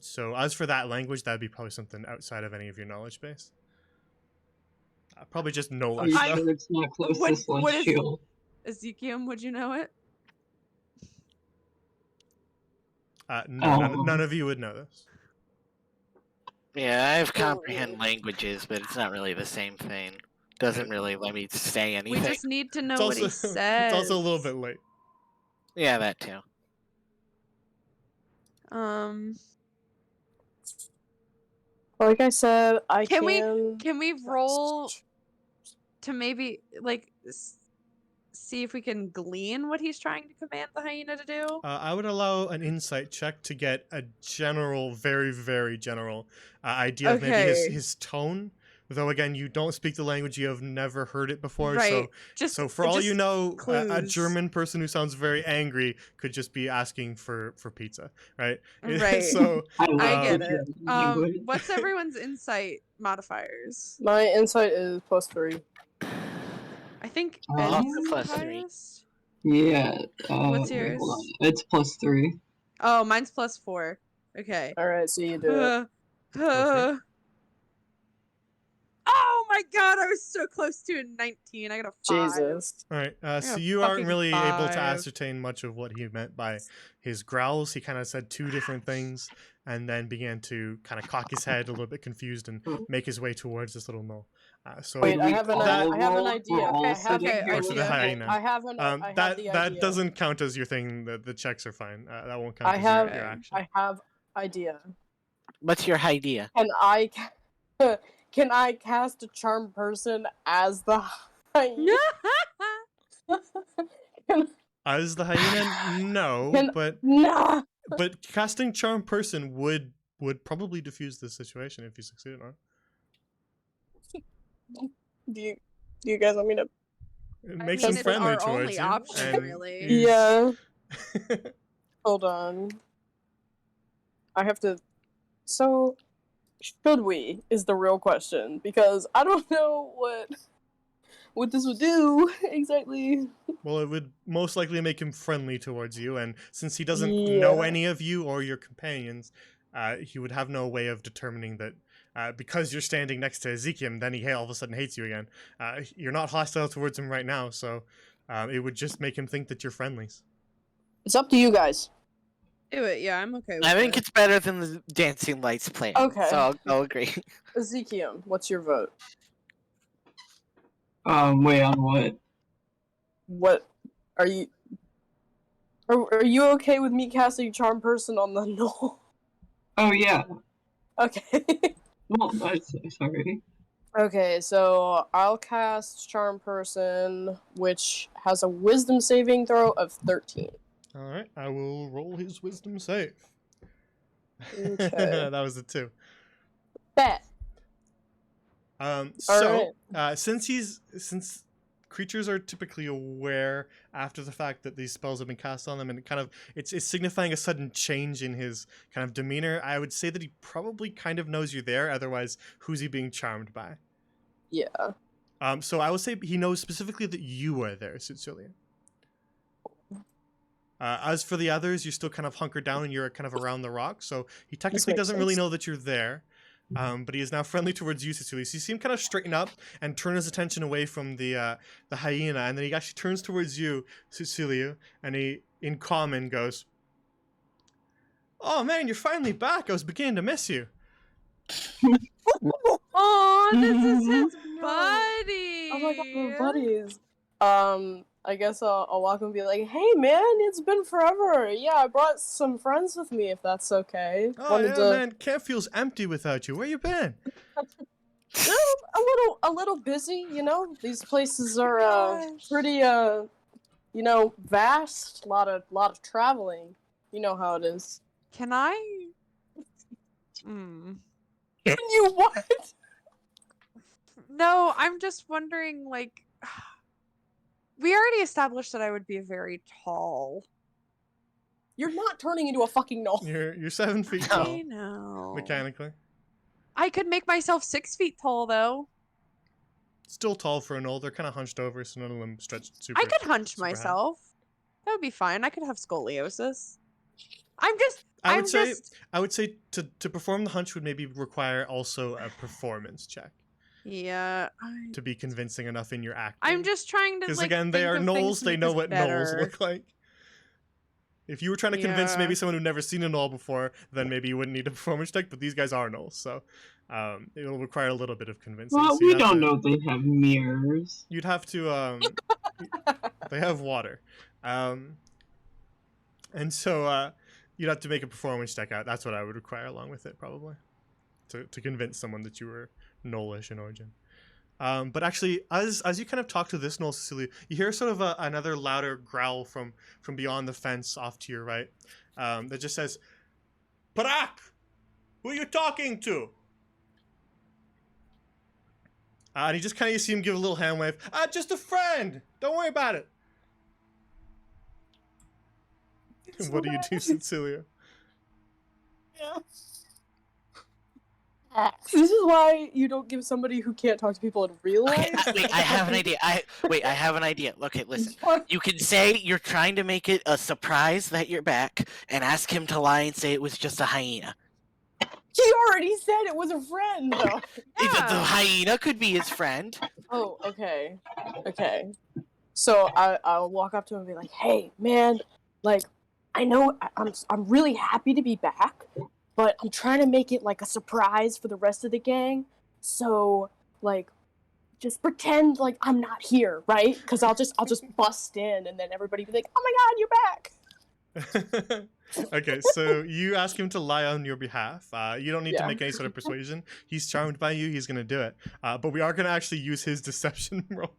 So as for that language, that'd be probably something outside of any of your knowledge base. Probably just I'm knowledge. sure it's not close What- to what is- Celestial. Ezekiel, would you know it? None of you would know this. Yeah, I have comprehend languages, but it's not really the same thing. Doesn't really let me say We anything. just need to know It's what he also says. it's also a little bit late. Yeah, that too. Like I said, I Can can. Can we roll to maybe like see if we can glean what he's trying to command the hyena to do? I would allow an insight check to get a general, very, very general idea of maybe Okay. his tone. Though again, you don't speak the language, you have never heard it before. Right. Just So for all you just know, a clues. German person who sounds very angry could just be asking for pizza, right? Right. So I love get the it. German language. What's everyone's insight modifiers? My insight is +3. I think I'll Ben's go the plus 3. highest. Yeah. What's wait, yours? hold on. It's +3. Oh, mine's +4. Okay. Alright, so you do it. for it. Oh my god, I was so close to a 19. I got a 5. Jesus. All right. So a you aren't fucking really able to 5. ascertain much of what he meant by his growls. He kind of said two different things, and then began to kind of cock his head, a little bit confused, and make his way towards this little knoll. So Wait, I have an that, idea. We're all I have sitting okay, here to the idea. hyena. I have an. I have the that idea. doesn't count as your thing. The checks are fine. That won't count I as have. your action. I have idea. What's your idea? Can I? Can I cast a charm person as the hyena? As the hyena, no, but Nah. casting charm person would probably diffuse the situation if you succeeded on it. Do you guys want me to? Make mean, him it's friendly our towards only you. option, and really. he's- Yeah. Hold on. I have to. So, should we? Is the real question, because I don't know what this would do exactly. Well, it would most likely make him friendly towards you, and since he doesn't know any of you or your companions, he would have no way of determining that because you're standing next to Ezekiel, then he all of a sudden hates you again. You're not hostile towards him right now, so it would just make him think that you're friendlies. It's up to you guys. Do it, yeah, I'm okay with I think it. it's better than the dancing lights plan. Okay. So I'll agree. Ezekiel, what's your vote? Wait, on what? What are you? Are you okay with me casting charm person on the knoll? Oh yeah. Okay. Well, sorry. Okay, so I'll cast charm person, which has a wisdom saving throw of 13. All right, I will roll his wisdom save. Okay. That was a 2. Bet. Since creatures are typically aware after the fact that these spells have been cast on them, and it's signifying a sudden change in his kind of demeanor, I would say that he probably kind of knows you're there. Otherwise, who's he being charmed by? Yeah. So I would say he knows specifically that you are there, Cecilia. As for the others, you're still kind of hunkered down and you're kind of around the rock, so he technically makes doesn't really sense. know that you're there. But he is now friendly towards you, Cecilia. So you see him kind of straighten up and turn his attention away from the hyena, and then he actually turns towards you, Cecilia, and he, in common, goes, "Oh man, you're finally back. I was beginning to miss you." Oh, this is his buddy. Oh my god, we're buddies. I guess I'll walk and be like, "Hey man, it's been forever. Yeah, I brought some friends with me, if that's okay." Oh yeah, man, camp feels empty without you. Where you been? A little busy, you know. These places are Gosh. pretty vast. A lot of traveling. You know how it is. Can I? Hmm. Can you what? No, I'm just wondering, like, we already established that I would be very tall. You're not turning into a fucking gnoll. You're 7 feet I tall, know. mechanically. I could make myself 6 feet tall, though. Still tall for an old. They're kind of hunched over, so none of them stretched super. I could hunch super high. myself. That would be fine. I could have scoliosis. I would say to perform the hunch would maybe require also a performance check Yeah. to be convincing enough in your acting. I'm just trying to, because like, again, they think are of gnolls. things to They make know this what better. gnolls look like. If you were trying to convince Yeah. maybe someone who'd never seen a gnoll before, then maybe you wouldn't need a performance check. But these guys are gnolls, so it'll require a little bit of convincing. Well, So you'd we have don't to- know they have mirrors. You'd have to. They have water, and so you'd have to make a performance check out. That's what I would require along with it, probably, to convince someone that you were gnollish in origin. But actually, as you kind of talk to this gnoll, Cecilia, you hear sort of another louder growl from beyond the fence off to your right, that just says, "Parak, who are you talking to?" And you just kind of see him give a little hand wave. Just a friend. Don't worry about it. What do you do, Cecilia? Yeah. This is why you don't give somebody who can't talk to people in real Okay, life. wait, I have an idea. I have an idea. Okay, listen. You can say you're trying to make it a surprise that you're back, and ask him to lie and say it was just a hyena. He already said it was a friend, though. Even the Yeah. hyena could be his friend. Oh, okay. Okay. So I'll walk up to him and be like, "Hey, man, like, I know I'm really happy to be back, but I'm trying to make it like a surprise for the rest of the gang. So, like, just pretend like I'm not here, right? Because I'll just bust in, and then everybody be like, "Oh my God, you're back!" Okay, so you ask him to lie on your behalf. You don't need to Yeah. make any sort of persuasion. He's charmed by you. He's gonna do it. But we are gonna actually use his deception roll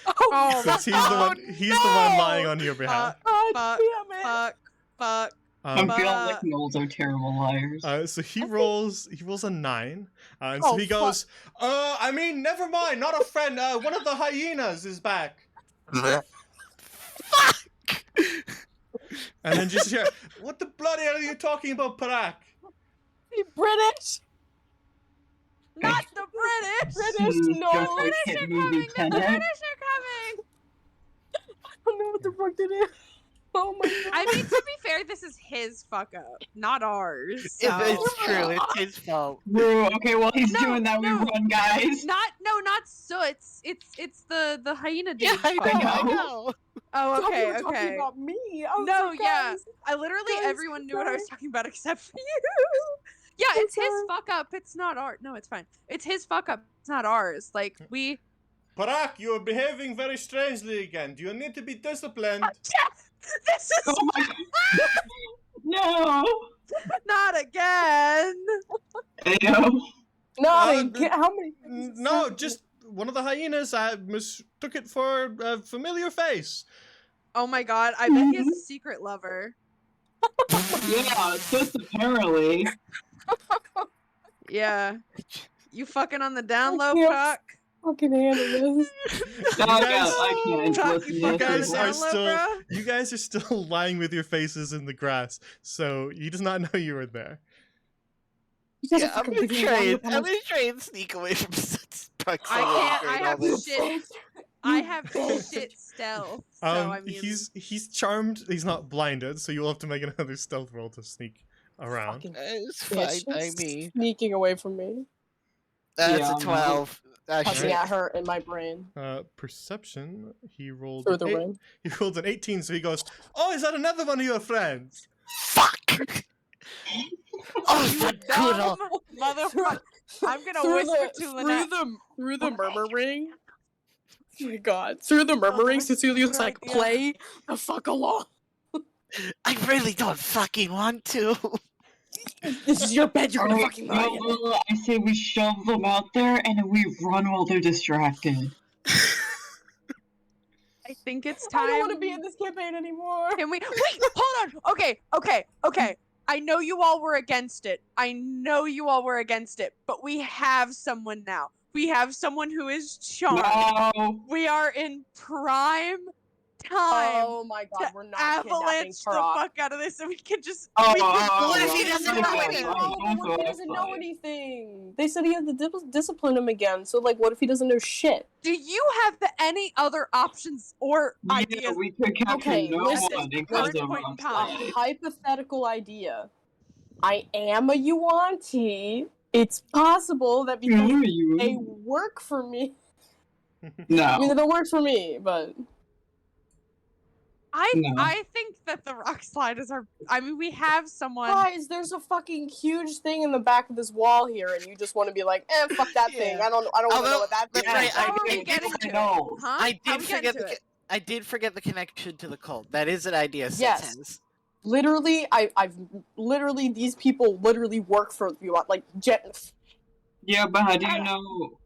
Oh, since he's the one. He's the one lying on your behalf. God Fuck. damn it! Fuck. I'm Um, feeling Uh, like gnolls are terrible liars. so he rolls a 9, and Oh, so he goes. I mean, never mind. Not a friend. One of the hyenas is back. And then just hear, what the bloody hell are you talking about, Parak? He British. Not the British. British, no. Just like British hit are movie coming. The Tenet. British are coming. I don't know what the fuck that is. Oh my God. I mean, to be fair, this is his fuck up, not ours. If So. it's true, it's his fault. Bro, okay, well he's No, doing that. no. We run, guys. Not Soot. It's the hyena dude. Yeah, I know. know. Oh, Thought you okay, were talking okay. about me. I was No, like, yeah. guys, I literally guys, everyone knew what I was sorry. talking about except for you. Yeah, it's his sorry. fuck up. It's not ours. No, it's fine. It's his fuck up. It's not ours. Like we. Parak, you are behaving very strangely again. Do you need to be disciplined? This is Oh my No. not again. Ayo. Not Uh, again. How many? No, just one of the hyenas. I mistook it for a familiar face. Oh my god! I bet he has a secret lover. Yeah, just apparently. Yeah. You fucking on the down low, can't Puck? fucking handle this. No, guys- I can't Puck, listen you to fucking on guys the are down this. low, still- bro? You guys are still lying with your faces in the grass, so he does not know you were there. You guys Yeah, are I'm fucking gonna leaving me try alone and with all this- try and sneak away from Puck's I can't. I and all have this. shit. I have shit stealth. So I mean, He's charmed. He's not blinded, so you'll have to make another stealth roll to sneak around. Fucking It's fine bitch. by me. Sneaking away from me. That's Yeah, a 12. Punching at her in my brain. Perception. He rolled Through an the eight- ring. He rolled an 18, so he goes, "Oh, is that another one of your friends?" Fuck! Oh, you for good old... dumb motherfucker! I'm gonna Through whisper the, to Lynette. through the murmur ring. Oh my God. Through the murmur ring, Cecilia's like, Yeah. play the fuck along. I really don't fucking want to. This is your bed, you're gonna Alright, fucking lie in it. well, I say we shove them out there and then we run while they're distracted. I think it's I time. don't want to be in this campaign anymore. Can we wait? Hold on. Okay. I know you all were against it. But we have someone now. We have someone who is charmed. No. We are in prime time Oh my God, to we're not kidnapping avalanche the Turok. fuck out of this, so we can just. Oh, we can What if he literally doesn't do know it. anything? What if he doesn't know anything? They said he had to discipline him again. So, like, what if he doesn't know shit? Do you have any other options or Yeah, ideas? we could capture Okay, no listen, one because current of point in A time. hypothetical idea. I am a Yuan-Ti. It's possible that because Who are you? they work for me. I No. mean, they don't work for me, but No. I think that the rock slide is our. I mean, we have someone. guys, there's a fucking huge thing in the back of this wall here, and you just want to be like, fuck that thing. Yeah. I don't want to know Although, what that thing that's right, is. How are we did- getting to it? know. Huh? I How did we getting forget to the. it? I did forget the connection to the cult. That is an idea. Yes. Yes. Literally, I've literally, these people literally work for you. Like, Yeah, but how do you know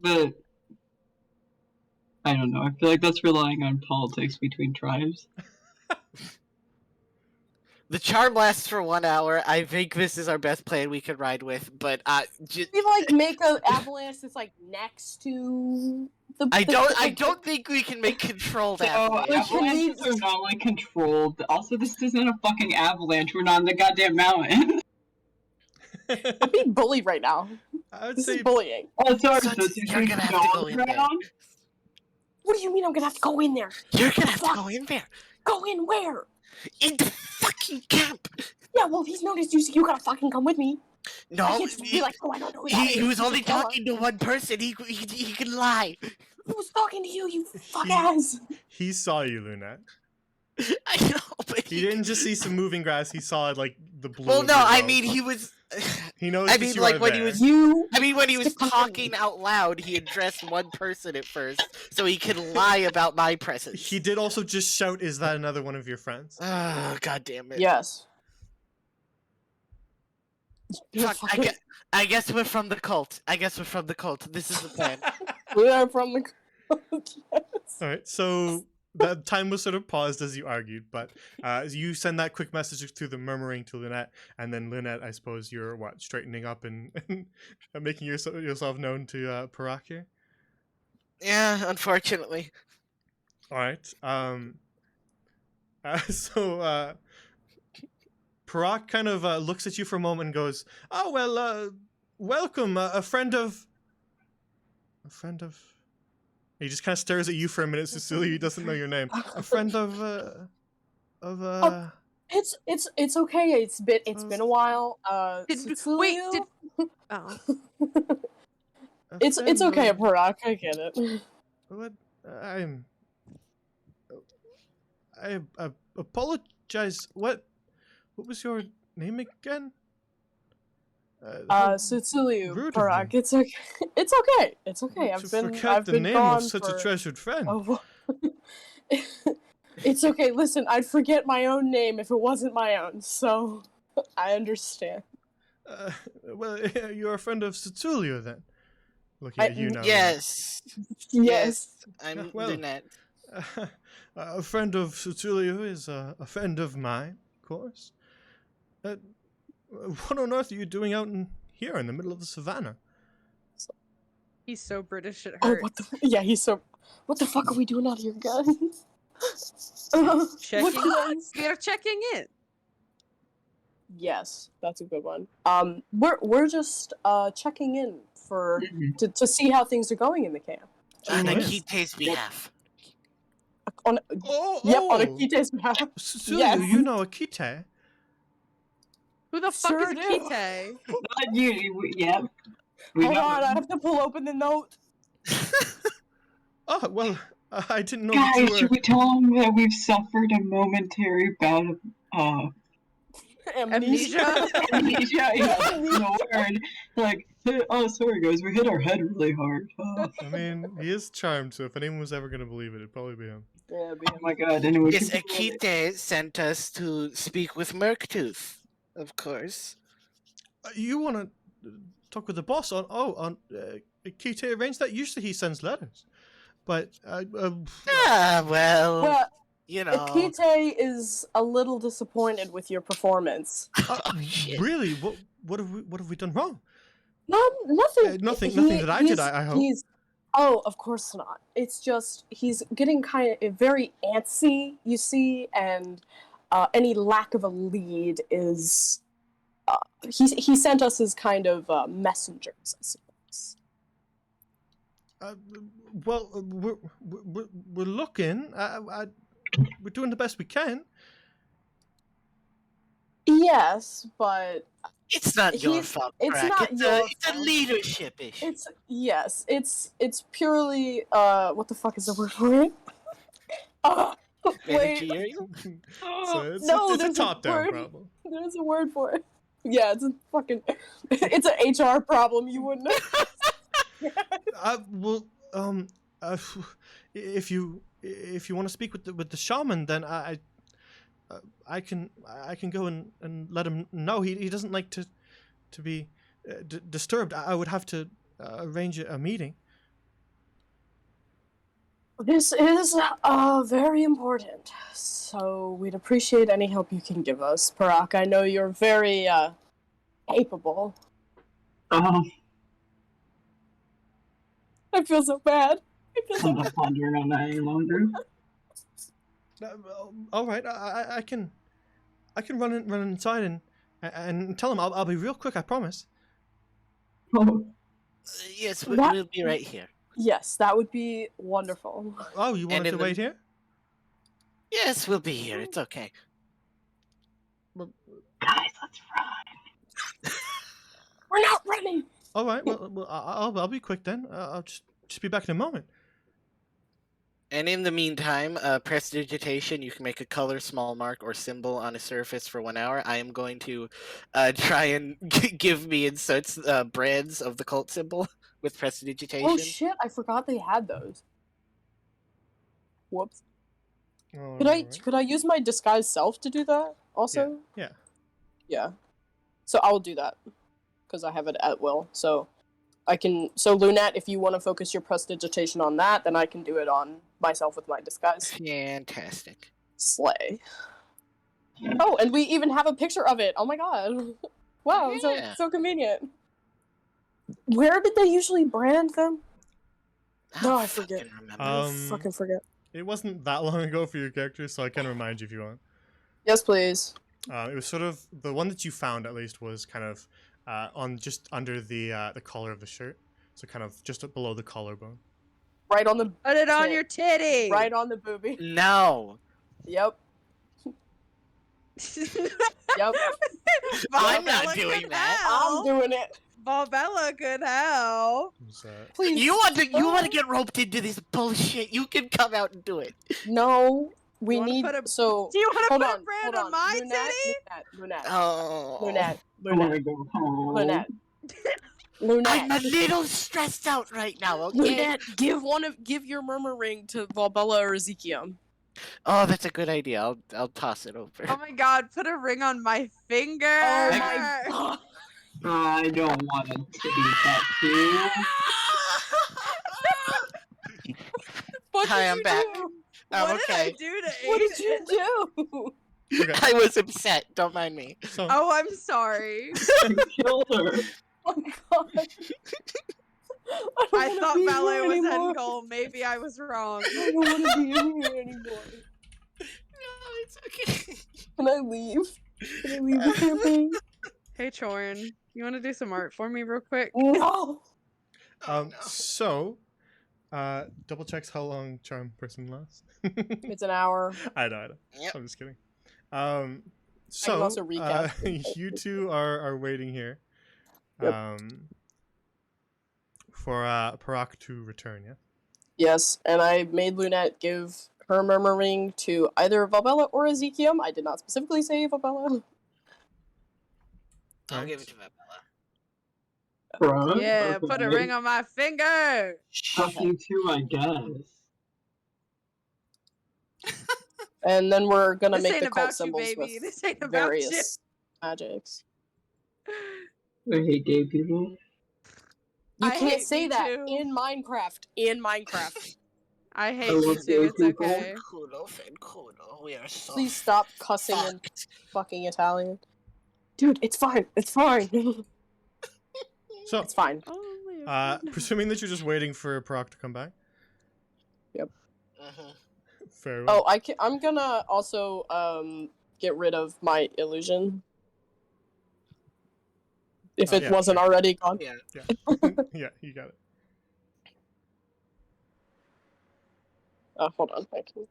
the... I don't know. I feel like that's relying on politics between tribes. The charm lasts for 1 hour. I think this is our best plan we could ride with, but we like make an avalanche that's like next to the. I don't think we can make controlled So, avalanche. avalanches are not, like, controlled. Also, this isn't a fucking avalanche. We're not in the goddamn mountain. I'm being bullied right now. I would This say is bullying. Oh, sorry, So so you you're think gonna have to go dogs in there. around? What do you mean I'm gonna have to go in there? You're gonna have to Fuck. go in there. Go in where? In the fucking camp. Yeah, well, if he's noticed you, so you gotta fucking come with me. No, I can't just be like, oh, I don't know who that he is. was You only should tell talking to one person. He can lie. Who was talking to you, you fuck He- ass? He saw you, Lunette. I know, but He didn't just see some moving grass. He saw like the blue. Well, of no, your I robe. mean he was. He knows I that mean, you like are when there. he was. You. I mean, when he was stick my talking hand. out loud, he addressed one person at first, so he could lie about my presence. He did also just shout, "Is that another one of your friends?" Oh, God damn it! Yes. Fuck, I guess we're from the cult. This is the plan. We are from the. Yes. All right, so that time was sort of paused as you argued, but you send that quick message through the murmuring to Lynette, and then Lynette, I suppose you're straightening up and making yourself known to Parak here. Yeah, unfortunately. All right. So Parak kind of looks at you for a moment and goes, "Oh well, welcome, a friend of." He just kind of stares at you for a minute, Cecilia. He doesn't know your name. A friend of. It's okay. It's been a while. Wait, Cecilio? Oh. It's okay, Parak. I get it. What? I apologize. What was your name again? Cecilio, rude of Parak. me. It's okay. It's okay. It's okay. To forget the been name gone of such for... a treasured friend. Oh, it's okay. Listen, I'd forget my own name if it wasn't my own, so I understand. Well, you're a friend of Cetulio then. Looking at you now. Yes. Yes. I'm Well, Lynette. A friend of Cetulio is a friend of mine, of course. What on earth are you doing out here in the middle of the savannah? He's so British it Oh, hurts. what the? Yeah, he's so. What the fuck are we doing out here, guys? Checking. Guys? We are checking in. Yes, that's a good one. We're just checking in for Mhm. to see how things are going in the camp. On Nice. Akite's behalf. On Oh, yep, on Akite's behalf. Cecilio, Yes. you know Akite. Who the fuck Sure is do. Akite? Not you. Yeah. We Hold know. on, I have to pull open the note. Oh, well, I didn't know that you Guys, were... should we tell them that we've suffered a momentary bout of Amnesia? amnesia? Yeah, that's the word. Like, oh, sorry guys, we hit our head really hard. Oh, I mean, he is charmed, so if anyone was ever going to believe it, it'd probably be him. Yeah, oh my god, anyway. Yes, should we- Akite sent us to speak with Murktooth, of course. You want to talk with the boss on... Akite arranged that? Usually he sends letters. But, Well, well, you know. Akite is a little disappointed with your performance. Shit. really? What have we done wrong? Nothing. Nothing that I did, I hope. Oh, of course not. It's just he's getting kind of very antsy, you see, and any lack of a lead is. He sent us as kind of messengers, I suppose. Well, we're looking. We're doing the best we can. Yes, but It's not your He's- fault, it's Crack. not your It's a fault. leadership issue. it's purely what the fuck is the word for it? Wait. Managerial? So it's No, a there's a top-down word. problem. There's a word for it. Yeah, it's a fucking. It's an HR problem. You wouldn't know. Well, if you want to speak with the shaman, then I can go and let him know. He doesn't like to be disturbed. I would have to arrange a meeting. This is very important. So we'd appreciate any help you can give us, Parak. I know you're very capable. I feel so bad. I feel so I'm not pondering on that any longer. All right, I can run inside and tell him. I'll be real quick. I promise. Yes, That- we'll be right here. Yes, that would be wonderful. Oh, you wanted in to the- wait here? Yes, we'll be here. It's okay. Guys, let's run. We're not ready. All right. Well, I'll be quick then. I'll just be back in a moment. And in the meantime, prestidigitation, you can make a color, small mark, or symbol on a surface for 1 hour. I am going to try and give me inserts brands of the cult symbol with prestidigitation. Oh shit! I forgot they had those. Whoops. Could I use my disguised self to do that also? Yeah. Yeah. So I will do that because I have it at will. So I can. So Lunette, if you want to focus your prestidigitation on that, then I can do it on myself with my disguise. Fantastic. Slay. Oh, and we even have a picture of it. Oh my god. Wow, Yeah. so convenient. Where did they usually brand them? No, I fucking forget. remember. I fucking forget. It wasn't that long ago for your character, so I can remind you if you want. Yes, please. It was sort of the one that you found, at least, was kind of on just under the collar of the shirt, so kind of just below the collarbone. Right on the. Put it on tit. your titty. Right on the boobie. No. Yep. Yep. I'm not Valbella doing could that. I'm help. doing it. Valbella could help. Was, Please. You want to get roped into this bullshit? You can come out and do it. No, we You wanna need. put a- So. Do you want to Hold put on. a brand Hold on my Lunette, titty? Lunette. Oh. Lunette. I want to Lunette. go home. Lunette. Lunette. I'm a little stressed out right now. Okay. Lunette, give your murmur ring to Valbella or Ezekiel. Oh, that's a good idea. I'll toss it over. Oh my god, put a ring on my finger. Oh my god. I don't want a titty tattoo. What Hi, did I'm you back. do? I'm What did I okay. do to What did Aiden? you do? okay. I was upset. Don't mind me. So Oh, I'm sorry. You killed her. Oh my god. I thought Ballet was anymore. end goal. Maybe I was wrong. I don't want to be in here anymore. No, it's okay. Can I leave? Can I leave the campaign? Hey, Chorn, you want to do some art for me real quick? No. Oh, no. So double checks how long charm person lasts. It's an hour. I know. Yep. I'm just kidding. So also recap. you two are waiting here. Yep. For Parak to return, yeah? Yes, and I made Lunette give her murmur ring to either Valbella or Ezekiel. I did not specifically say Valbella. I'll Right. give it to Valbella. Bruh. Yeah, put a Okay. ring on my finger. Fuck you too, I guess. And then we're gonna This make ain't the cult about you, symbols baby. with This ain't about various magics. I hate gay people. You I can't hate say me that too. in Minecraft. In Minecraft. I hate I you love too. gay It's people. okay. Kudo, Kudo. We are so Please stop cussing in fucked. fucking Italian. Dude, it's fine. It's fine. So It's fine. Only a friend. presuming that you're just waiting for Parak to come back. Mhm. Very well. Oh, I'm gonna also get rid of my illusion. If it Yeah, wasn't sure. already gone. Yeah. Yeah, you got it. Hold on. I can...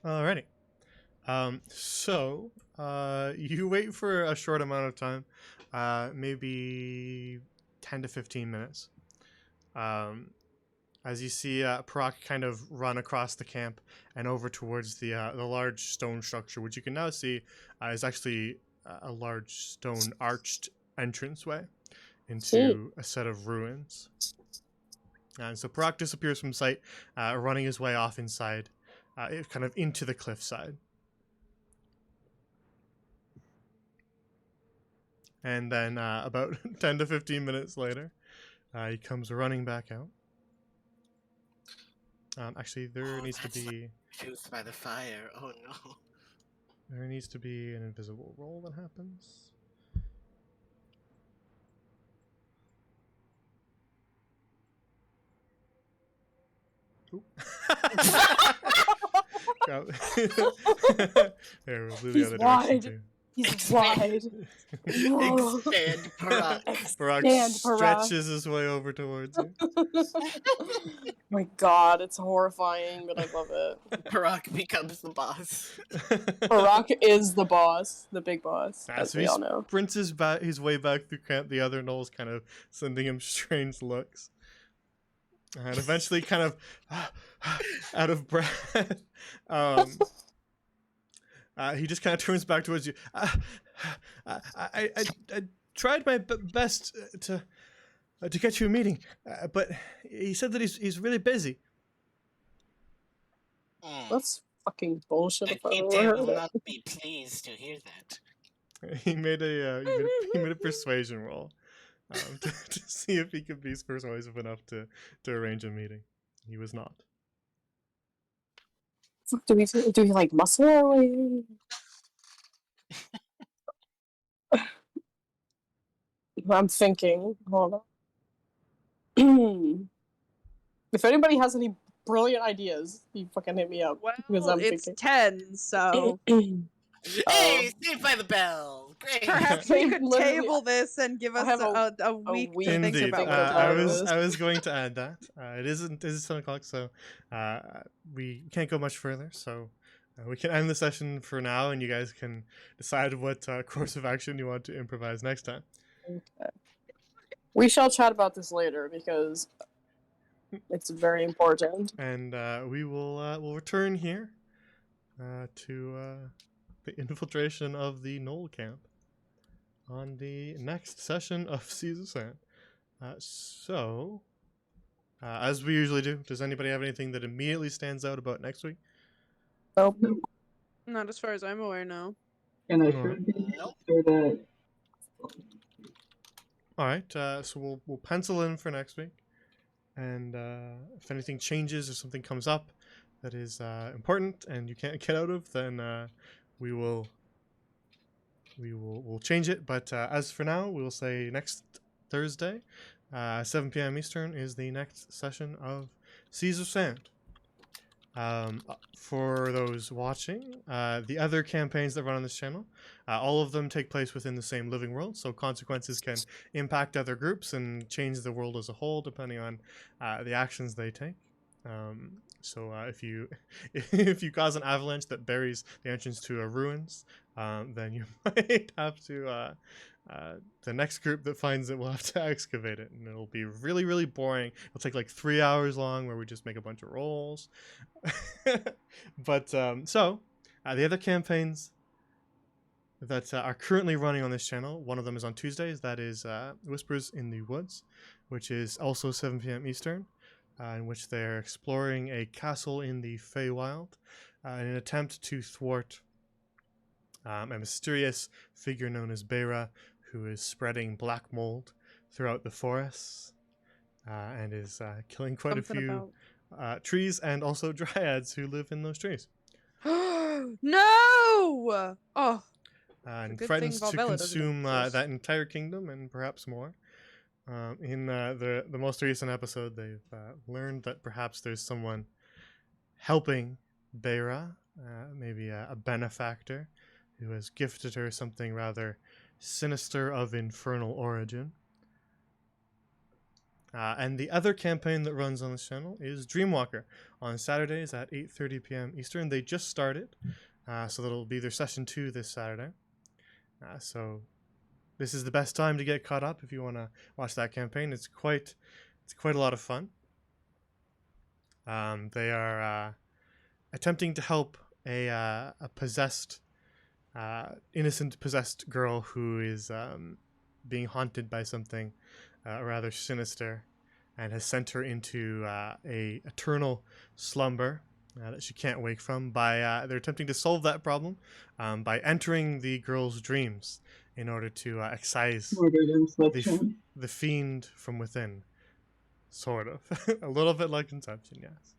Alrighty. So you wait for a short amount of time, maybe 10 to 15 minutes. As you see Parak kind of run across the camp and over towards the large stone structure, which you can now see is actually a large stone arched entranceway into a set of ruins. And so Parak disappears from sight, running his way off inside, kind of into the cliffside. And then about 10 to 15 minutes later, he comes running back out. Actually, there needs to that's be Truth by the fire. Oh no. there needs to be an invisible roll that happens. Oop. Yeah. There, we'll do the He's other direction wide. too. He's Expand. wide. Whoa. Expand Parak. Barak Expand, Barak. stretches his way over towards you. My god, it's horrifying, but I love it. Parak becomes the boss. Barack is the boss, the big boss, as So we he all know. sprints his way back through camp. The other gnolls kind of sending him strange looks. And eventually kind of out of breath. He just kind of turns back towards you. I tried my best to get you a meeting, but he said that he's really busy. That's fucking bullshit if I ever Akite heard will it. not be pleased to hear that. He made a persuasion roll to see if he could be persuasive enough to arrange a meeting. He was not. Fuck, do we like muscle our way in? I'm thinking. Hold on. If anybody has any brilliant ideas, you fucking hit me up. because Well, I'm it's thinking. 10, so Hey, Saved by the Bell! Great! perhaps They we could literally- table this and give I us have a week week to think Indeed, about about what this. I was going to add that it is 10 o'clock, so we can't go much further. So we can end the session for now, and you guys can decide what course of action you want to improvise next time. Okay. We shall chat about this later because it's very important. And we will we'll return here to the infiltration of the Knoll camp on the next session of Seas of Sand. So, as we usually do, does anybody have anything that immediately stands out about next week? Nope. Not as far as I'm aware, no. And I Alright. should be Nope. sure that All right, so we'll pencil in for next week, and if anything changes or something comes up that is important and you can't get out of, then we'll change it. But as for now, we will say next Thursday, 7 p.m. Eastern, is the next session of Seas of Sand. For those watching, the other campaigns that run on this channel, all of them take place within the same living world, so consequences can impact other groups and change the world as a whole depending on the actions they take. So if you if you cause an avalanche that buries the entrance to a ruins, then you might have to the next group that finds it will have to excavate it, and it'll be really, really boring. It'll take like 3 hours long where we just make a bunch of rolls. But so the other campaigns that are currently running on this channel, one of them is on Tuesdays. That is Whispers in the Woods, which is also 7 p.m. Eastern, in which they're exploring a castle in the Feywild in an attempt to thwart a mysterious figure known as Beira, who is spreading black mold throughout the forests and is killing quite a Something few about trees and also dryads who live in those trees. No! Oh, And good threatens thing to Valbella doesn't consume exist. that entire kingdom and perhaps more. In the most recent episode, they've learned that perhaps there's someone helping Beira, maybe a benefactor, who has gifted her something rather sinister of infernal origin. And the other campaign that runs on this channel is Dreamwalker on Saturdays at 8:30 p.m. Eastern. They just started, so that'll be their session 2 this Saturday. So this is the best time to get caught up if you want to watch that campaign. It's quite a lot of fun. They are attempting to help a possessed, innocent possessed girl who is being haunted by something rather sinister, and has sent her into a eternal slumber that she can't wake from. By they're attempting to solve that problem by entering the girl's dreams in order to excise murdered Inception. the fiend from within, sort of. A little bit like Inception, yes.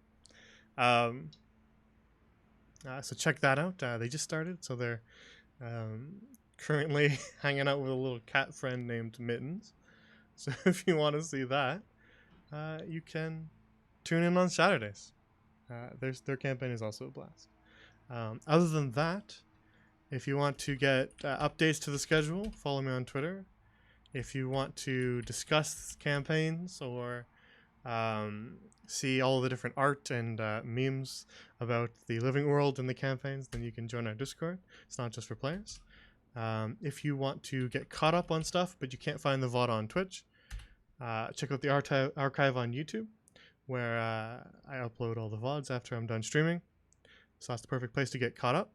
So check that out. They just started, so they're currently hanging out with a little cat friend named Mittens. So if you want to see that, you can tune in on Saturdays. Their campaign is also a blast. Other than that, If you want to get updates to the schedule, follow me on Twitter. If you want to discuss campaigns or see all the different art and memes about the living world and the campaigns, then you can join our Discord. It's not just for players. If you want to get caught up on stuff but you can't find the VOD on Twitch, check out the archive on YouTube, where I upload all the VODs after I'm done streaming. So that's the perfect place to get caught up.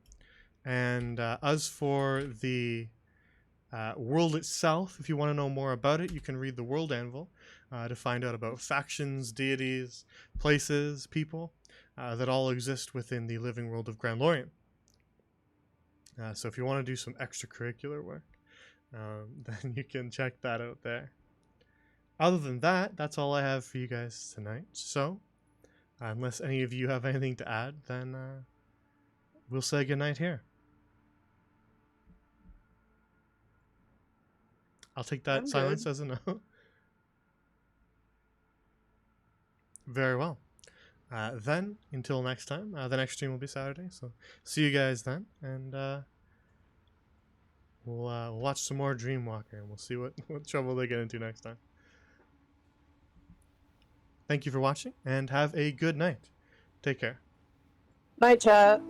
And as for the world itself, if you want to know more about it, you can read the World Anvil to find out about factions, deities, places, people that all exist within the living world of Grand Lorien. So if you want to do some extracurricular work, then you can check that out there. Other than that, that's all I have for you guys tonight. So, unless any of you have anything to add, then we'll say goodnight here. I'll take that I'm silence good. as a no. Very well. Then, until next time, the next stream will be Saturday, so see you guys then, and we'll watch some more Dreamwalker, and we'll see what trouble they get into next time. Thank you for watching, and have a good night. Take care. Night, chat.